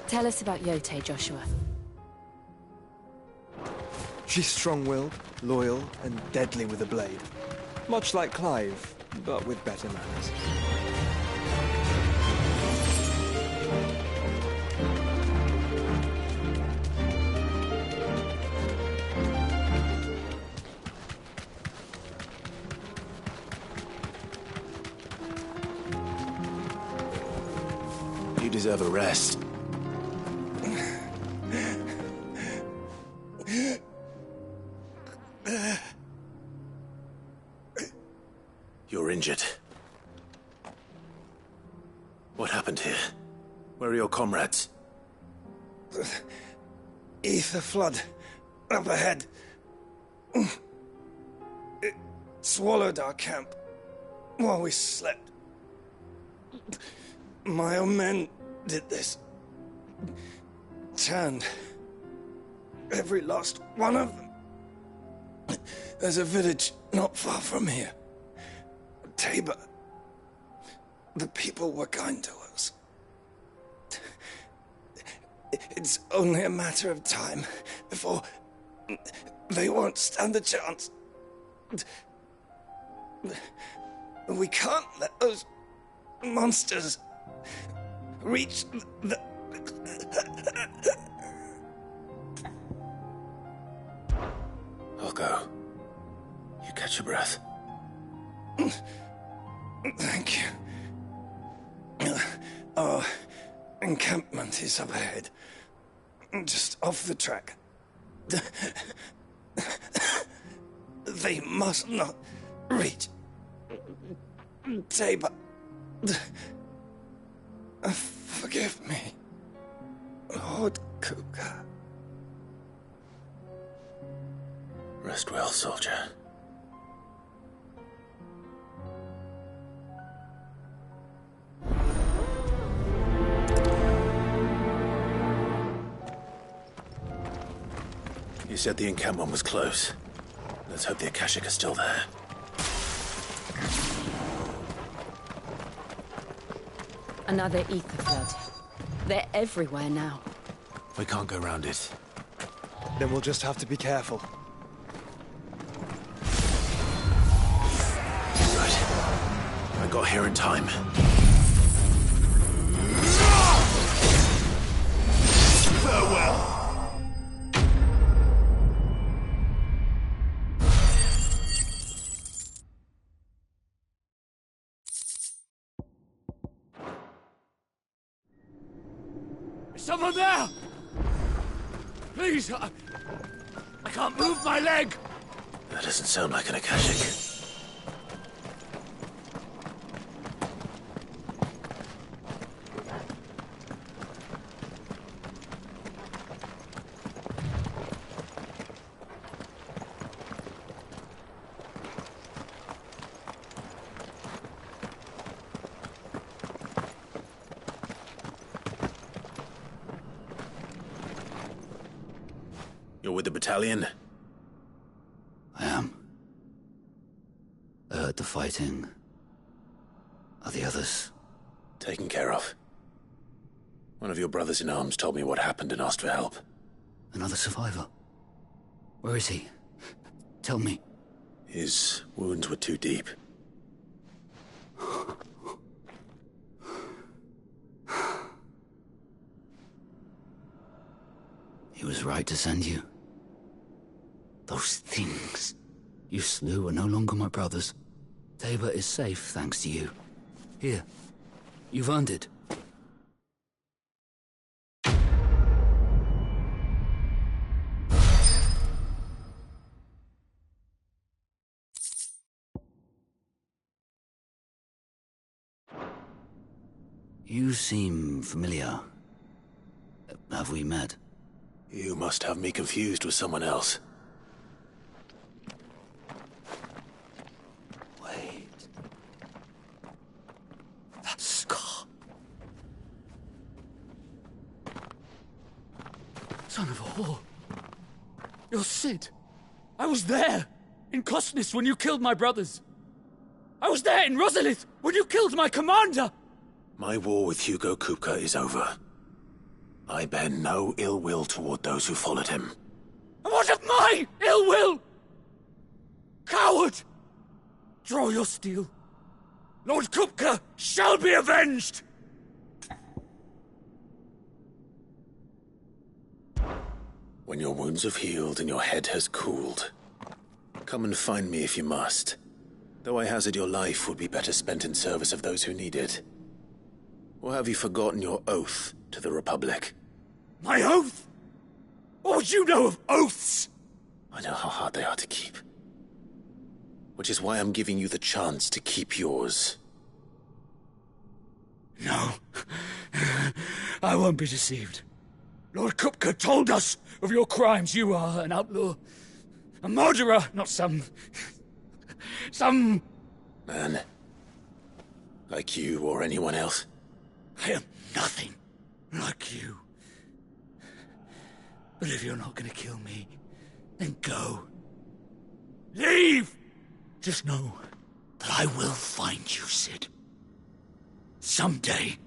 S23: Tell us about Yote, Joshua.
S19: She's strong-willed, loyal, and deadly with a blade. Much like Clive, but with better manners.
S1: You deserve a rest. You're injured. What happened here? Where are your comrades?
S19: Ether flood. Up ahead. It swallowed our camp while we slept. My own men did this. Turned every last one of them. There's a village not far from here. Tabor. The people were kind to us. It's only a matter of time before they won't stand a chance. We can't let those monsters reach the...
S1: I'll go. You catch your breath.
S19: Thank you. Our encampment is up ahead. Just off the track. They must not reach Tabor. Forgive me, Lord Kuka.
S1: Rest well, soldier. You said the encampment was close. Let's hope the Akashic are still there.
S23: Another ether flood. They're everywhere now.
S1: We can't go round it.
S19: Then we'll just have to be careful.
S1: Right. I got here in time. Farewell.
S10: Someone there! Please, I can't move my leg!
S1: That doesn't sound like an Akashic. You're with the battalion?
S16: I am. I heard the fighting. Are the others?
S1: Taken care of. One of your brothers in arms told me what happened and asked for help.
S16: Another survivor? Where is he? Tell me.
S1: His wounds were too deep.
S16: He was right to send you. Those things you slew are no longer my brothers. Tabor is safe thanks to you. Here, you've earned it. You seem familiar. Have we met?
S1: You must have me confused with someone else.
S16: Wait. That scar.
S10: Son of a whore. You're Sid. I was there, in Costness, when you killed my brothers. I was there in Rosalith, when you killed my commander!
S1: My war with Hugo Kupka is over. I bear no ill will toward those who followed him.
S10: And what of my ill will? Coward! Draw your steel. Lord Kupka shall be avenged!
S1: When your wounds have healed and your head has cooled, come and find me if you must. Though I hazard your life would be better spent in service of those who need it. Or have you forgotten your oath to the Republic?
S10: My oath? What do you know of oaths?
S1: I know how hard they are to keep. Which is why I'm giving you the chance to keep yours.
S10: No. I won't be deceived. Lord Kupka told us of your crimes. You are an outlaw. A murderer, not some
S1: man. Like you or anyone else.
S10: I am nothing like you. But if you're not gonna kill me, then go. Leave! Just know that I will find you, Sid. Someday.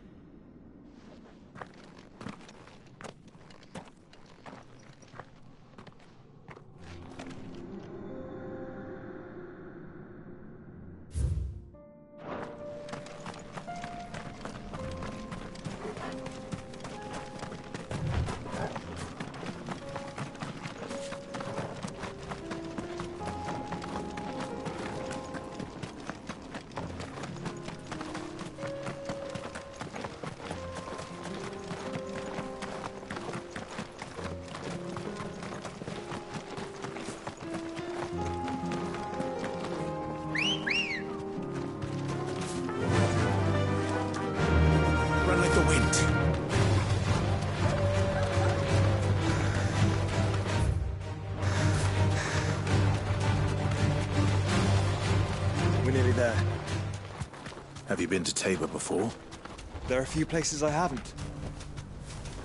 S1: Have you been to Tabor before?
S8: There are a few places I haven't.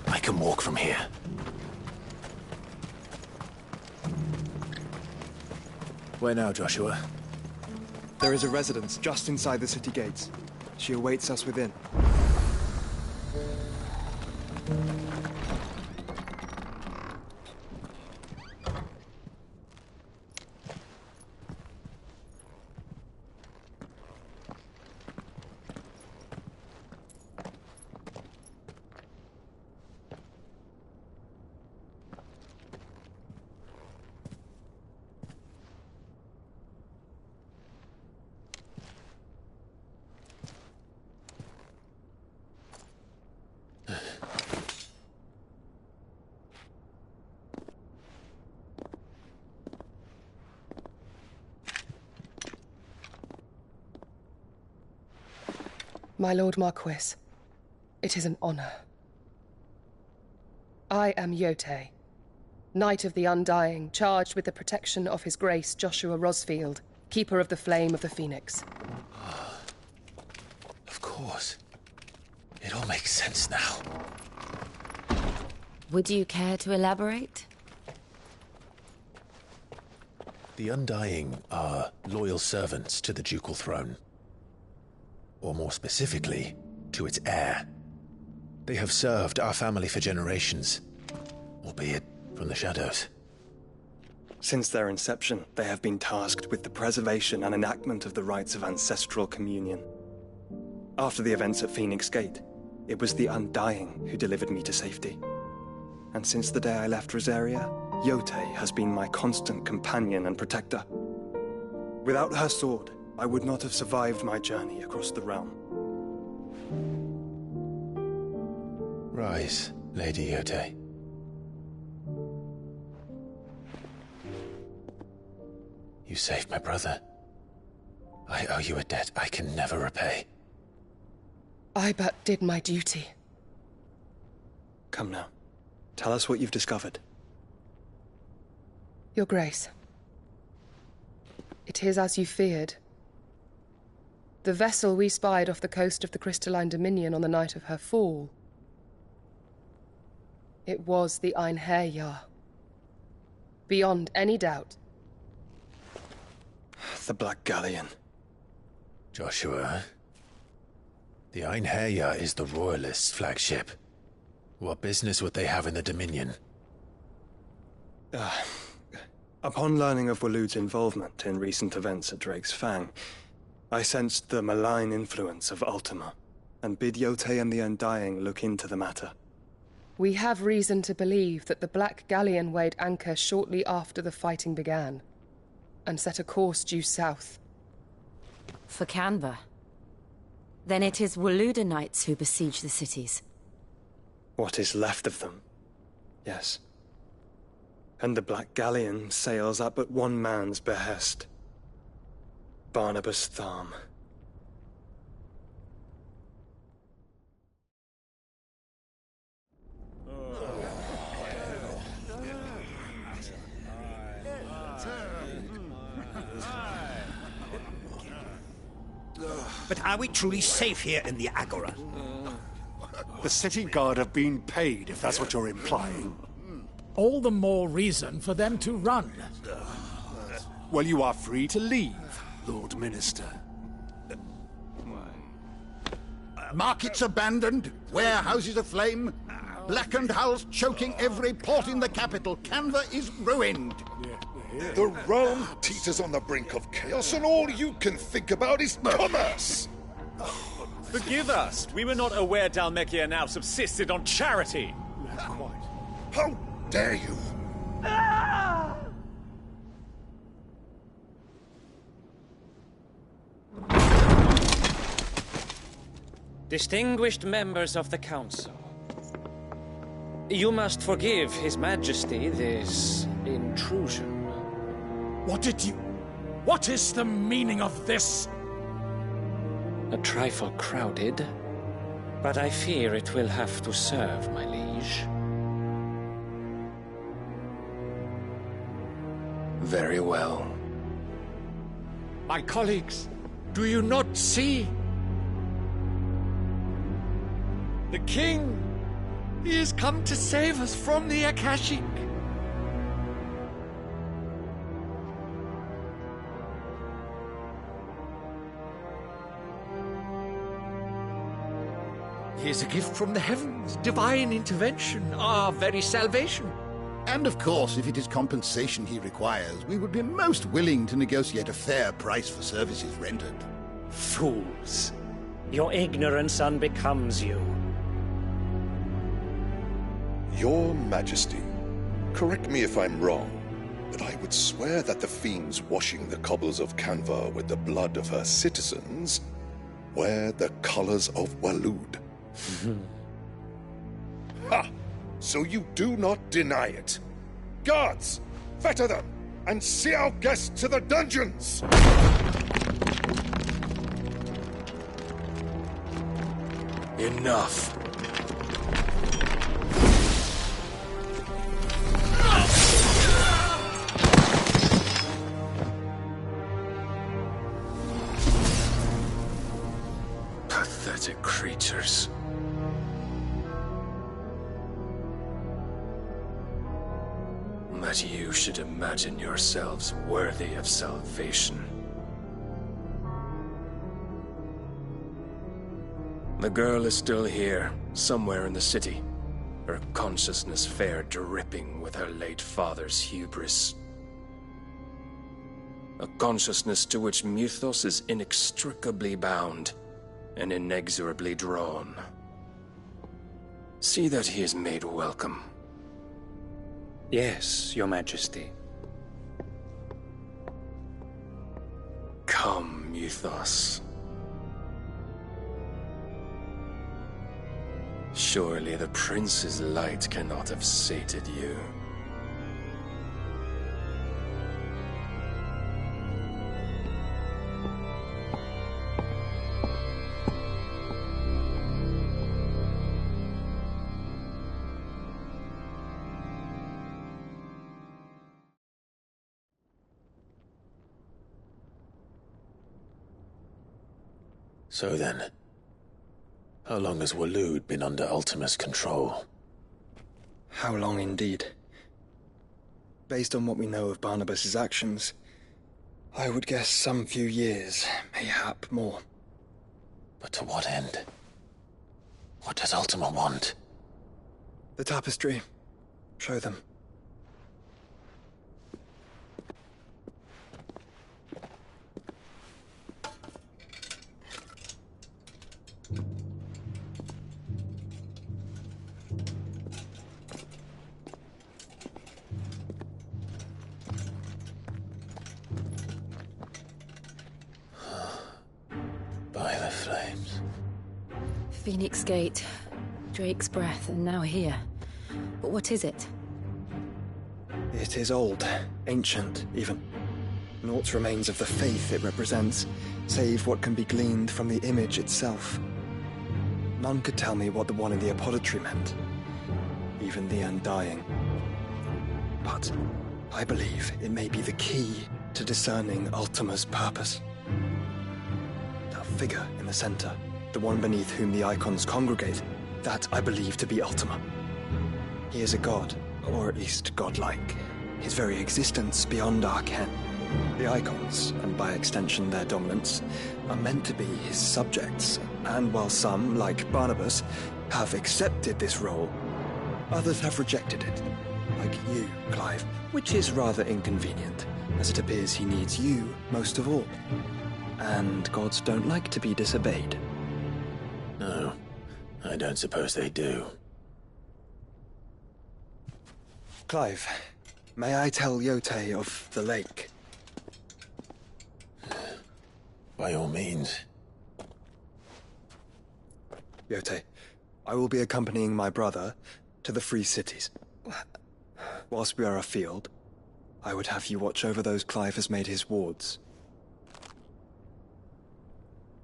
S1: I can walk from here. Where now, Joshua?
S8: There is a residence just inside the city gates. She awaits us within.
S13: My Lord Marquis, it is an honor. I am Yote, Knight of the Undying, charged with the protection of His Grace Joshua Rosfield, Keeper of the Flame of the Phoenix.
S1: Of course. It all makes sense now.
S23: Would you care to elaborate?
S1: The Undying are loyal servants to the ducal throne. Or more specifically, to its heir. They have served our family for generations, albeit from the shadows.
S8: Since their inception, they have been tasked with the preservation and enactment of the rites of ancestral communion. After the events at Phoenix Gate, it was the Undying who delivered me to safety. And since the day I left Rosaria, Yote has been my constant companion and protector. Without her sword, I would not have survived my journey across the realm.
S1: Rise, Lady Yote. You saved my brother. I owe you a debt I can never repay.
S13: I but did my duty.
S8: Come now. Tell us what you've discovered.
S13: Your Grace. It is as you feared. The vessel we spied off the coast of the Crystalline Dominion on the night of her fall. It was the Einherjar. Beyond any doubt.
S8: The Black Galleon.
S1: Joshua, the Einherjar is the Royalists' flagship. What business would they have in the Dominion?
S8: Upon learning of Waloed's involvement in recent events at Drake's Fang, I sensed the malign influence of Ultima, and bid Yote and the Undying look into the matter.
S13: We have reason to believe that the Black Galleon weighed anchor shortly after the fighting began, and set a course due south.
S23: For Canva. Then it is Waloed Knights who besiege the cities.
S8: What is left of them? Yes. And the Black Galleon sails at but one man's behest. Barnabas Tharm.
S21: But are we truly safe here in the Agora?
S22: The city guard have been paid, if that's what you're implying.
S17: All the more reason for them to run.
S22: Well, you are free to leave, Lord Minister.
S15: Markets abandoned, warehouses aflame, blackened hulls choking every port in the capital. Canva is ruined.
S24: The realm teeters on the brink of chaos, and all you can think about is commerce!
S11: Forgive us! We were not aware Dhalmekia now subsisted on charity!
S24: How dare you!
S25: Distinguished members of the Council, you must forgive His Majesty this intrusion.
S17: What is the meaning of this?
S25: A trifle crowded, but I fear it will have to serve, my liege.
S1: Very well.
S17: My colleagues, do you not see? The King! He has come to save us from the Akashic! He is a gift from the heavens, divine intervention, our very salvation.
S15: And of course, if it is compensation he requires, we would be most willing to negotiate a fair price for services rendered.
S25: Fools! Your ignorance unbecomes you.
S24: Your Majesty, correct me if I'm wrong, but I would swear that the fiends washing the cobbles of Canva with the blood of her citizens wear the colors of Waloed. Ha! So you do not deny it. Guards, fetter them, and see our guests to the dungeons!
S17: enough. Pathetic creatures. That you should imagine yourselves worthy of salvation. The girl is still here, somewhere in the city, her consciousness fair dripping with her late father's hubris. A consciousness to which Mythos is inextricably bound and inexorably drawn. See that he is made welcome.
S11: Yes, Your Majesty.
S17: Come, Mythos. Surely the prince's light cannot have sated you.
S1: So then, how long has Waloed been under Ultima's control?
S8: How long indeed? Based on what we know of Barnabas's actions, I would guess some few years, mayhap more.
S1: But to what end? What does Ultima want?
S8: The tapestry. Show them.
S1: By the flames.
S23: Phoenix Gate, Drake's Breath, and now here. But what is it?
S8: It is old, ancient, even. Naught remains of the faith it represents, save what can be gleaned from the image itself. None could tell me what the one in the apothecary meant, even the Undying. But I believe it may be the key to discerning Ultima's purpose. That figure in the center, the one beneath whom the icons congregate, that I believe to be Ultima. He is a god, or at least godlike, his very existence beyond our ken. The icons, and by extension their dominants, are meant to be his subjects, and while some, like Barnabas, have accepted this role, others have rejected it, like you, Clive, which is rather inconvenient, as it appears he needs you most of all. And gods don't like to be disobeyed.
S1: No, I don't suppose they do.
S8: Clive, may I tell Yote of the lake?
S1: By all means.
S8: Yote, I will be accompanying my brother to the Free Cities. Whilst we are afield, I would have you watch over those Clive has made his wards.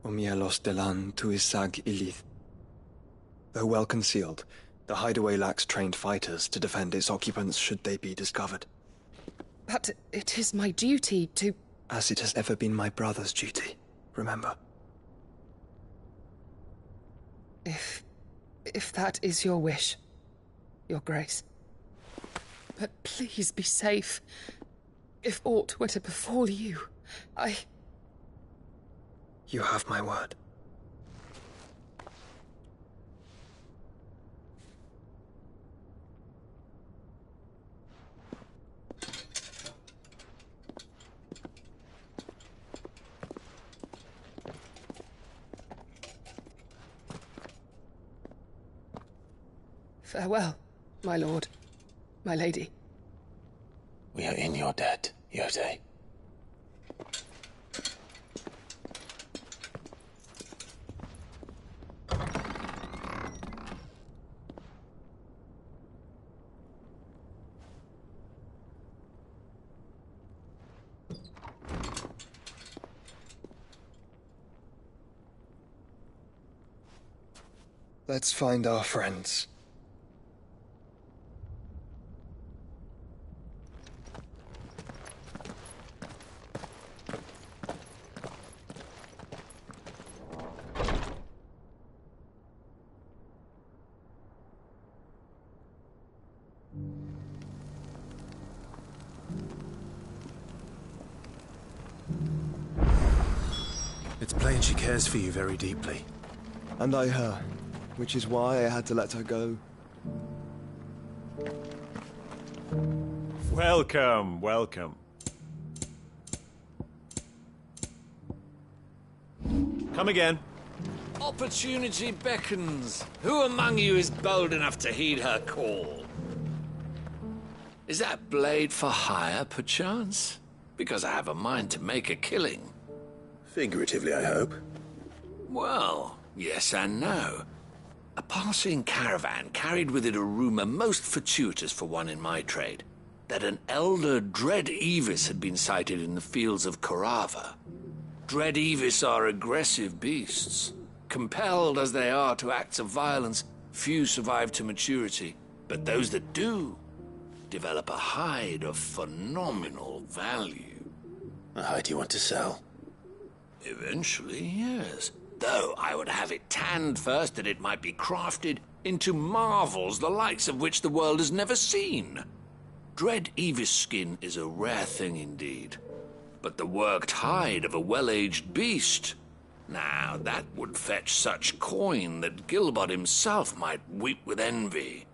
S8: Umielos delan tuisag ilith. Though well concealed, the hideaway lacks trained fighters to defend its occupants should they be discovered.
S13: But it is my duty to...
S8: As it has ever been my brother's duty, remember.
S13: If that is your wish, Your Grace. But please be safe. If aught were to befall you,
S8: You have my word.
S13: Farewell, my lord, my lady.
S1: We are in your debt, Yote.
S8: Let's find our friends.
S1: It's plain she cares for you very deeply.
S8: And I her, which is why I had to let her go.
S4: Welcome, welcome. Come again.
S10: Opportunity beckons. Who among you is bold enough to heed her call? Is that blade for hire, perchance? Because I have a mind to make a killing.
S1: Figuratively, I hope.
S10: Well, yes and no. A passing caravan carried with it a rumor most fortuitous for one in my trade, that an elder Dread Evis had been sighted in the fields of Corava. Dread Evis are aggressive beasts. Compelled as they are to acts of violence, few survive to maturity, but those that do develop a hide of phenomenal value.
S1: A hide you want to sell?
S10: Eventually, yes. Though I would have it tanned first that it might be crafted into marvels the likes of which the world has never seen. Dread Evis skin is a rare thing indeed. But the worked hide of a well-aged beast, now that would fetch such coin that Gilbert himself might weep with envy.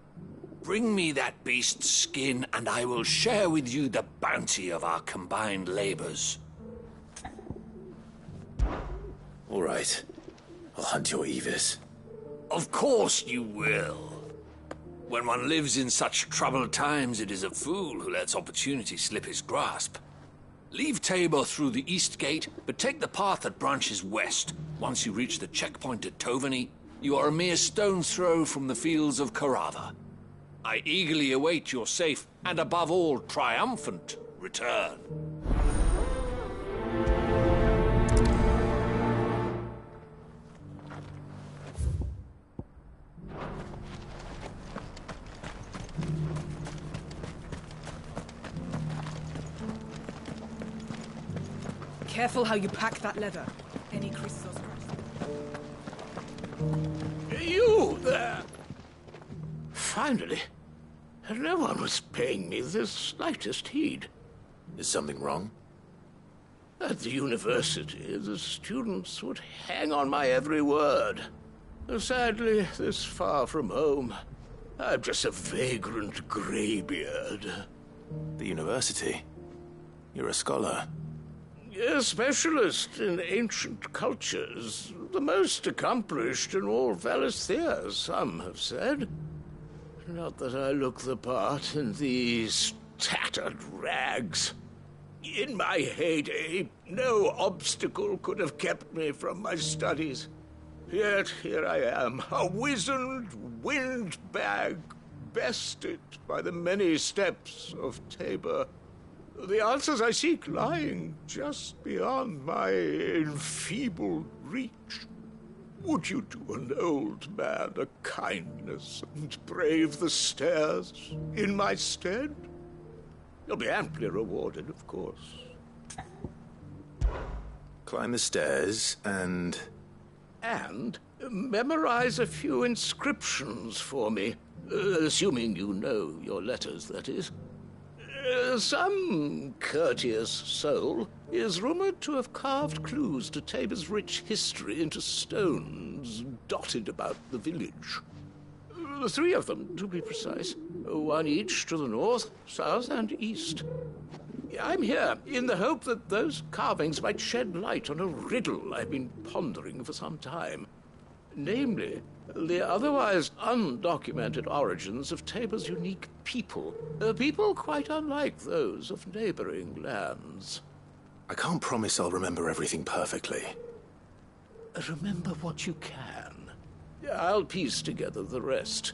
S10: Bring me that beast's skin, and I will share with you the bounty of our combined labors.
S1: All right. I'll hunt your Evis.
S10: Of course you will. When one lives in such troubled times, it is a fool who lets opportunity slip his grasp. Leave Tabor through the east gate, but take the path that branches west. Once you reach the checkpoint at Tovany, you are a mere stone's throw from the fields of Corava. I eagerly await your safe, and above all, triumphant return.
S5: Careful how you pack that leather. Any creases or scratches.
S2: You there! Finally. No one was paying me the slightest heed.
S1: Is something wrong?
S2: At the university, the students would hang on my every word. Sadly, this far from home, I'm just a vagrant greybeard.
S1: The university? You're a scholar.
S2: A specialist in ancient cultures. The most accomplished in all Valisthea, some have said. Not that I look the part in these tattered rags. In my heyday, no obstacle could have kept me from my studies. Yet here I am, a wizened windbag, bested by the many steps of Tabor. The answers I seek lying just beyond my enfeebled reach. Would you do an old man a kindness and brave the stairs in my stead? You'll be amply rewarded, of course.
S1: Climb the stairs and...
S2: And memorize a few inscriptions for me, assuming you know your letters, that is. Some courteous soul is rumored to have carved clues to Tabor's rich history into stones dotted about the village. 3 of them, to be precise. 1 each to the north, south, and east. I'm here in the hope that those carvings might shed light on a riddle I've been pondering for some time. Namely, the otherwise undocumented origins of Tabor's unique people. People quite unlike those of neighboring lands.
S1: I can't promise I'll remember everything perfectly.
S2: Remember what you can. I'll piece together the rest.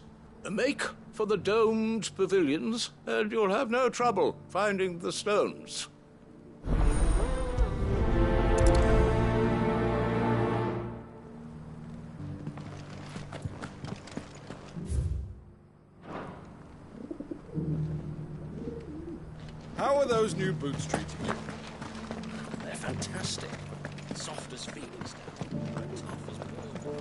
S2: Make for the domed pavilions, and you'll have no trouble finding the stones.
S3: How are those new boots treating you?
S25: They're fantastic. Soft as Phoenix down. But tough as bull.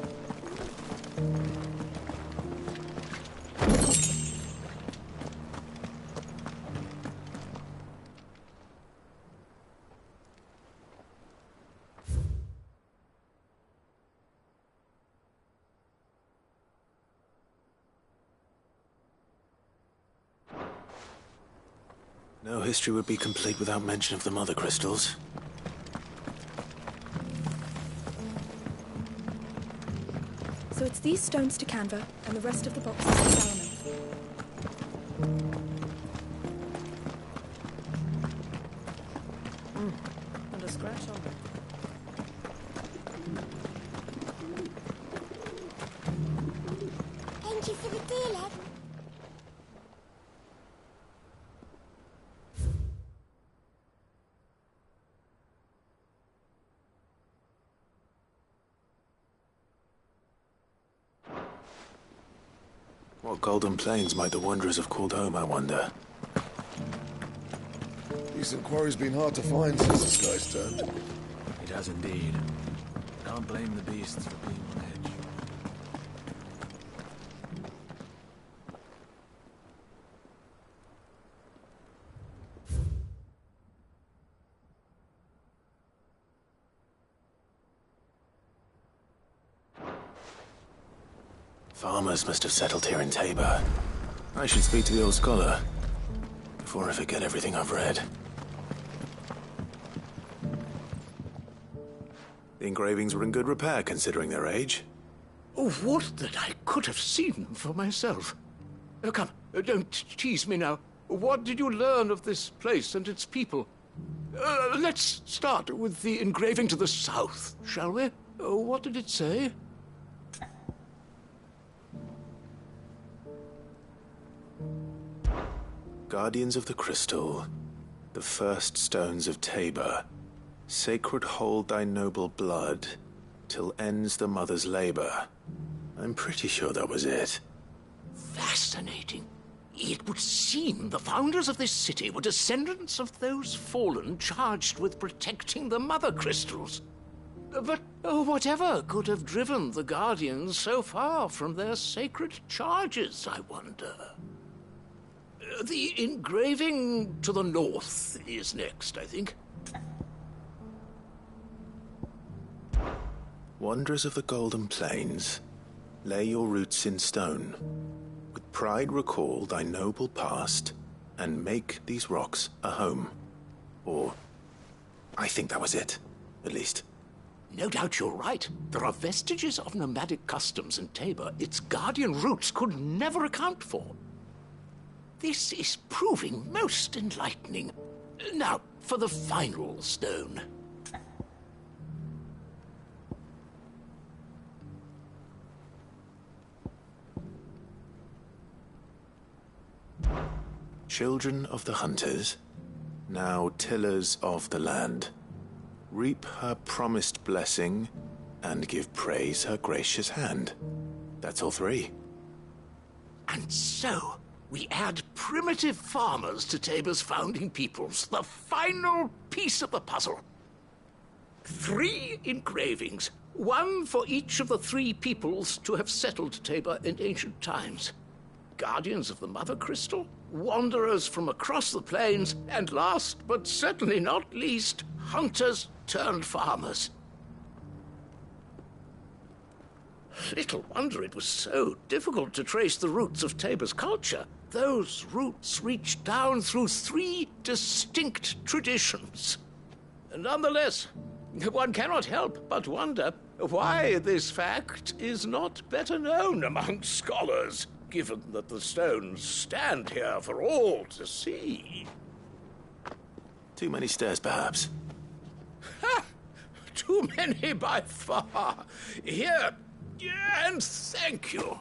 S1: No history would be complete without mention of the mother crystals.
S7: So it's these stones to Canva, and the rest of the boxes to Salomon.
S5: And a scratch on them.
S12: Thank you for the deal, lad.
S1: What golden plains might the wanderers have called home, I wonder?
S24: Decent quarry's been hard to find since the sky's turned.
S14: It has indeed. Can't blame the beasts for being on edge.
S1: Farmers must have settled here in Tabor. I should speak to the old scholar before I forget everything I've read. The engravings were in good repair considering their age.
S2: Oh, would that I could have seen them for myself. Come, don't tease me now. What did you learn of this place and its people? Let's start with the engraving to the south, shall we? What did it say?
S1: Guardians of the Crystal, the first stones of Tabor, sacred hold thy noble blood, till ends the mother's labor. I'm pretty sure that was it.
S2: Fascinating. It would seem the founders of this city were descendants of those fallen charged with protecting the mother crystals. But whatever could have driven the Guardians so far from their sacred charges, I wonder? The engraving to the north is next, I think.
S1: Wanderers of the Golden Plains, lay your roots in stone. With pride recall thy noble past, and make these rocks a home. Or, I think that was it, at least.
S2: No doubt you're right. There are vestiges of nomadic customs in Tabor its guardian roots could never account for. This is proving most enlightening. Now, for the final stone.
S1: Children of the hunters, now tillers of the land, reap her promised blessing and give praise her gracious hand. That's all three.
S2: And so, we add primitive farmers to Tabor's founding peoples, the final piece of the puzzle. 3 engravings, one for each of the 3 peoples to have settled Tabor in ancient times. Guardians of the Mother Crystal, wanderers from across the plains, and last but certainly not least, hunters turned farmers. Little wonder it was so difficult to trace the roots of Tabor's culture. Those roots reach down through 3 distinct traditions. Nonetheless, one cannot help but wonder why this fact is not better known among scholars, given that the stones stand here for all to see.
S1: Too many stairs, perhaps.
S2: Ha! Too many by far. Here, and thank you.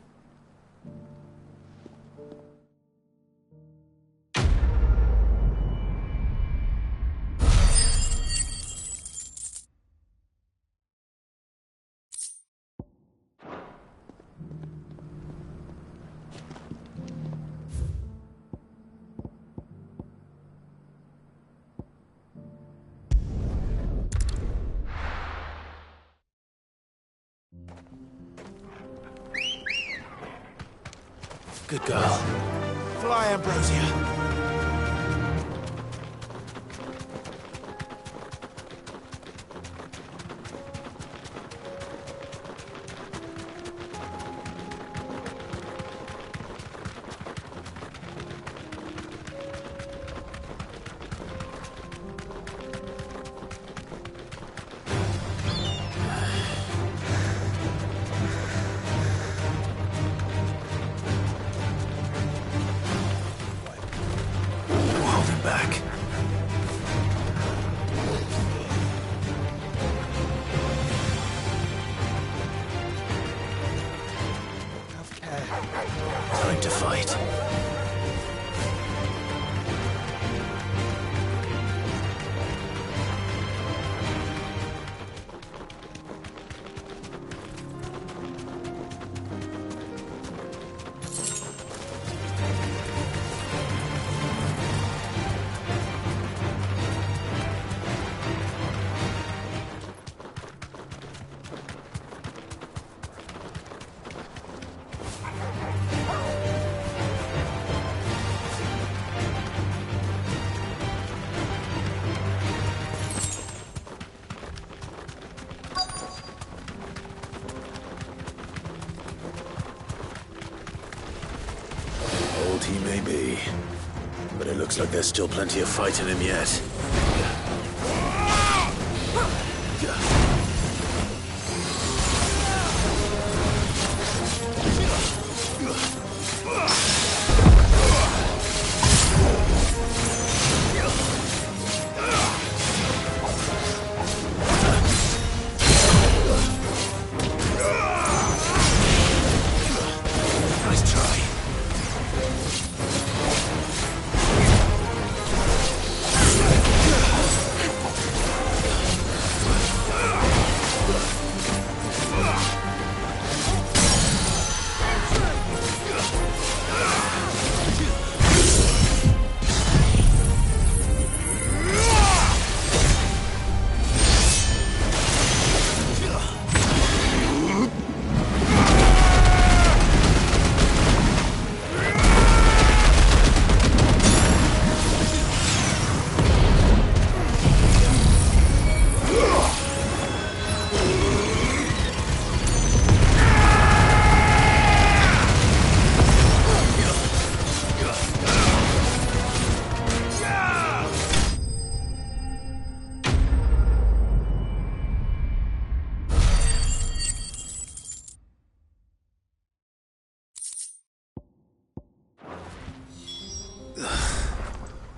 S1: Good girl. Fly, Ambrosia. Back. Have care. Time to fight. Old he may be, but it looks like there's still plenty of fight in him yet. Nice try.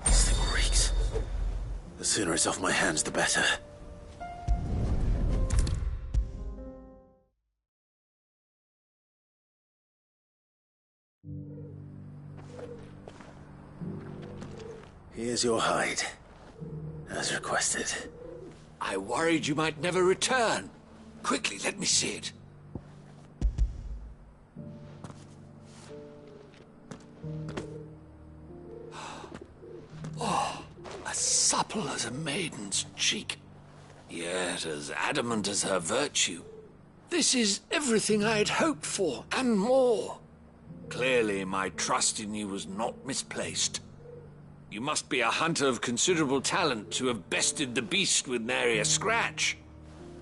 S1: This thing reeks. The sooner it's off my hands, the better. Here's your hide, as requested.
S10: I worried you might never return. Quickly, let me see it. Oh, as supple as a maiden's cheek, yet as adamant as her virtue. This is everything I had hoped for, and more. Clearly, my trust in you was not misplaced. You must be a hunter of considerable talent to have bested the beast with nary a scratch.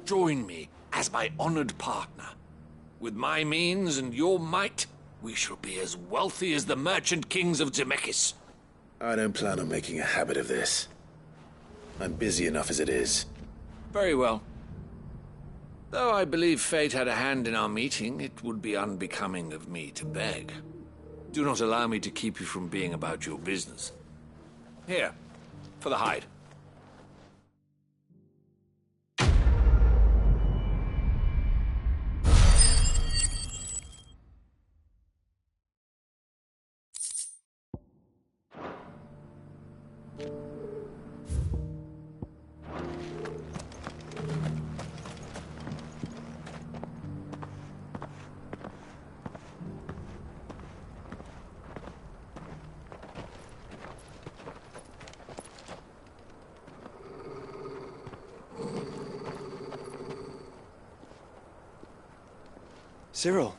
S10: Join me as my honored partner. With my means and your might, we shall be as wealthy as the merchant kings of Zemeckis.
S1: I don't plan on making a habit of this. I'm busy enough as it is.
S10: Very well. Though I believe fate had a hand in our meeting, it would be unbecoming of me to beg. Do not allow me to keep you from being about your business. Here, for the hide.
S8: Cyril.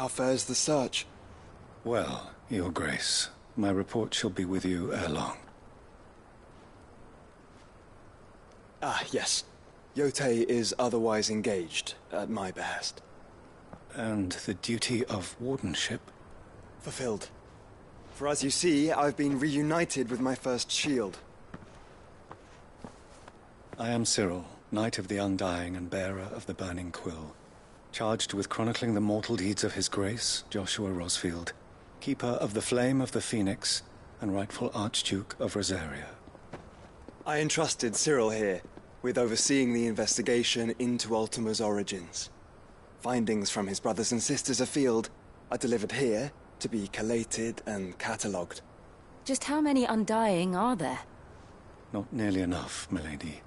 S8: How fares the search?
S22: Well, Your Grace, my report shall be with you ere long.
S8: Ah, yes. Yotei is otherwise engaged, at my behest.
S22: And the duty of wardenship?
S8: Fulfilled. For as you see, I've been reunited with my first shield.
S22: I am Cyril, Knight of the Undying and bearer of the Burning Quill, charged with chronicling the mortal deeds of His Grace, Joshua Rosfield, Keeper of the Flame of the Phoenix, and rightful Archduke of Rosaria.
S8: I entrusted Cyril here with overseeing the investigation into Ultima's origins. Findings from his brothers and sisters afield are delivered here to be collated and catalogued.
S6: Just how many Undying are there?
S22: Not nearly enough, milady.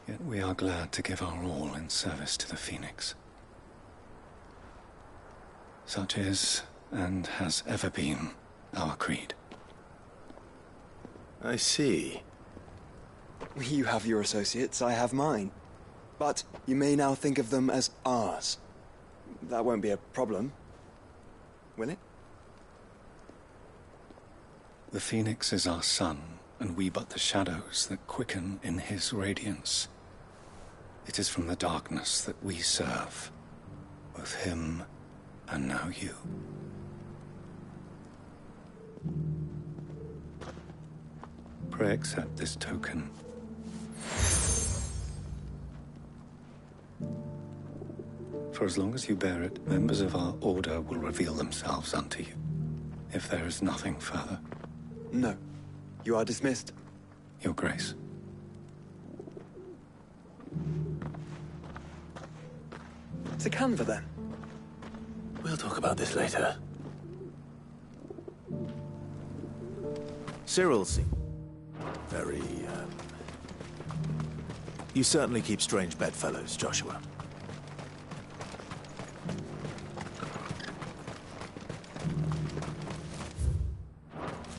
S22: Yet we are glad to give our all in service to the Phoenix. Such is, and has ever been, our creed.
S1: I see.
S8: You have your associates, I have mine. But you may now think of them as ours. That won't be a problem, will it?
S22: The Phoenix is our sun, and we but the shadows that quicken in his radiance. It is from the darkness that we serve, both him and now you. Pray accept this token. For as long as you bear it, members of our order will reveal themselves unto you. If there is nothing further.
S8: No. You are dismissed.
S22: Your Grace.
S8: To Canva, then.
S1: We'll talk about this later.
S4: Cyril, very, You certainly keep strange bedfellows, Joshua.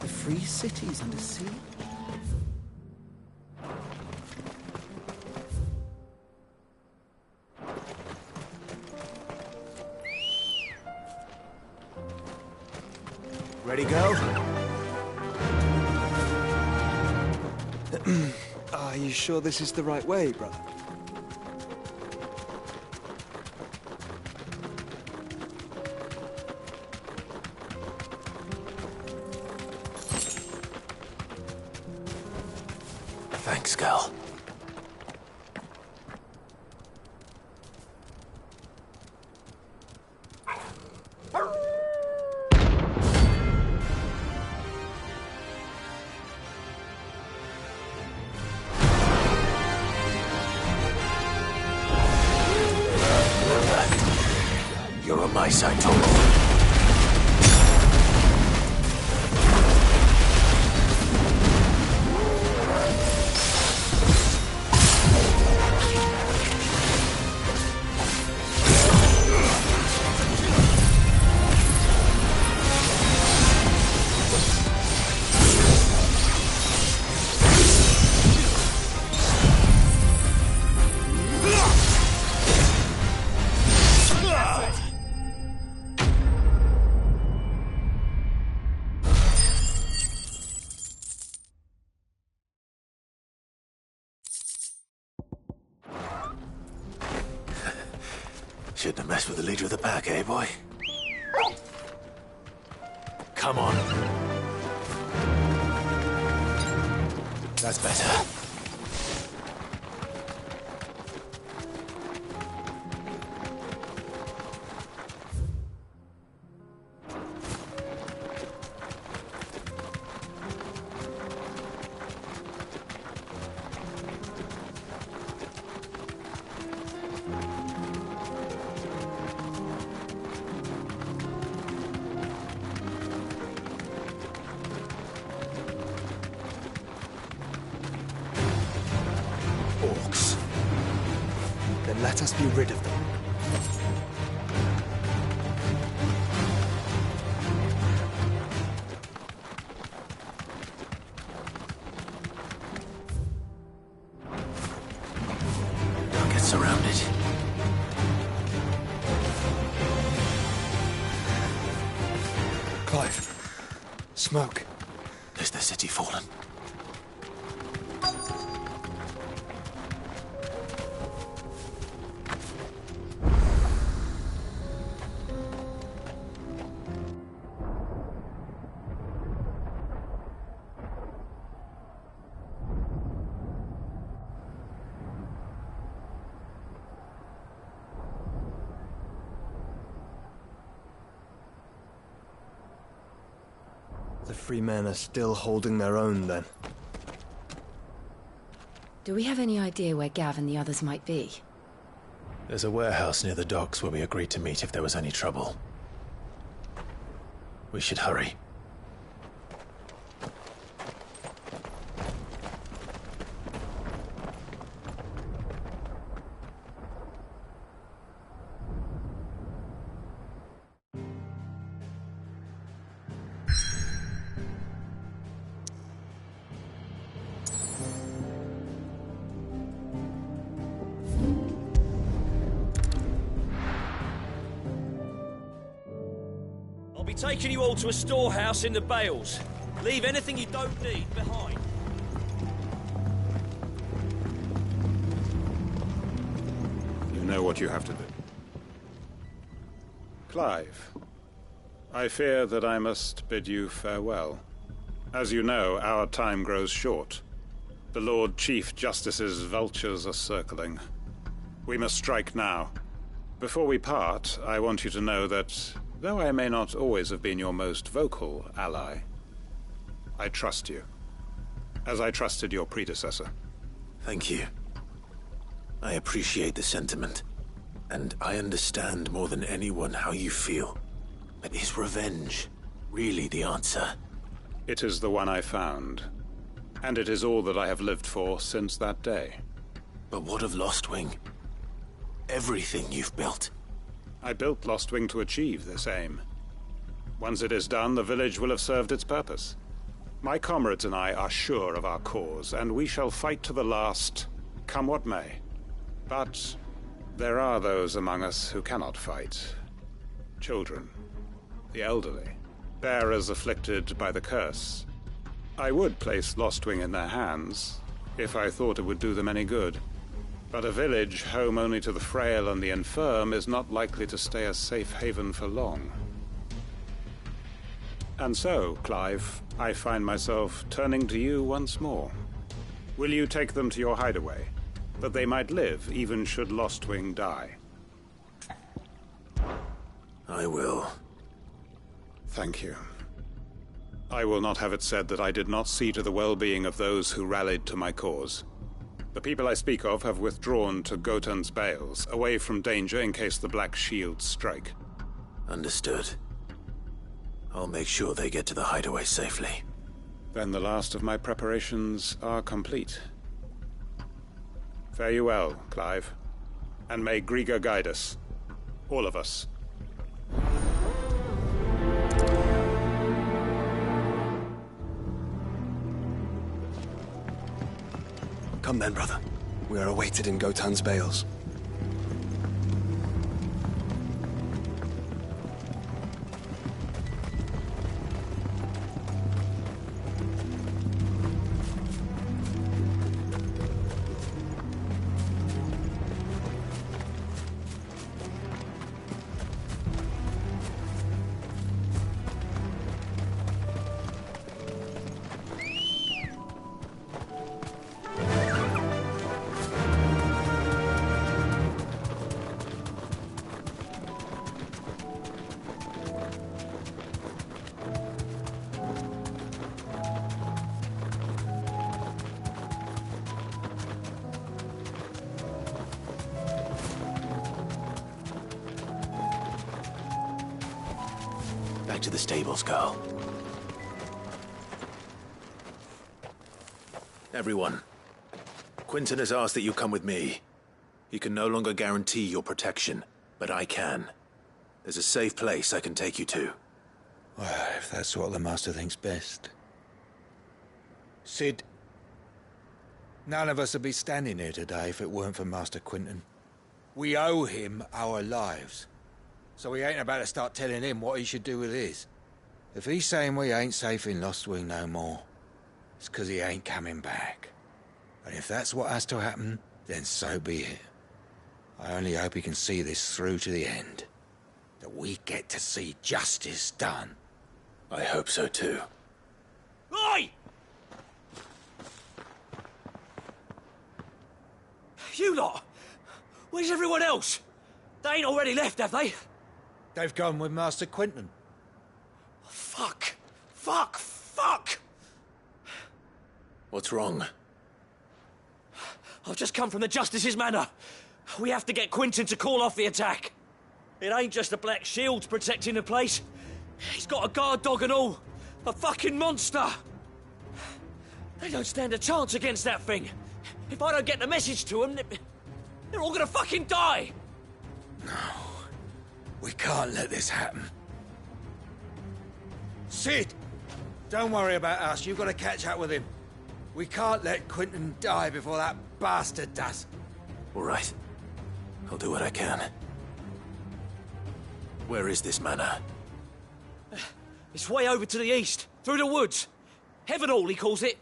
S16: The free cities under siege?
S4: Ready, go?
S8: Are you sure this is the right way, brother?
S1: Thanks, Gal. You're on my side, Tom. Shouldn't have messed with the leader of the pack, eh, boy? Come on. That's better.
S8: Orcs. Then let us be rid of them.
S1: Don't get surrounded.
S4: Smoke.
S1: Is the city fallen?
S4: The free men are still holding their own, then.
S6: Do we have any idea where Gav and the others might be?
S4: There's a warehouse near the docks where we agreed to meet if there was any trouble. We should hurry.
S9: Taking you all to a storehouse in the Bales. Leave anything you don't need behind.
S12: You know what you have to do. Clive, I fear that I must bid you farewell. As you know, our time grows short. The Lord Chief Justice's vultures are circling. We must strike now. Before we part, I want you to know that though I may not always have been your most vocal ally, I trust you, as I trusted your predecessor.
S1: Thank you. I appreciate the sentiment, and I understand more than anyone how you feel. But is revenge really the answer?
S12: It is the one I found, and it is all that I have lived for since that day.
S1: But what of Lostwing? Everything you've built.
S12: I built Lostwing to achieve this aim. Once it is done, the village will have served its purpose. My comrades and I are sure of our cause, and we shall fight to the last, come what may. But there are those among us who cannot fight. Children, the elderly, bearers afflicted by the curse. I would place Lostwing in their hands, if I thought it would do them any good. But a village home only to the frail and the infirm is not likely to stay a safe haven for long. And so, Clive, I find myself turning to you once more. Will you take them to your hideaway, that they might live even should Lostwing die?
S1: I will.
S12: Thank you. I will not have it said that I did not see to the well-being of those who rallied to my cause. The people I speak of have withdrawn to Gotan's Bales, away from danger in case the Black Shields strike.
S1: Understood. I'll make sure they get to the hideaway safely.
S12: Then the last of my preparations are complete. Fare you well, Clive. And may Griga guide us. All of us.
S4: Come then, brother. We are awaited in Gotan's Bales.
S1: Back to the stables, girl. Everyone, Quinton has asked that you come with me. He can no longer guarantee your protection, but I can. There's a safe place I can take you to.
S18: Well, if that's what the Master thinks best. Sid, none of us would be standing here today if it weren't for Master Quinton. We owe him our lives. So we ain't about to start telling him what he should do with his. If he's saying we ain't safe in Lostwing no more, it's 'cause he ain't coming back. And if that's what has to happen, then so be it. I only hope he can see this through to the end. That we get to see justice done.
S1: I hope so too.
S9: Oi! You lot! Where's everyone else? They ain't already left, have they?
S18: They've gone with Master Quinton.
S9: Fuck! Fuck! Fuck!
S1: What's wrong?
S9: I've just come from the Justice's Manor. We have to get Quinton to call off the attack. It ain't just the Black Shields protecting the place. He's got a guard dog and all. A fucking monster. They don't stand a chance against that thing. If I don't get the message to them, they're all gonna fucking die.
S18: No. We can't let this happen. Sid! Don't worry about us. You've got to catch up with him. We can't let Quinton die before that bastard does.
S1: All right. I'll do what I can. Where is this manor?
S9: It's way over to the east, through the woods. Heaven Hall, he calls it.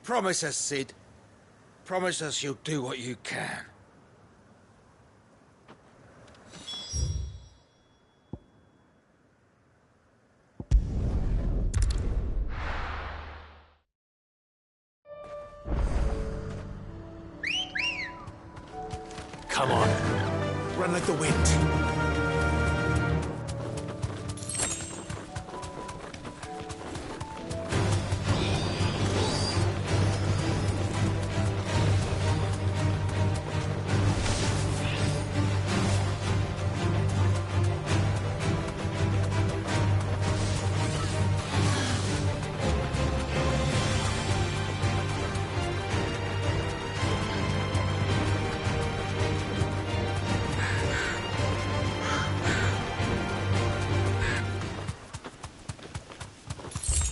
S18: Promise us, Sid. Promise us you'll do what you can.
S1: Come on. Run like the wind.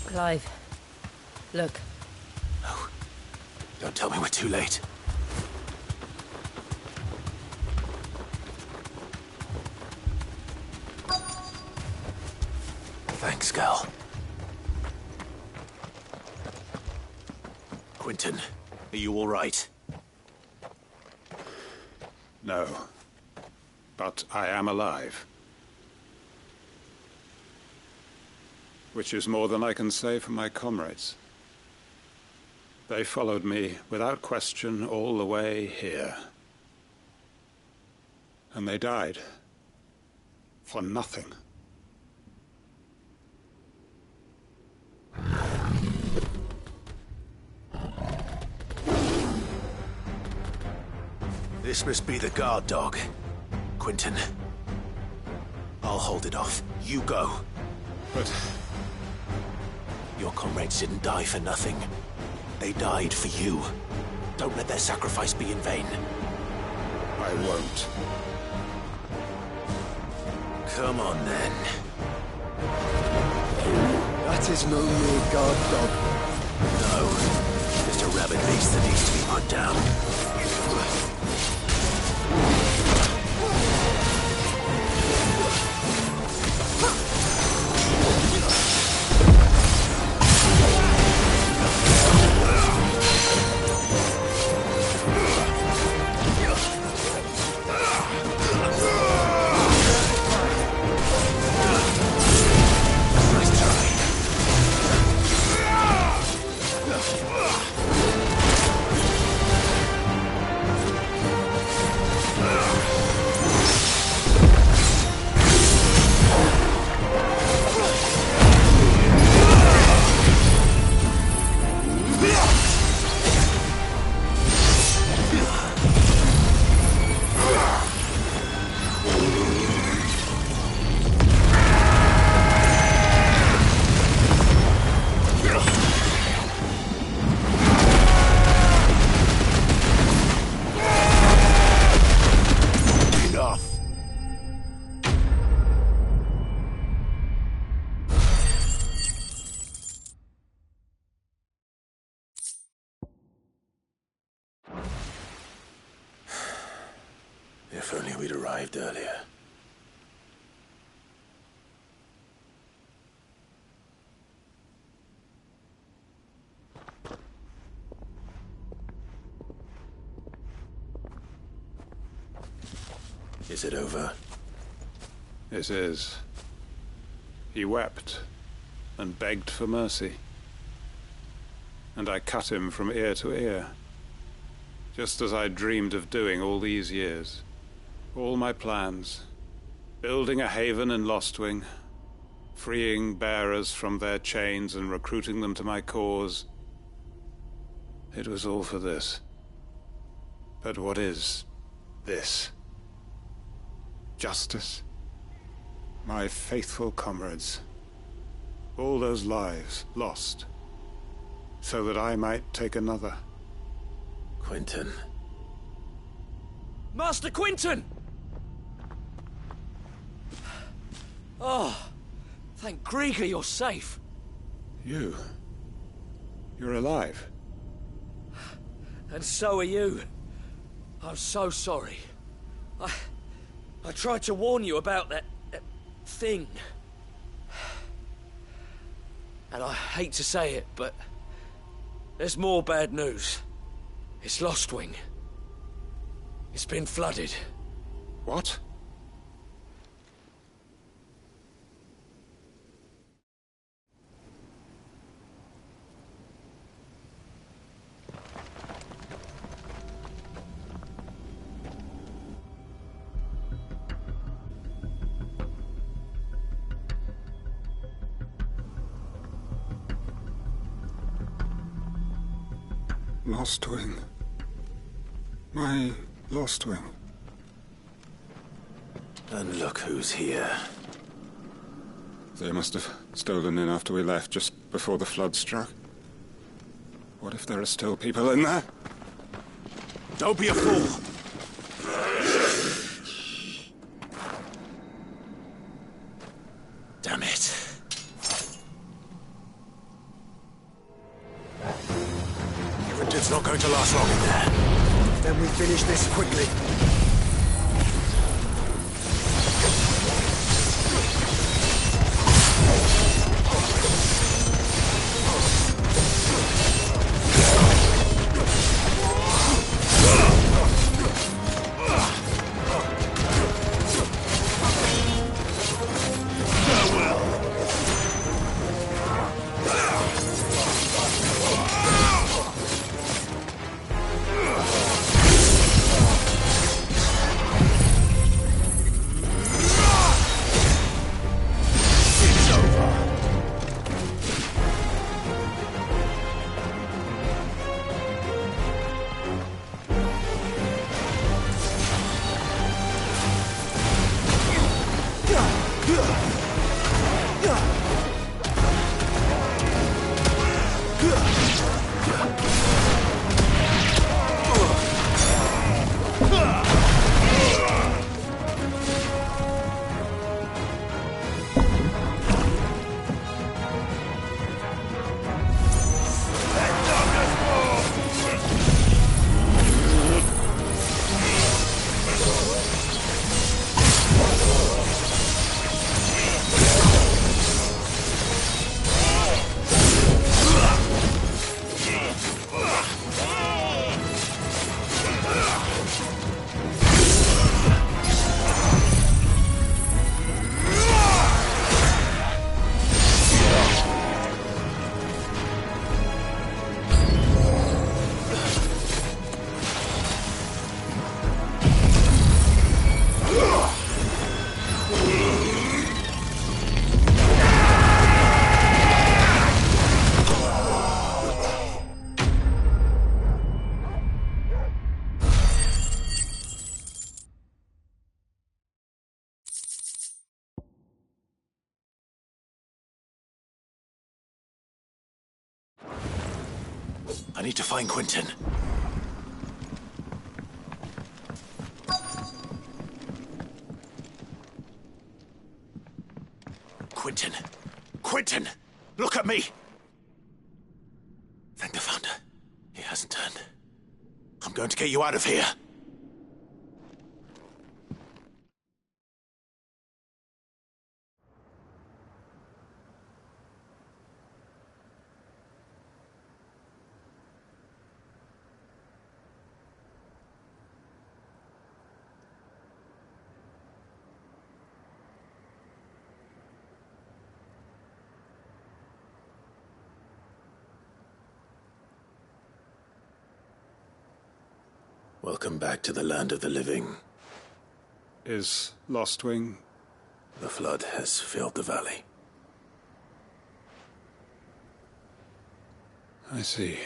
S6: Clive, look.
S1: No. Don't tell me we're too late. Thanks, Gal. Quinton, are you all right?
S12: No. But I am alive. Which is more than I can say for my comrades. They followed me without question all the way here. And they died. For nothing.
S1: This must be the guard dog. Quinton. I'll hold it off. You go.
S12: But...
S1: your comrades didn't die for nothing. They died for you. Don't let their sacrifice be in vain.
S12: I won't.
S1: Come on, then.
S11: That is no mere guard dog.
S1: No. Just a rabid beast that needs to be put down. If only we'd arrived earlier. Is it over?
S12: It is. He wept and begged for mercy. And I cut him from ear to ear, just as I dreamed of doing all these years. All my plans, building a haven in Lostwing, freeing bearers from their chains and recruiting them to my cause. It was all for this. But what is this? Justice? My faithful comrades. All those lives lost, so that I might take another.
S1: Quentin.
S9: Master Quentin! Oh, thank Grieger you're safe.
S12: You're alive.
S9: And so are you. I'm so sorry. I tried to warn you about that thing. And I hate to say it, but there's more bad news. It's Lostwing. It's been flooded.
S12: What? Lostwing. My Lostwing.
S1: And look who's here.
S12: They must have stolen in after we left, just before the flood struck. What if there are still people in there?
S2: Don't be a fool!
S1: Damn it.
S2: It's not going to last long in there.
S11: Then we finish this quickly.
S2: I need to find Quentin. Quentin! Quentin! Look at me! Thank the Founder. He hasn't turned. I'm going to get you out of here.
S1: Welcome back to the land of the living.
S12: Is Lostwing?
S1: The flood has filled the valley.
S12: I see.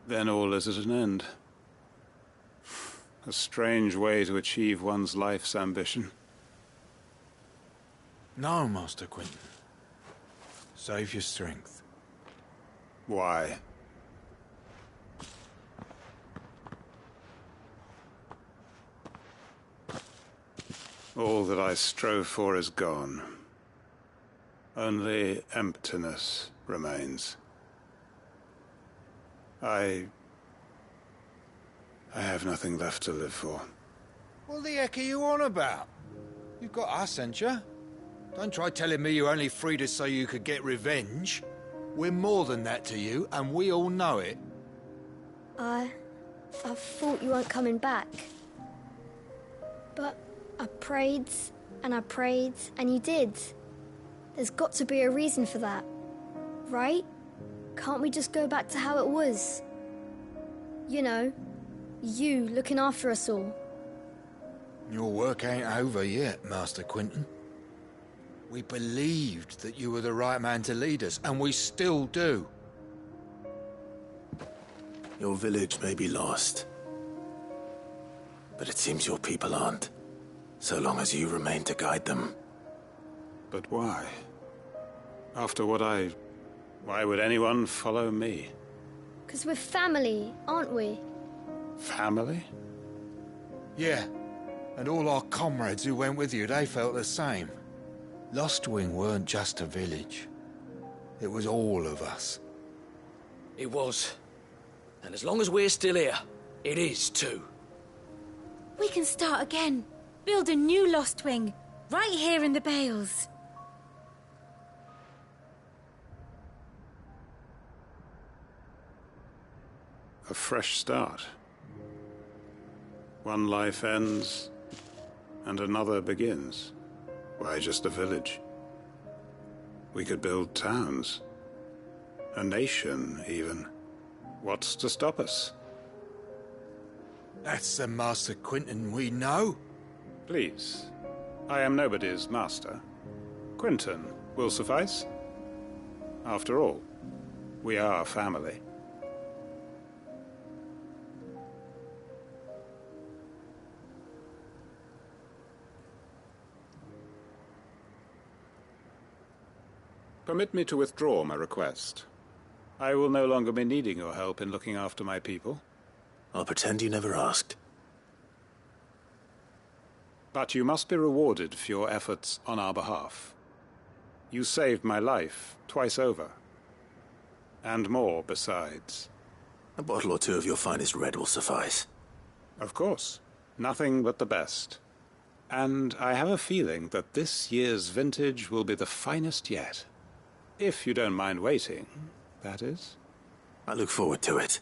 S12: Then all is at an end. A strange way to achieve one's life's ambition.
S18: No, Master Quentin. Save your strength.
S12: Why? All that I strove for is gone. Only emptiness remains. I have nothing left to live for.
S18: What the heck are you on about? You've got us, ain't you? Don't try telling me you only freed us so you could get revenge. We're more than that to you, and we all know it.
S15: I thought you weren't coming back. But I prayed, and you did. There's got to be a reason for that, right? Can't we just go back to how it was? You know, you looking after us all.
S18: Your work ain't over yet, Master Quentin. We believed that you were the right man to lead us, and we still do.
S1: Your village may be lost, but it seems your people aren't, so long as you remain to guide them.
S12: But why? After what why would anyone follow me?
S15: 'Cause we're family, aren't we?
S12: Family?
S18: Yeah, and all our comrades who went with you, they felt the same. Lostwing weren't just a village. It was all of us.
S9: It was. And as long as we're still here, it is too.
S17: We can start again. Build a new Lostwing, right here in the Bales.
S12: A fresh start. One life ends, and another begins. Why just a village? We could build towns. A nation, even. What's to stop us?
S18: That's the Master Quentin we know.
S12: Please. I am nobody's master. Quentin will suffice. After all, we are family. Permit me to withdraw my request. I will no longer be needing your help in looking after my people.
S1: I'll pretend you never asked.
S12: But you must be rewarded for your efforts on our behalf. You saved my life twice over. And more besides.
S1: A bottle or two of your finest red will suffice.
S12: Of course. Nothing but the best. And I have a feeling that this year's vintage will be the finest yet. If you don't mind waiting, that is.
S1: I look forward to it.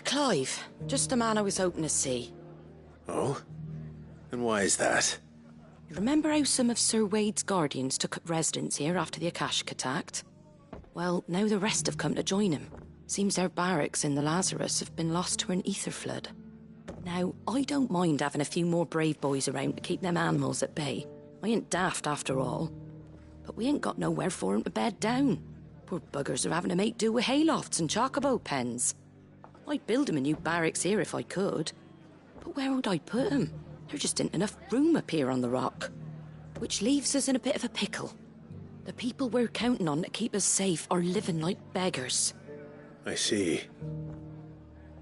S23: Clive, just the man I was hoping to see.
S1: Oh? And why is that?
S23: You remember how some of Sir Wade's guardians took up residence here after the Akashic attacked? Well, now the rest have come to join him. Seems their barracks in the Lazarus have been lost to an ether flood. Now, I don't mind having a few more brave boys around to keep them animals at bay. I ain't daft after all. But we ain't got nowhere for 'em to bed down. Poor buggers are having to make do with haylofts and chocobo pens. I'd build 'em a new barracks here if I could. But where would I put 'em? There just ain't enough room up here on the rock. Which leaves us in a bit of a pickle. The people we're counting on to keep us safe are living like beggars.
S1: I see.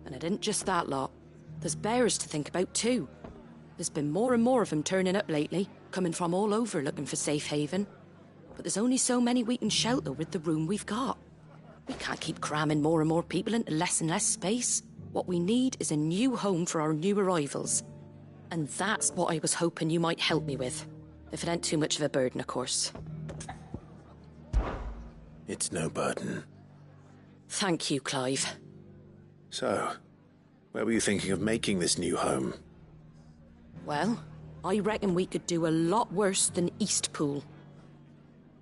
S3: And it ain't just that lot. There's bears to think about too. There's been more and more of them turning up lately, coming from all over looking for safe haven. But there's only so many we can shelter with the room we've got. We can't keep cramming more and more people into less and less space. What we need is a new home for our new arrivals. And that's what I was hoping you might help me with. If it ain't too much of a burden, of course.
S1: It's no burden.
S3: Thank you, Clive.
S1: So, where were you thinking of making this new home?
S3: Well, I reckon we could do a lot worse than Eastpool.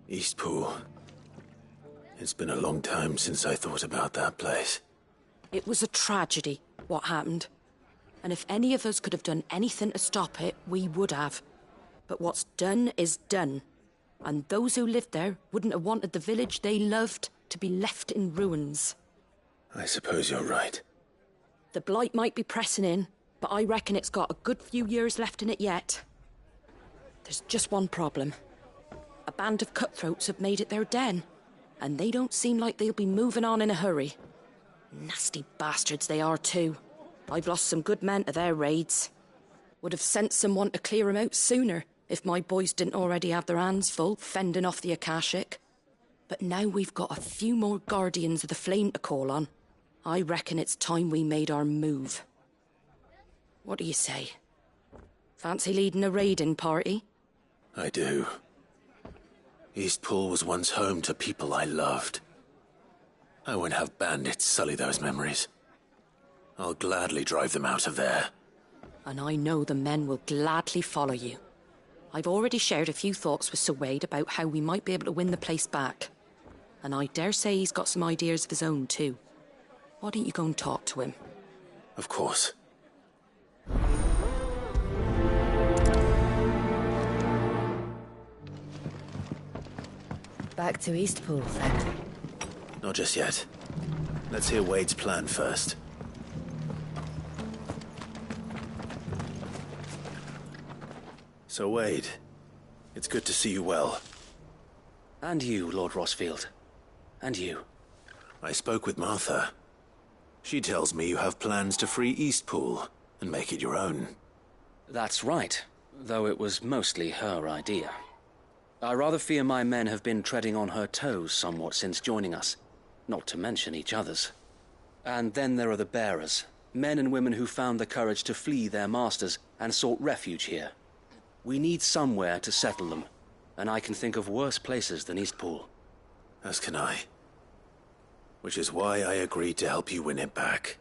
S1: Eastpool? It's been a long time since I thought about that place.
S3: It was a tragedy, what happened. And if any of us could have done anything to stop it, we would have. But what's done is done. And those who lived there wouldn't have wanted the village they loved to be left in ruins.
S1: I suppose you're right.
S3: The blight might be pressing in, but I reckon it's got a good few years left in it yet. There's just one problem. A band of cutthroats have made it their den, and they don't seem like they'll be moving on in a hurry. Nasty bastards they are too. I've lost some good men to their raids. Would have sent someone to clear 'em out sooner if my boys didn't already have their hands full fending off the Akashic. But now we've got a few more Guardians of the Flame to call on. I reckon it's time we made our move. What do you say? Fancy leading a raiding party?
S1: I do. Eastpool was once home to people I loved. I won't have bandits sully those memories. I'll gladly drive them out of there.
S3: And I know the men will gladly follow you. I've already shared a few thoughts with Sir Wade about how we might be able to win the place back. And I dare say he's got some ideas of his own too. Why don't you go and talk to him?
S1: Of course.
S6: Back to Eastpool, then.
S1: Not just yet. Let's hear Wade's plan first. So, Wade, it's good to see you well.
S9: And you, Lord Rosfield. And you.
S1: I spoke with Martha. She tells me you have plans to free Eastpool and make it your own.
S9: That's right, though it was mostly her idea. I rather fear my men have been treading on her toes somewhat since joining us, not to mention each other's. And then there are the bearers, men and women who found the courage to flee their masters and sought refuge here. We need somewhere to settle them, and I can think of worse places than Eastpool.
S1: As can I. Which is why I agreed to help you win it back.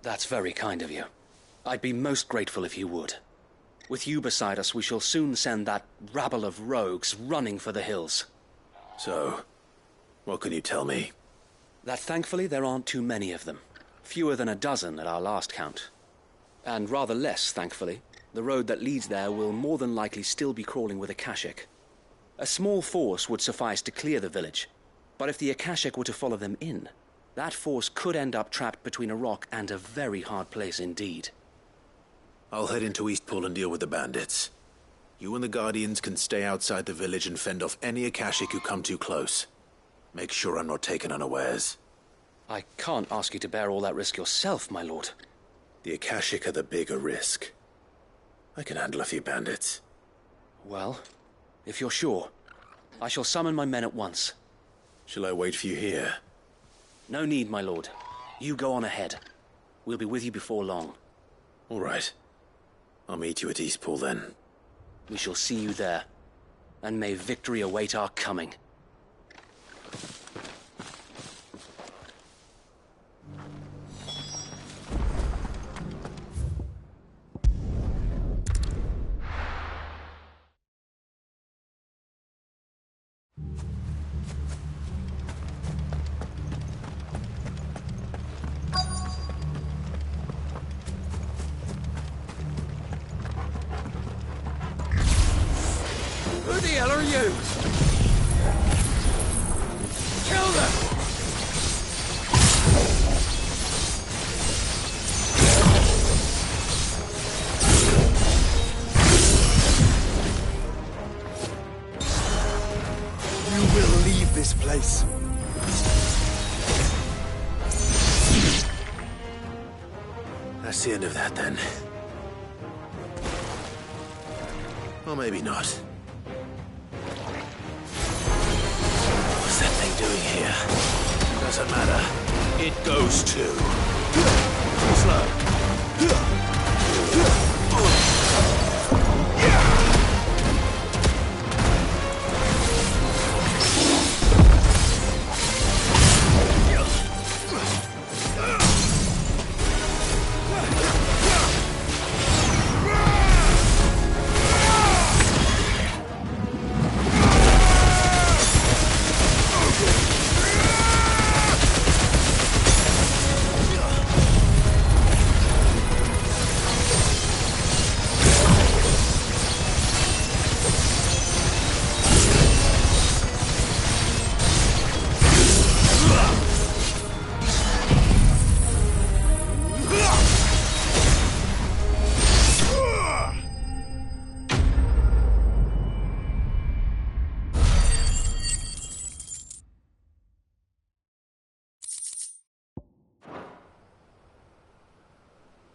S9: That's very kind of you. I'd be most grateful if you would. With you beside us, we shall soon send that rabble of rogues running for the hills.
S1: So, what can you tell me?
S9: That thankfully there aren't too many of them. Fewer than a dozen at our last count. And rather less, thankfully. The road that leads there will more than likely still be crawling with Akashic. A small force would suffice to clear the village. But if the Akashic were to follow them in, that force could end up trapped between a rock and a very hard place indeed.
S1: I'll head into Eastpool and deal with the bandits. You and the Guardians can stay outside the village and fend off any Akashic who come too close. Make sure I'm not taken unawares.
S9: I can't ask you to bear all that risk yourself, my lord.
S1: The Akashic are the bigger risk. I can handle a few bandits.
S9: Well, if you're sure, I shall summon my men at once.
S1: Shall I wait for you here?
S9: No need, my lord. You go on ahead. We'll be with you before long.
S1: All right. I'll meet you at Eastpool then.
S9: We shall see you there. And may victory await our coming.
S10: Who the hell are you? Kill them!
S11: You will leave this place.
S1: that's the end of that, then. Or maybe not. What's that thing doing here? Doesn't matter. It goes to... Slow.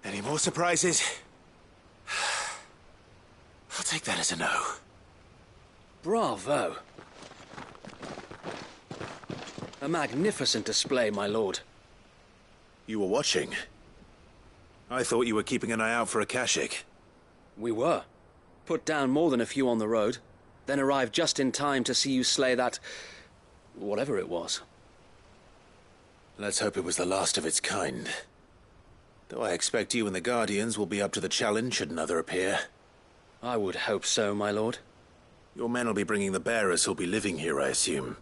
S1: Any more surprises? I'll take that as a no.
S9: Bravo. A magnificent display, my lord.
S1: You were watching? I thought you were keeping an eye out for a Kashik.
S9: We were. Put down more than a few on the road, then arrived just in time to see you slay that... whatever it was.
S1: Let's hope it was the last of its kind. Though I expect you and the Guardians will be up to the challenge should another appear.
S9: I would hope so, my lord.
S1: Your men will be bringing the bearers who'll be living here, I assume.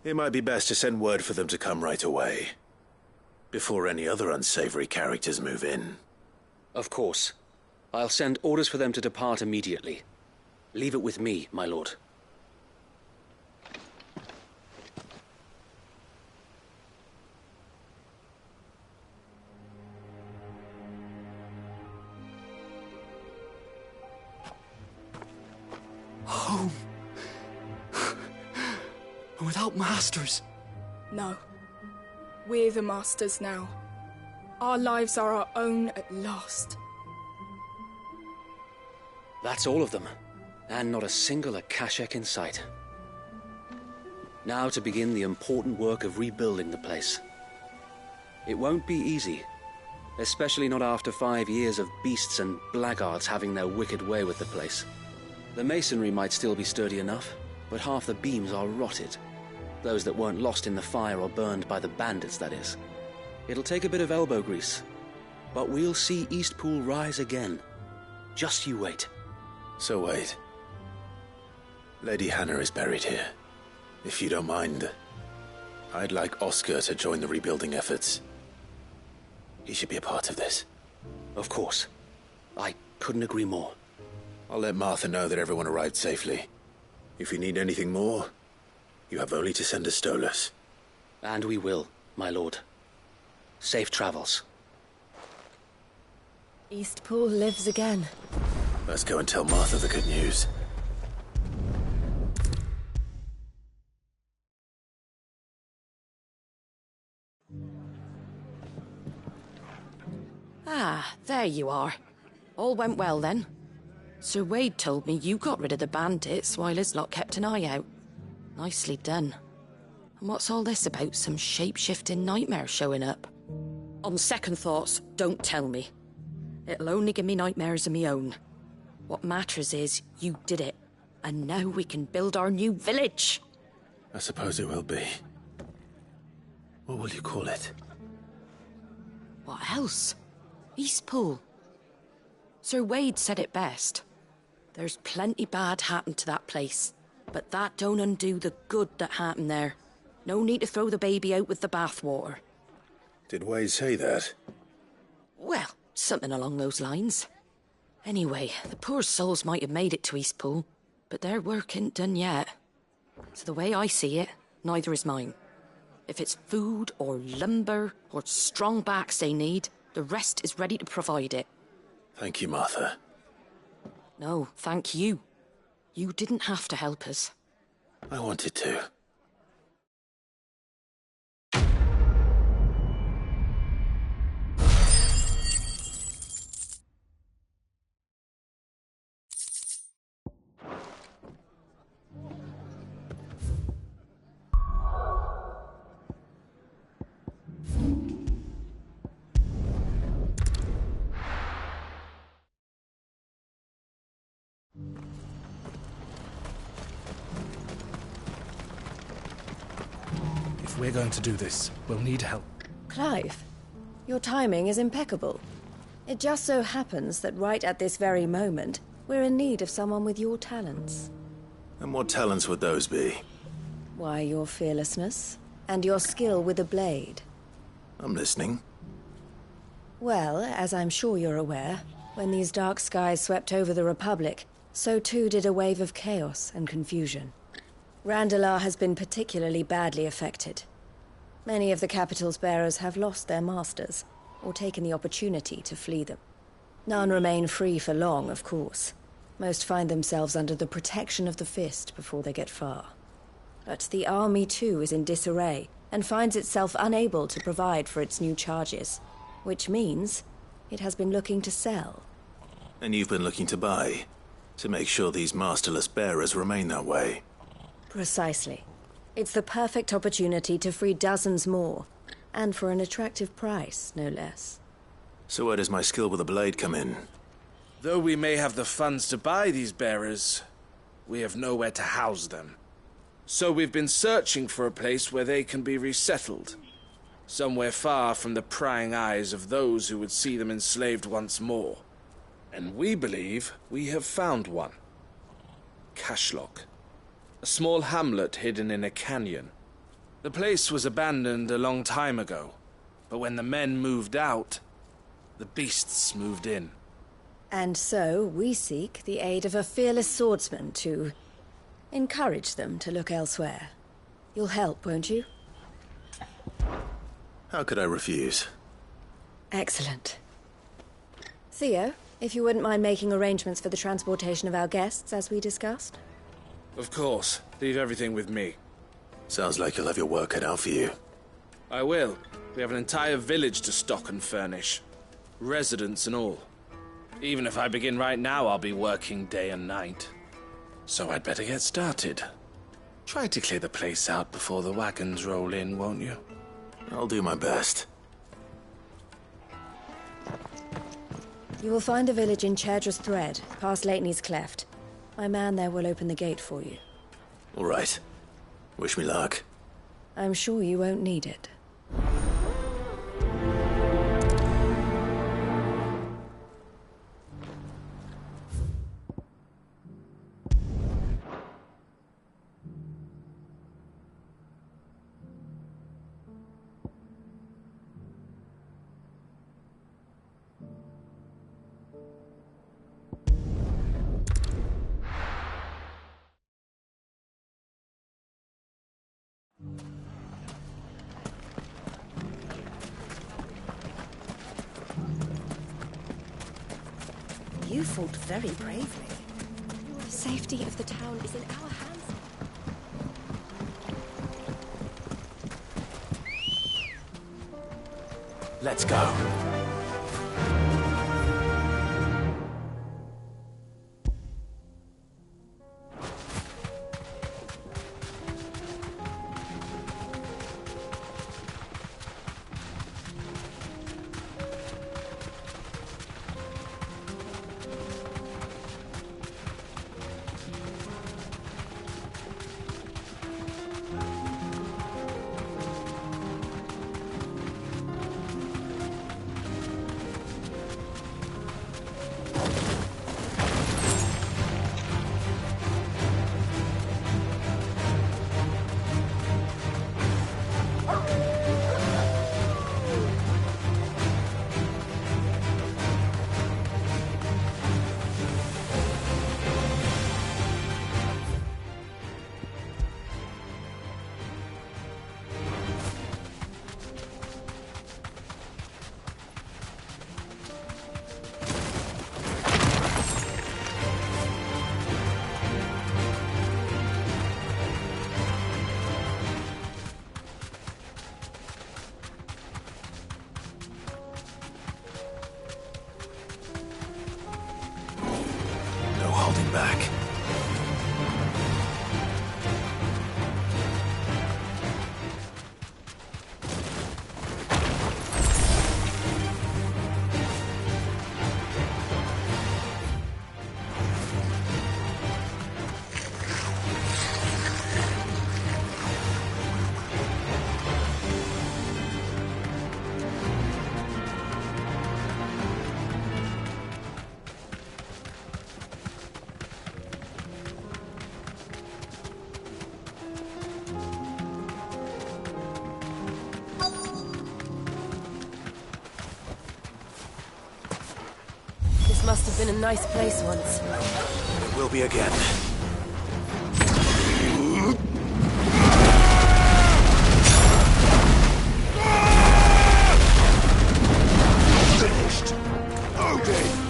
S1: It might be best to send word for them to come right away, before any other unsavory characters move in.
S9: Of course. I'll send orders for them to depart immediately. Leave it with me, my lord.
S10: Home. Without masters.
S7: No. We're the masters now. Our lives are our own at last.
S9: That's all of them. And not a single Akashek in sight. Now to begin the important work of rebuilding the place. It won't be easy. Especially not after 5 years of beasts and blackguards having their wicked way with the place. The masonry might still be sturdy enough, but half the beams are rotted. Those that weren't lost in the fire or burned by the bandits, that is. It'll take a bit of elbow grease, but we'll see Eastpool rise again. Just you wait.
S1: So wait. Lady Hannah is buried here. If you don't mind, I'd like Oscar to join the rebuilding efforts. He should be a part of this.
S9: Of course. I couldn't agree more.
S1: I'll let Martha know that everyone arrived safely. If you need anything more, you have only to send a Stolas.
S9: And we will, my lord. Safe travels.
S3: Eastpool lives again.
S1: Let's go and tell Martha the good news.
S3: Ah, there you are. All went well then. Sir Wade told me you got rid of the bandits while his lot kept an eye out. Nicely done. And what's all this about some shape-shifting nightmare showing up? On second thoughts, don't tell me. It'll only give me nightmares of me own. What matters is you did it, and now we can build our new village.
S1: I suppose it will be. What will you call it?
S3: What else? Eastpool. Sir Wade said it best. There's plenty bad happened to that place, but that don't undo the good that happened there. No need to throw the baby out with the bathwater.
S1: Did Wade say that?
S3: Well, something along those lines. Anyway, the poor souls might have made it to Eastpool, but their work ain't done yet. So the way I see it, neither is mine. If it's food or lumber or strong backs they need, the rest is ready to provide it.
S1: Thank you, Martha.
S3: No, thank you. You didn't have to help us.
S1: I wanted to.
S14: We're going to do this. We'll need help.
S6: Clive, your timing is impeccable. It just so happens that right at this very moment, we're in need of someone with your talents.
S1: And what talents would those be?
S6: Why, your fearlessness, and your skill with a blade.
S1: I'm listening.
S6: Well, as I'm sure you're aware, when these dark skies swept over the Republic, so too did a wave of chaos and confusion. Randalar has been particularly badly affected. Many of the capital's bearers have lost their masters, or taken the opportunity to flee them. None remain free for long, of course. Most find themselves under the protection of the Fist before they get far. But the army too is in disarray, and finds itself unable to provide for its new charges. Which means it has been looking to sell.
S1: And you've been looking to buy, to make sure these masterless bearers remain that way.
S6: Precisely. It's the perfect opportunity to free dozens more, and for an attractive price, no less.
S1: So where does my skill with a blade come in?
S14: Though we may have the funds to buy these bearers, we have nowhere to house them. So we've been searching for a place where they can be resettled. Somewhere far from the prying eyes of those who would see them enslaved once more. And we believe we have found one. Cashlock. A small hamlet hidden in a canyon. The place was abandoned a long time ago, but when the men moved out, the beasts moved in.
S6: And so we seek the aid of a fearless swordsman to encourage them to look elsewhere. You'll help, won't you?
S1: How could I refuse?
S6: Excellent. Theo, if you wouldn't mind making arrangements for the transportation of our guests, as we discussed.
S14: Of course. Leave everything with me.
S1: Sounds like you'll have your work cut out for you.
S14: I will. We have an entire village to stock and furnish. Residents and all. Even if I begin right now, I'll be working day and night. So I'd better get started. Try to clear the place out before the wagons roll in, won't you?
S1: I'll do my best.
S6: You will find a village in Chadra's Thread, past Lateney's Cleft. My man there will open the gate for you.
S1: All right. Wish me luck.
S6: I'm sure you won't need it.
S3: You fought very bravely. The safety of the town is in our hands.
S14: Let's go.
S1: Back.
S23: been a nice place once.
S4: It will be again.
S11: Finished. Odin!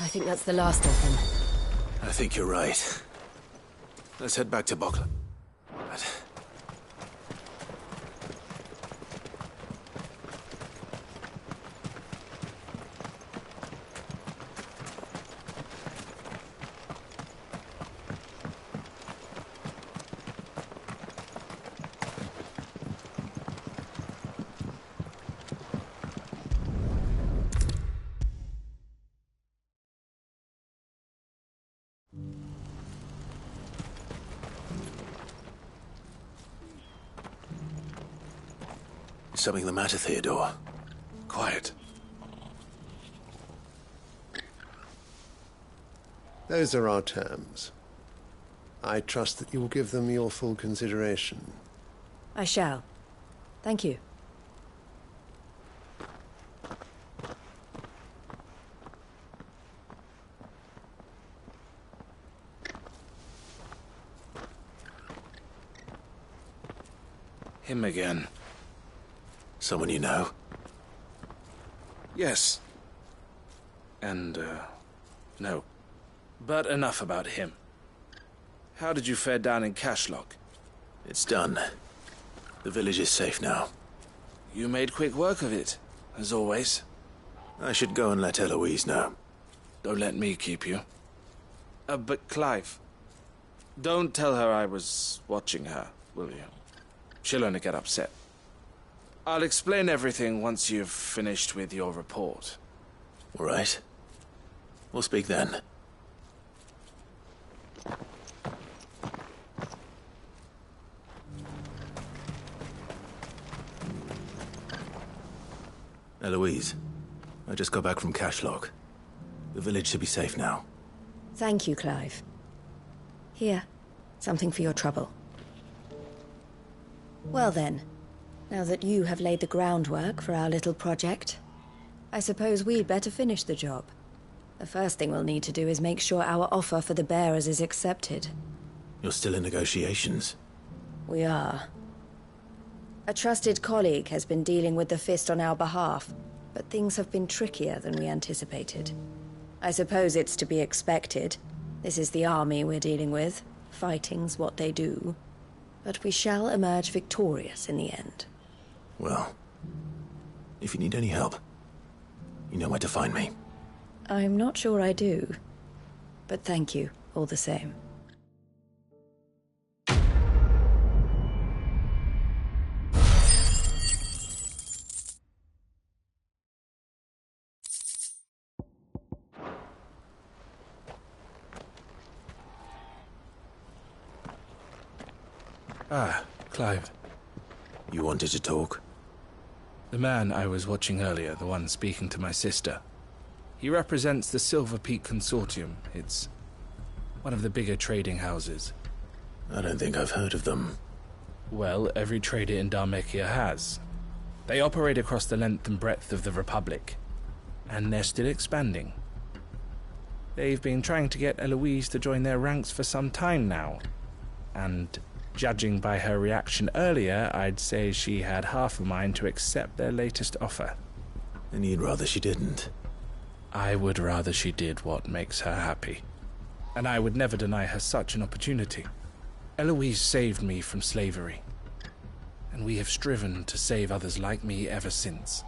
S6: I think that's the last of them.
S4: I think you're right. Let's head back to Bokla. Something the matter, Theodore? Quiet.
S13: Those are our terms. I trust that you will give them your full consideration.
S6: I shall. Thank you.
S14: Him again.
S4: Someone you know?
S14: Yes. And, no. But enough about him. How did you fare down in Cashlock?
S4: It's done. The village is safe now.
S14: You made quick work of it, as always.
S4: I should go and let Eloise know.
S14: Don't let me keep you. But Clive, don't tell her I was watching her, will you? She'll only get upset. I'll explain everything once you've finished with your report.
S4: All right. We'll speak then. Eloise, I just got back from Cashlock. The village should be safe now.
S6: Thank you, Clive. Here, something for your trouble. Well then, now that you have laid the groundwork for our little project, I suppose we'd better finish the job. The first thing we'll need to do is make sure our offer for the bearers is accepted.
S4: You're still in negotiations?
S6: We are. A trusted colleague has been dealing with the Fist on our behalf, but things have been trickier than we anticipated. I suppose it's to be expected. This is the army we're dealing with. Fighting's what they do. But we shall emerge victorious in the end.
S4: Well, if you need any help, you know where to find me.
S6: I'm not sure I do. But thank you, all the same.
S4: Ah, Clive. You wanted to talk?
S14: The man I was watching earlier, the one speaking to my sister, he represents the Silver Peak Consortium. It's one of the bigger trading houses.
S4: I don't think I've heard of them.
S14: Well, every trader in Dharmekia has. They operate across the length and breadth of the Republic, and they're still expanding. They've been trying to get Eloise to join their ranks for some time now, and judging by her reaction earlier, I'd say she had half a mind to accept their latest offer.
S4: And you'd rather she didn't?
S14: I would rather she did what makes her happy, and I would never deny her such an opportunity. Eloise saved me from slavery, and we have striven to save others like me ever since.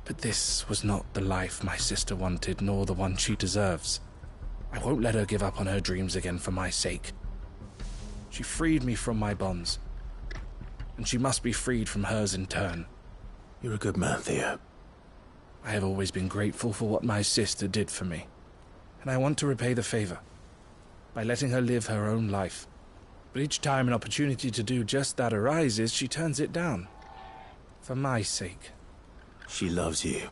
S14: But this was not the life my sister wanted, nor the one she deserves. I won't let her give up on her dreams again for my sake. She freed me from my bonds, and she must be freed from hers in turn.
S4: You're a good man, Theo.
S14: I have always been grateful for what my sister did for me, and I want to repay the favor by letting her live her own life. But each time an opportunity to do just that arises, she turns it down. For my sake.
S4: She loves you.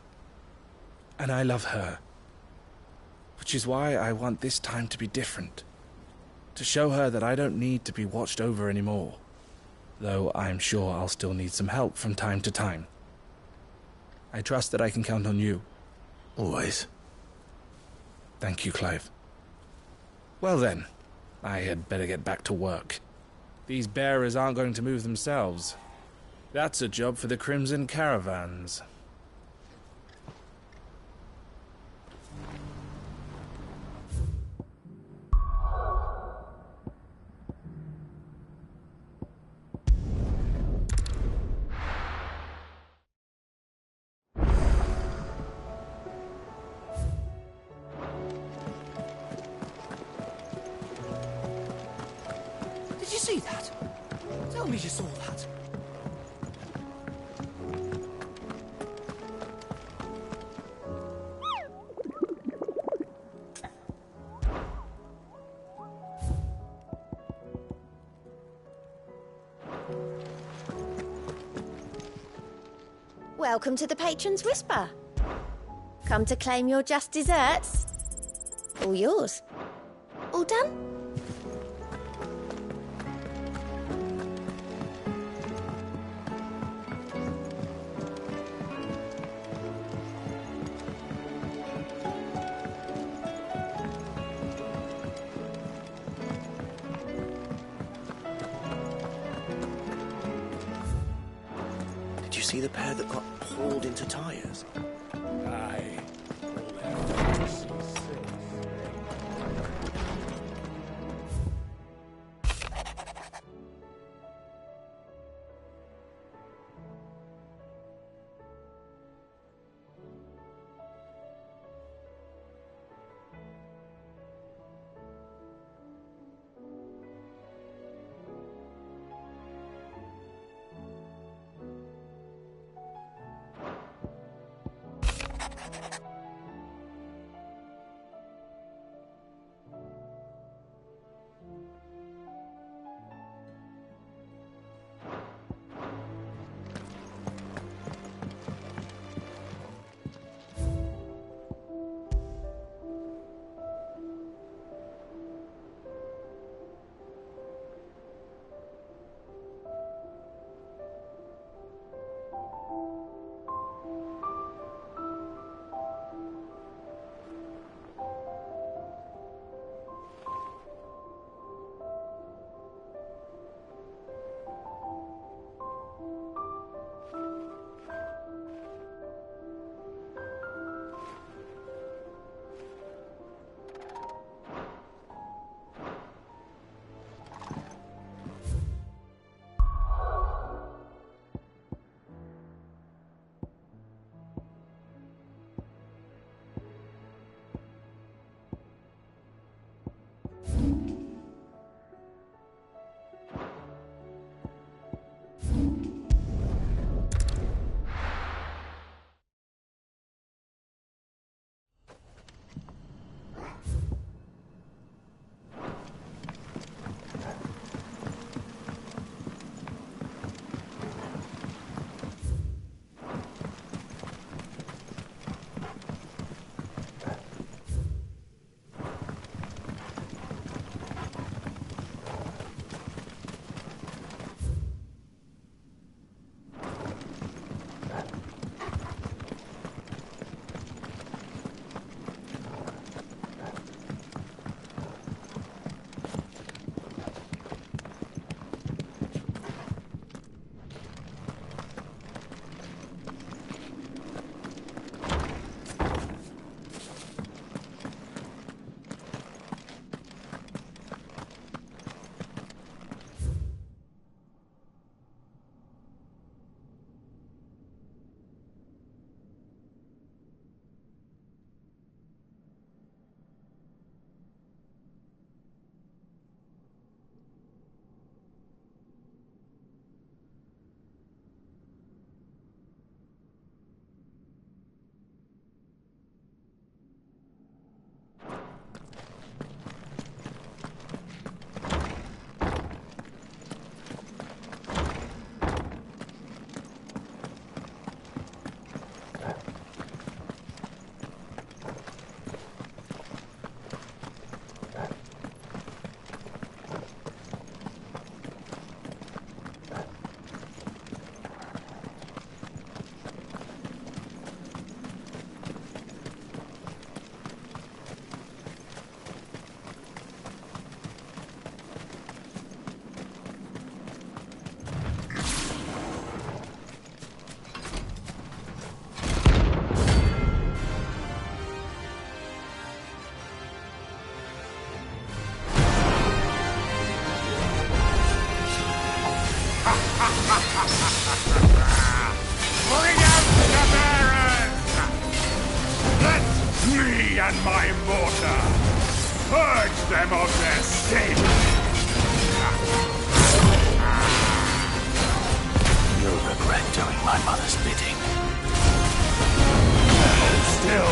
S14: And I love her. Which is why I want this time to be different. To show her that I don't need to be watched over anymore. Though I'm sure I'll still need some help from time to time. I trust that I can count on you.
S4: Always.
S14: Thank you, Clive. Well then, I had better get back to work. These bearers aren't going to move themselves. That's a job for the Crimson Caravans.
S5: Did you see that? Tell me you saw that.
S6: Welcome to the Patron's Whisper. Come to claim your just desserts? All yours. All done?
S9: Did you see the pair that got hauled into tyres?
S14: Aye.
S12: Me and my mortar! Purge them of their sin!
S4: You'll regret doing my mother's bidding.
S12: Still!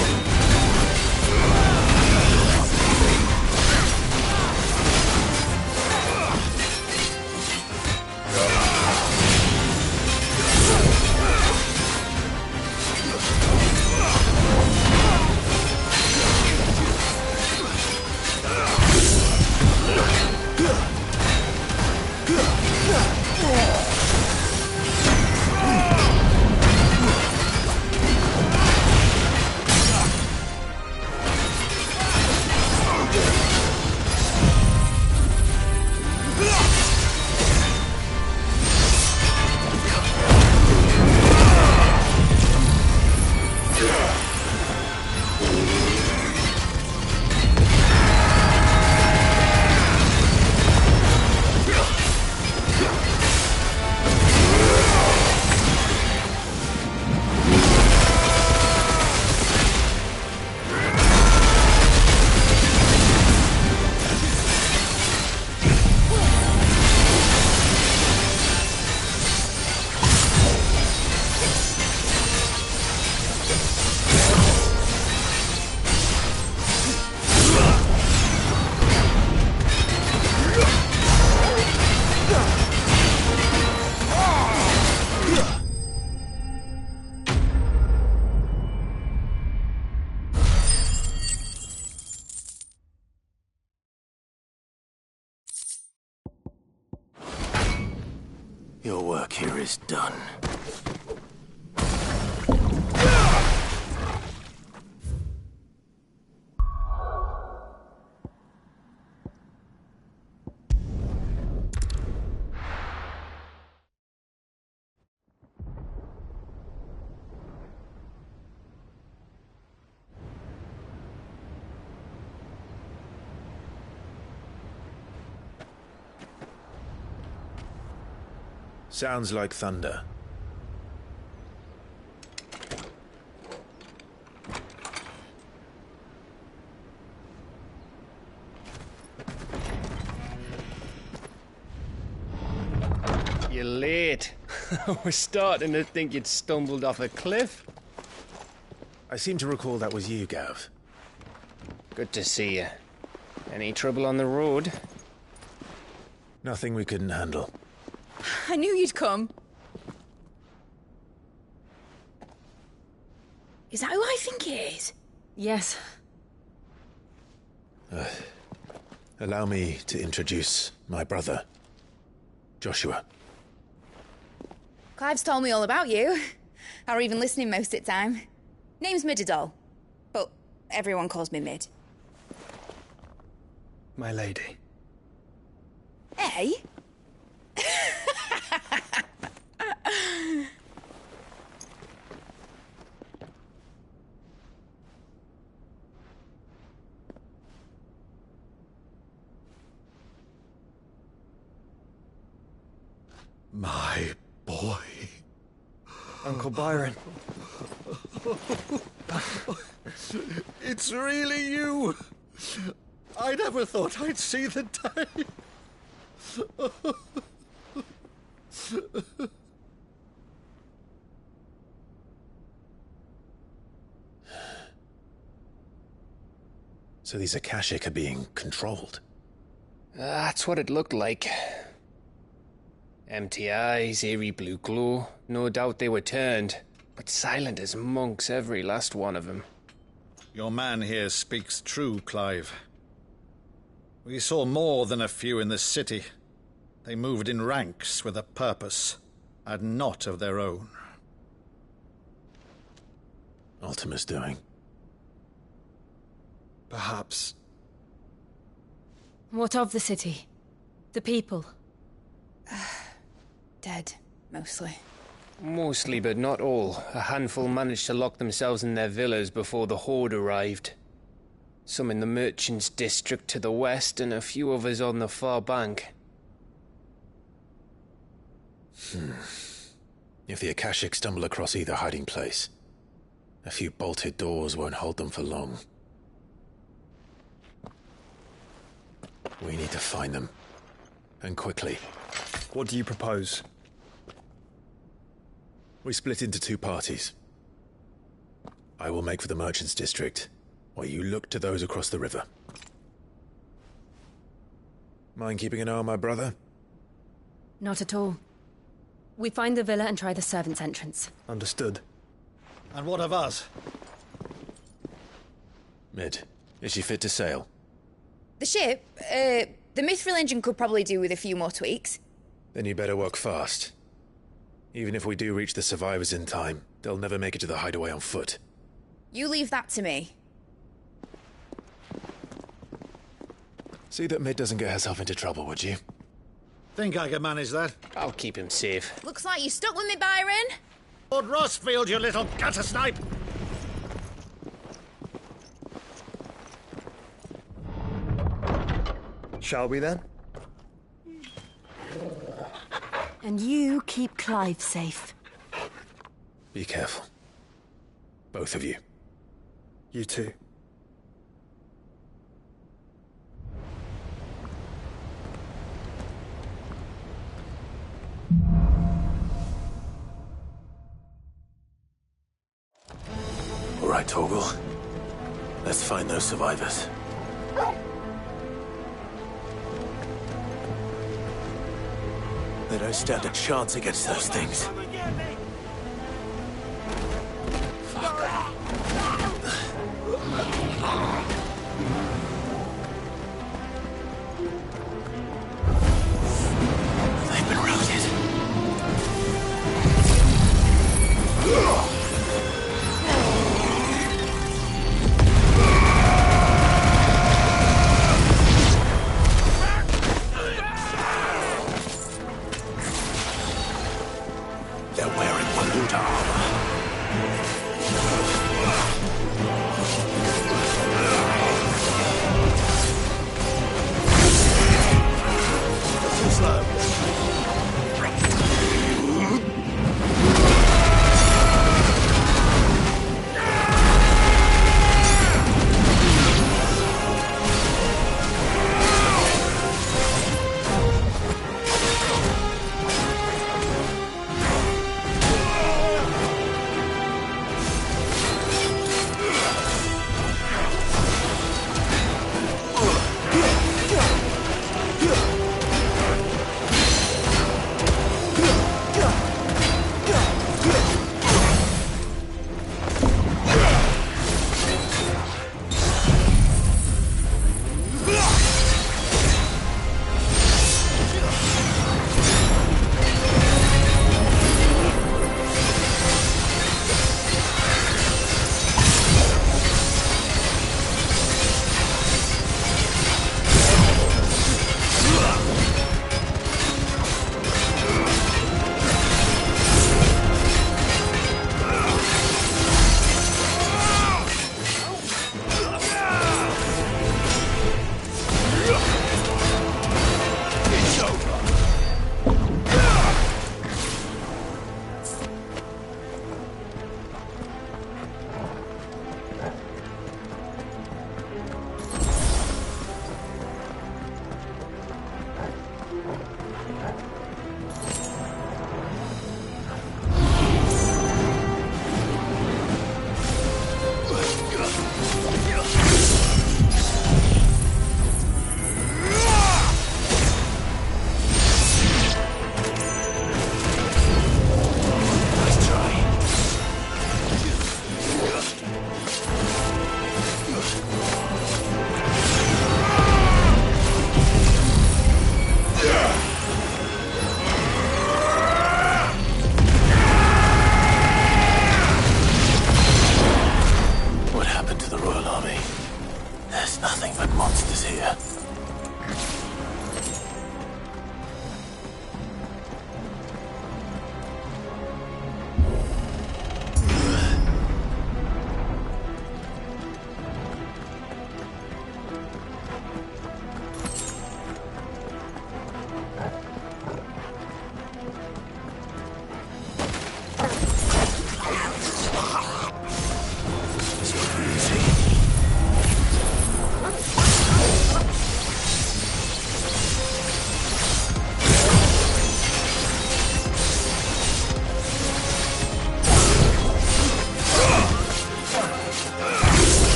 S4: Your work here is done. Sounds like thunder.
S19: You're late. I was starting to think you'd stumbled off a cliff.
S4: I seem to recall that was you, Gav.
S19: Good to see you. Any trouble on the road?
S4: Nothing we couldn't handle.
S20: I knew you'd come. Is that who I think it is?
S3: Yes.
S4: Allow me to introduce my brother, Joshua.
S20: Clive's told me all about you. Or even listening most of the time. Name's Mididol, but everyone calls me Mid.
S8: My lady.
S20: Hey?
S11: My boy.
S8: Uncle Byron.
S11: It's really you. I never thought I'd see the day.
S4: So these Akashic are being controlled?
S19: That's what it looked like. Empty eyes, eerie blue glow. No doubt they were turned, but silent as monks, every last one of them.
S11: Your man here speaks true, Clive. We saw more than a few in the city. They moved in ranks with a purpose, and not of their own.
S4: Ultima's doing.
S8: Perhaps.
S3: What of the city? The people?
S20: Dead, mostly.
S19: Mostly, but not all. A handful managed to lock themselves in their villas before the Horde arrived. Some in the merchants' district to the west, and a few others on the far bank.
S4: If the Akashic stumble across either hiding place, A few bolted doors won't hold them for long. We need to find them. And quickly.
S8: What do you propose?
S4: We split into two parties. I will make for the Merchants District, while you look to those across the river. Mind keeping an eye on my brother?
S6: Not at all. We find the villa and try the servants' entrance.
S8: Understood.
S11: And what of us?
S4: Mid, is she fit to sail?
S20: The ship, the Mithril engine could probably do with a few more tweaks.
S4: Then you better work fast. Even if we do reach the survivors in time, they'll never make it to the hideaway on foot.
S20: You leave that to me.
S4: See that Mid doesn't get herself into trouble, would you?
S11: Think I can manage that?
S19: I'll keep him safe.
S20: Looks like you stuck with me, Byron.
S11: Lord Rossfield, you little gutter snipe!
S8: Shall we then?
S6: And you keep Clive safe.
S4: Be careful. Both of you.
S8: You too.
S4: All right, Torgal. Let's find those survivors. They don't stand a chance against those things. They've been routed. They're wearing Waluta armor. Too slow.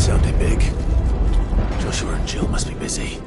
S1: sounded big. Joshua and Jill must be busy.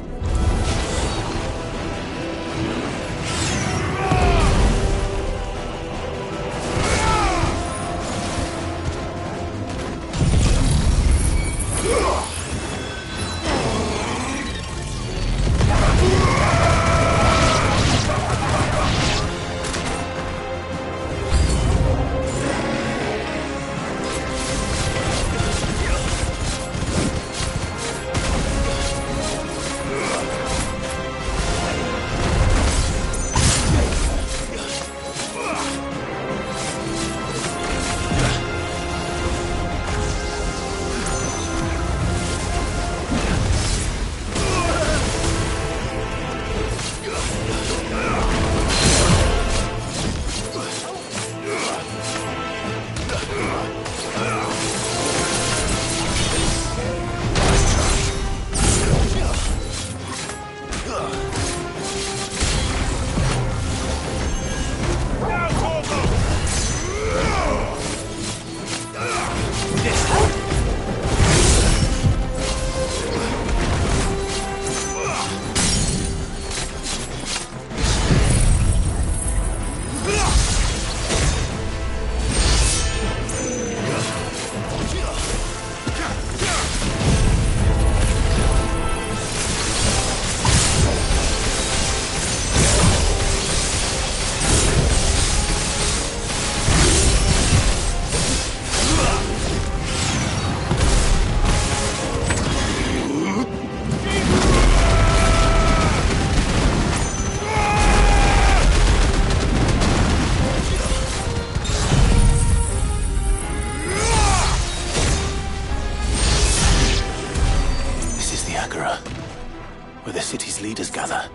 S1: Where the city's leaders gather.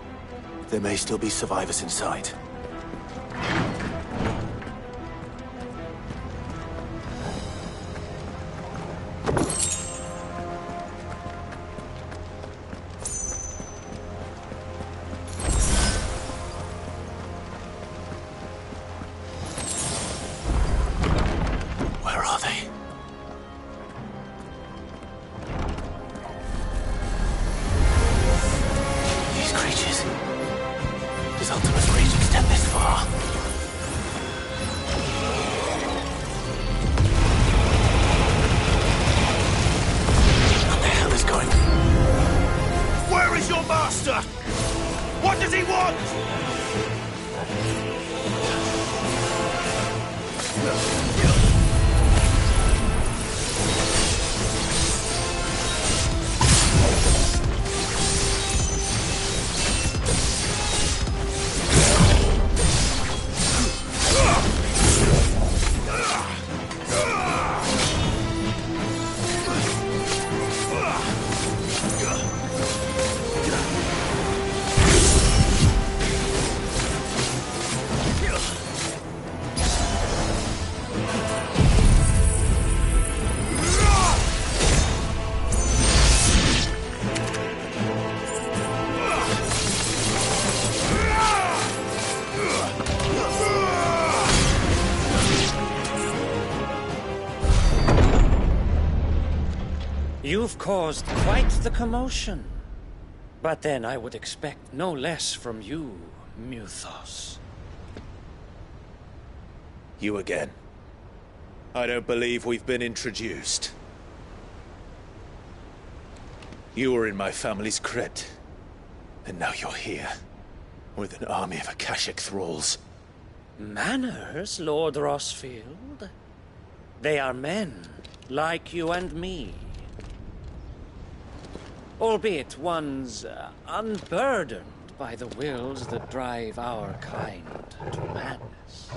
S1: There may still be survivors inside. Where are they? These creatures. Does Ultima's reach extend this far? What the hell is going on?
S9: Where is your master? What does he want?
S16: You've caused quite the commotion. But then I would expect no less from you, Muthos.
S4: You again. I don't believe we've been introduced. You were in my family's crypt. And now you're here. With an army of Akashic thralls.
S16: Manners, Lord Rossfield? They are men, like you and me. Albeit ones unburdened by the wills that drive our kind to madness.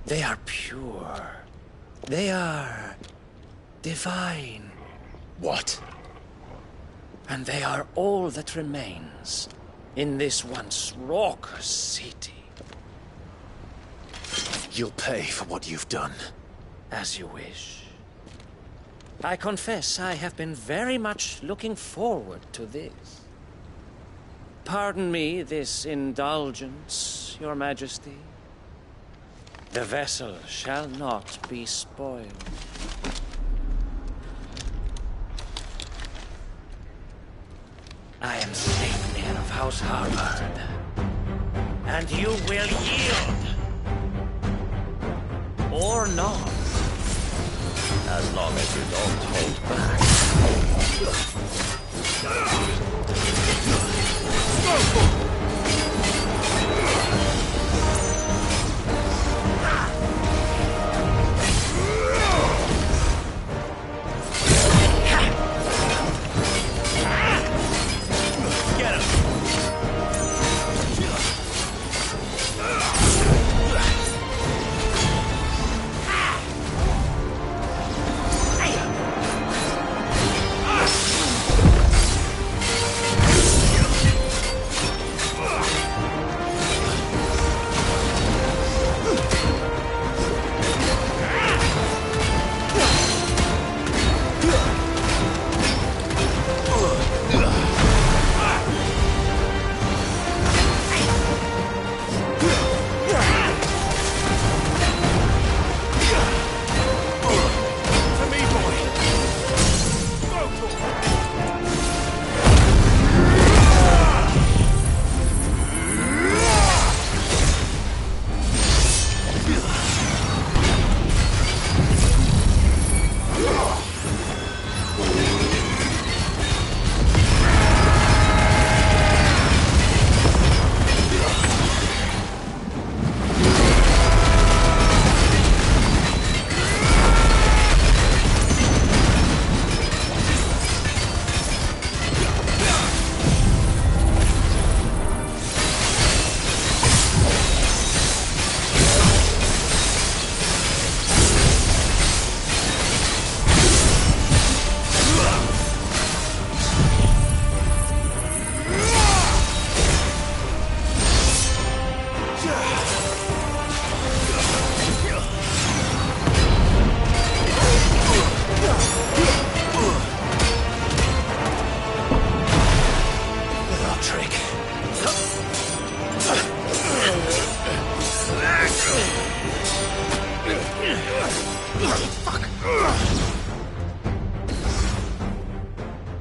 S16: They are pure. They are divine.
S4: What?
S16: And they are all that remains in this once raucous city.
S4: You'll pay for what you've done.
S16: As you wish. I confess I have been very much looking forward to this. Pardon me this indulgence, Your Majesty. The vessel shall not be spoiled. I am safe near of House Harvard. And you will yield. Or not. As long as you don't hold back. Get him!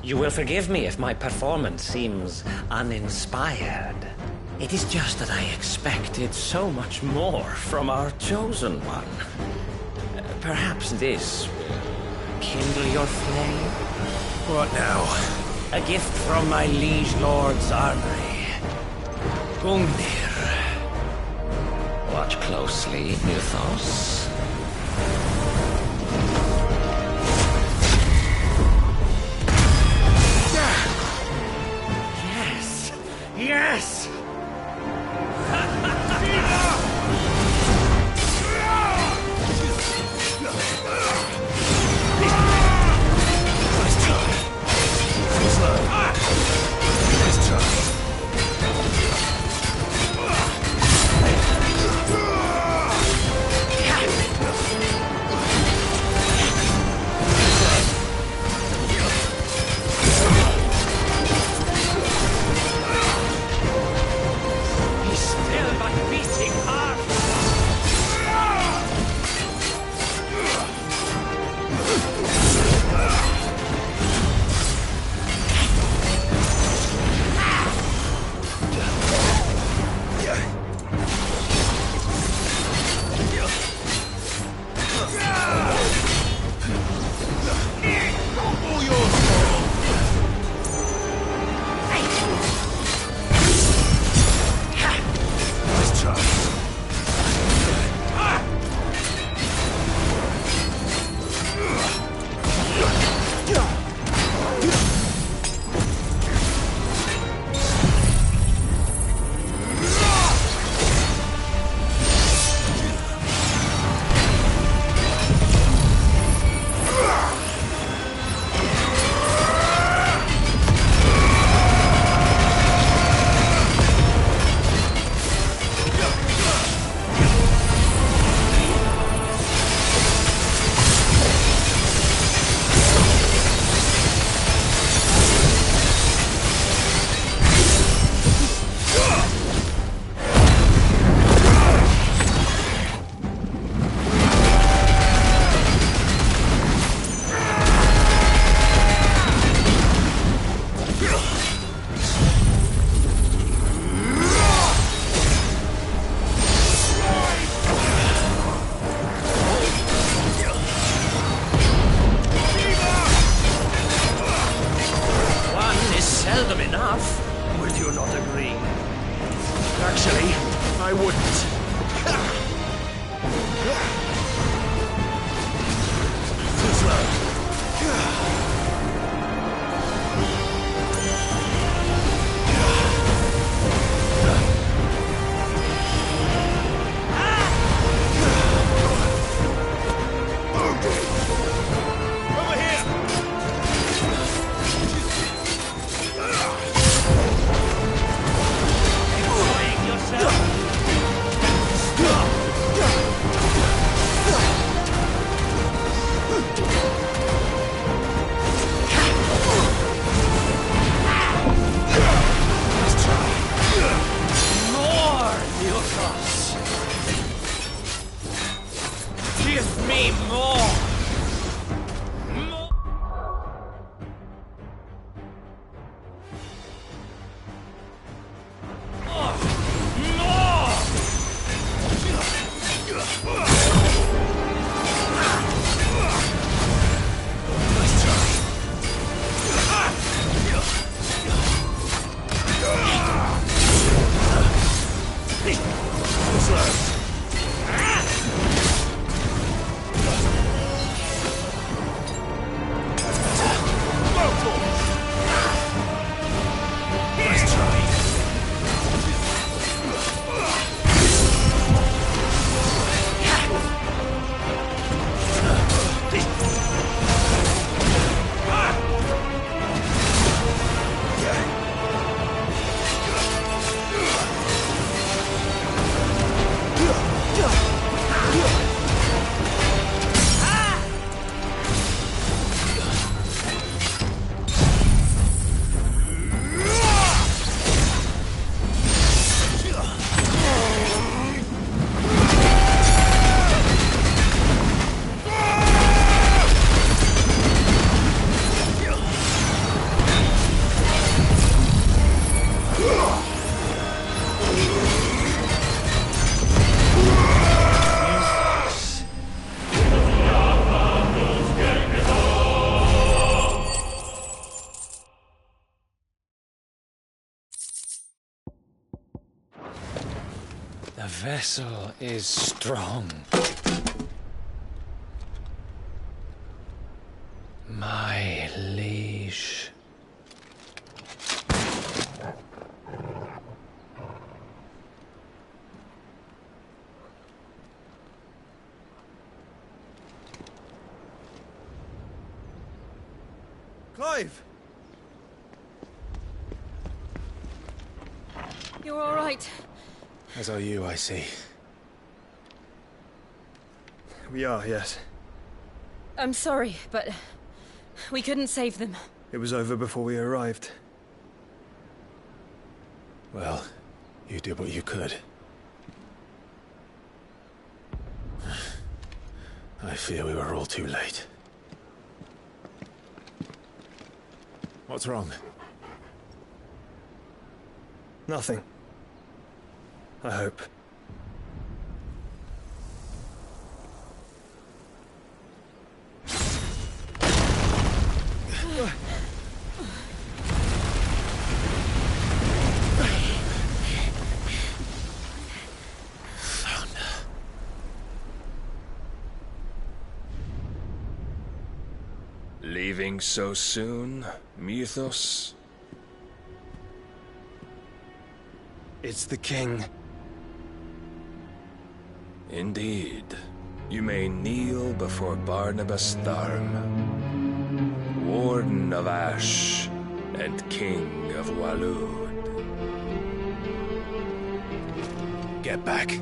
S16: You will forgive me if my performance seems uninspired. It is just that I expected so much more from our chosen one. Perhaps this will kindle your flame?
S4: What now?
S16: A gift from my liege lord's armory. Gungnir. Watch closely, Mythos. Yes!
S19: vessel is strong. My liege.
S8: Clive!
S3: You're all right.
S4: As are you, I see.
S8: We are, yes.
S3: I'm sorry, but we couldn't save them.
S8: It was over before we arrived.
S4: Well, you did what you could. I fear we were all too late. What's wrong?
S8: Nothing. I hope.
S2: Leaving so soon, Mythos?
S8: It's the king.
S2: Indeed. You may kneel before Barnabas Tharm, Warden of Ash and King of Waloed.
S4: Get back.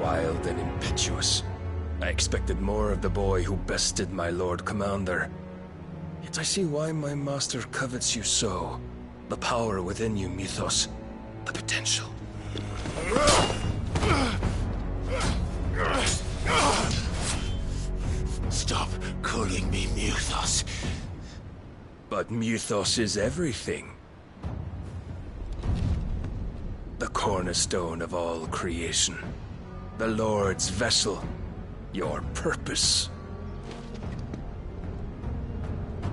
S2: Wild and impetuous. I expected more of the boy who bested my Lord Commander. Yet I see why my master covets you so. The power within you, Mythos. The potential.
S1: Stop calling me Mythos.
S2: But Mythos is everything. The cornerstone of all creation. The Lord's vessel. Your purpose.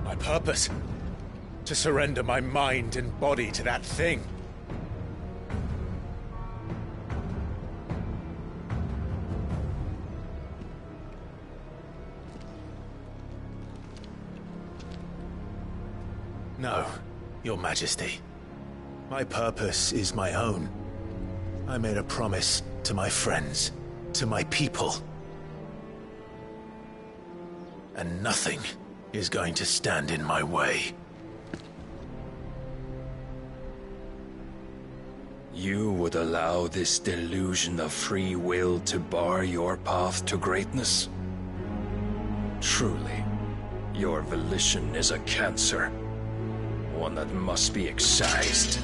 S4: My purpose? To surrender my mind and body to that thing. No, Your Majesty. My purpose is my own. I made a promise to my friends, to my people. And nothing is going to stand in my way.
S2: You would allow this delusion of free will to bar your path to greatness? Truly, your volition is a cancer. One that must be excised.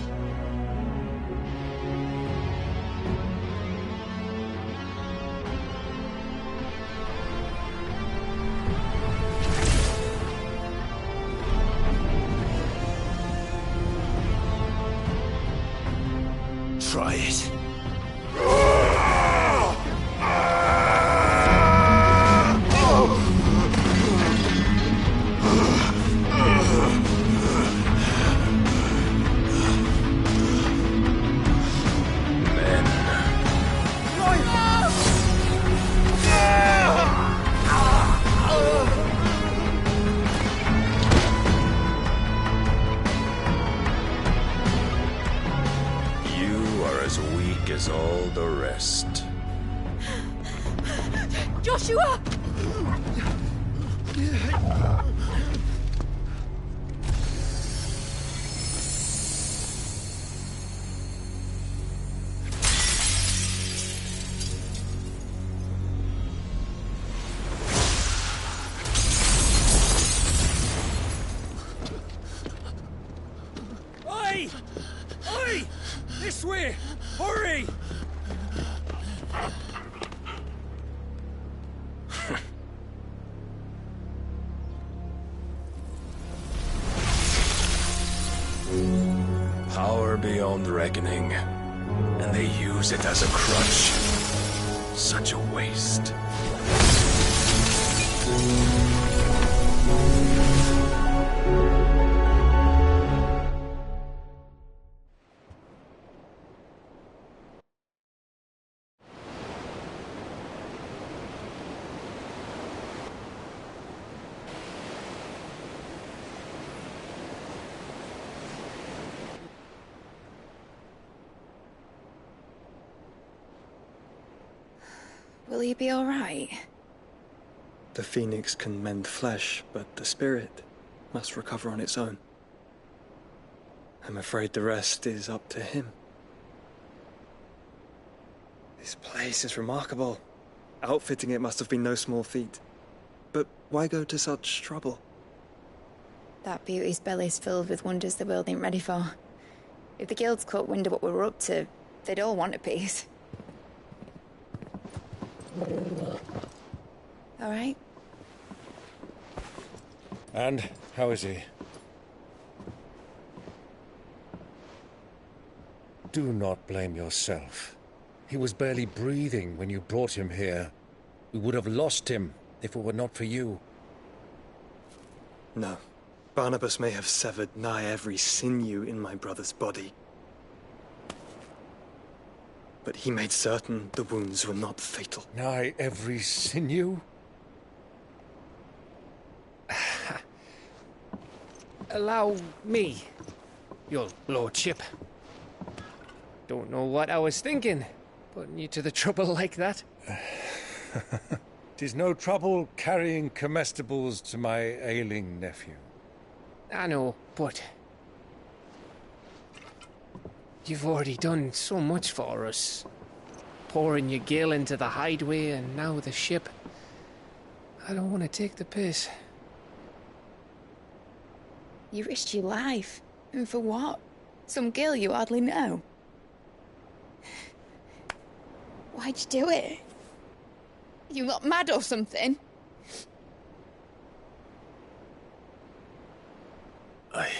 S1: Try it.
S2: As all the rest.
S3: Joshua!
S2: beyond reckoning, and they use it as a crutch. Such a waste.
S20: Will he be all right?
S8: The phoenix can mend flesh, but the spirit must recover on its own. I'm afraid the rest is up to him. This place is remarkable. Outfitting it must have been no small feat. But why go to such trouble?
S20: That beauty's belly's filled with wonders the world ain't ready for. If the guilds caught wind of what we were up to, they'd all want a piece. All right?
S15: And how is he? Do not blame yourself. He was barely breathing when you brought him here. We would have lost him if it were not for you.
S8: No. Barnabas may have severed nigh every sinew in my brother's body. But he made certain the wounds were not fatal.
S15: Nigh every sinew?
S19: Allow me, your lordship. Don't know what I was thinking, putting you to the trouble like that.
S15: 'Tis no trouble carrying comestibles to my ailing nephew.
S19: I know, but you've already done so much for us. Pouring your gil into the hideaway and now the ship. I don't want to take the piss.
S20: You risked your life. And for what? Some girl you hardly know. Why'd you do it? You not mad or something?
S1: I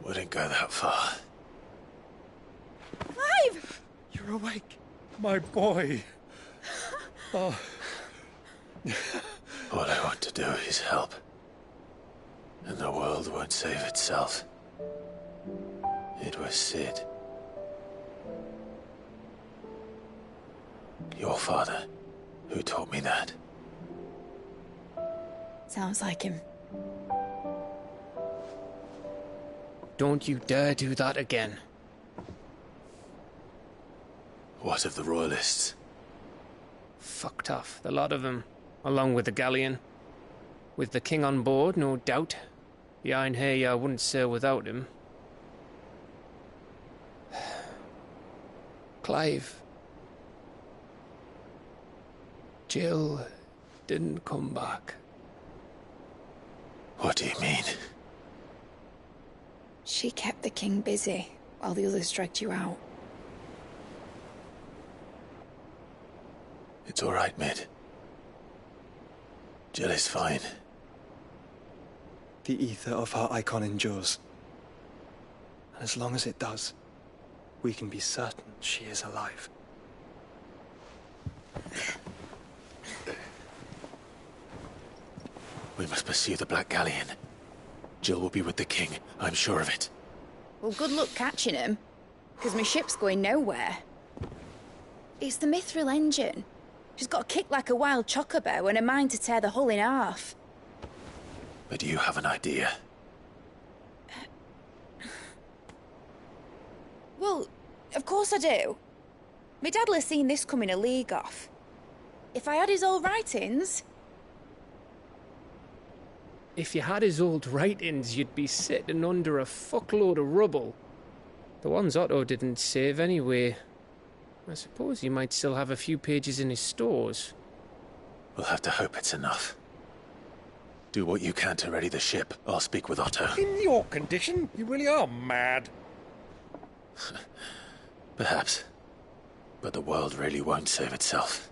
S1: wouldn't go that far.
S20: Clive!
S15: You're awake, my boy. Oh.
S1: All I want to do is help. And the world won't save itself. It was Sid. Your father, who taught me that.
S20: Sounds like him.
S19: Don't you dare do that again.
S1: What of the Royalists?
S19: Fucked off, the lot of them, along with the galleon. With the king on board, no doubt. The Iron Hair wouldn't sail without him. Clive. Jill didn't come back.
S1: What do you mean?
S20: She kept the king busy while the others dragged you out.
S1: It's all right, Mid. Jill is fine.
S8: The ether of her icon endures. And as long as it does, we can be certain she is alive.
S1: We must pursue the Black Galleon. Jill will be with the king, I'm sure of it.
S20: Well, good luck catching him, because my ship's going nowhere. It's the Mithril engine. She's got a kick like a wild chocobo and a mind to tear the hull in half.
S1: But do you have an idea?
S20: Well, of course I do. My dad'll have seen this coming a league off. If I had his old writings...
S19: If you had his old writings, you'd be sitting under a fuckload of rubble. The ones Otto didn't save anyway. I suppose he might still have a few pages in his stores.
S1: We'll have to hope it's enough. Do what you can to ready the ship. I'll speak with Otto.
S15: In your condition, you really are mad.
S1: Perhaps. But the world really won't save itself.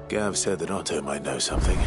S1: Gav said that Otto might know something.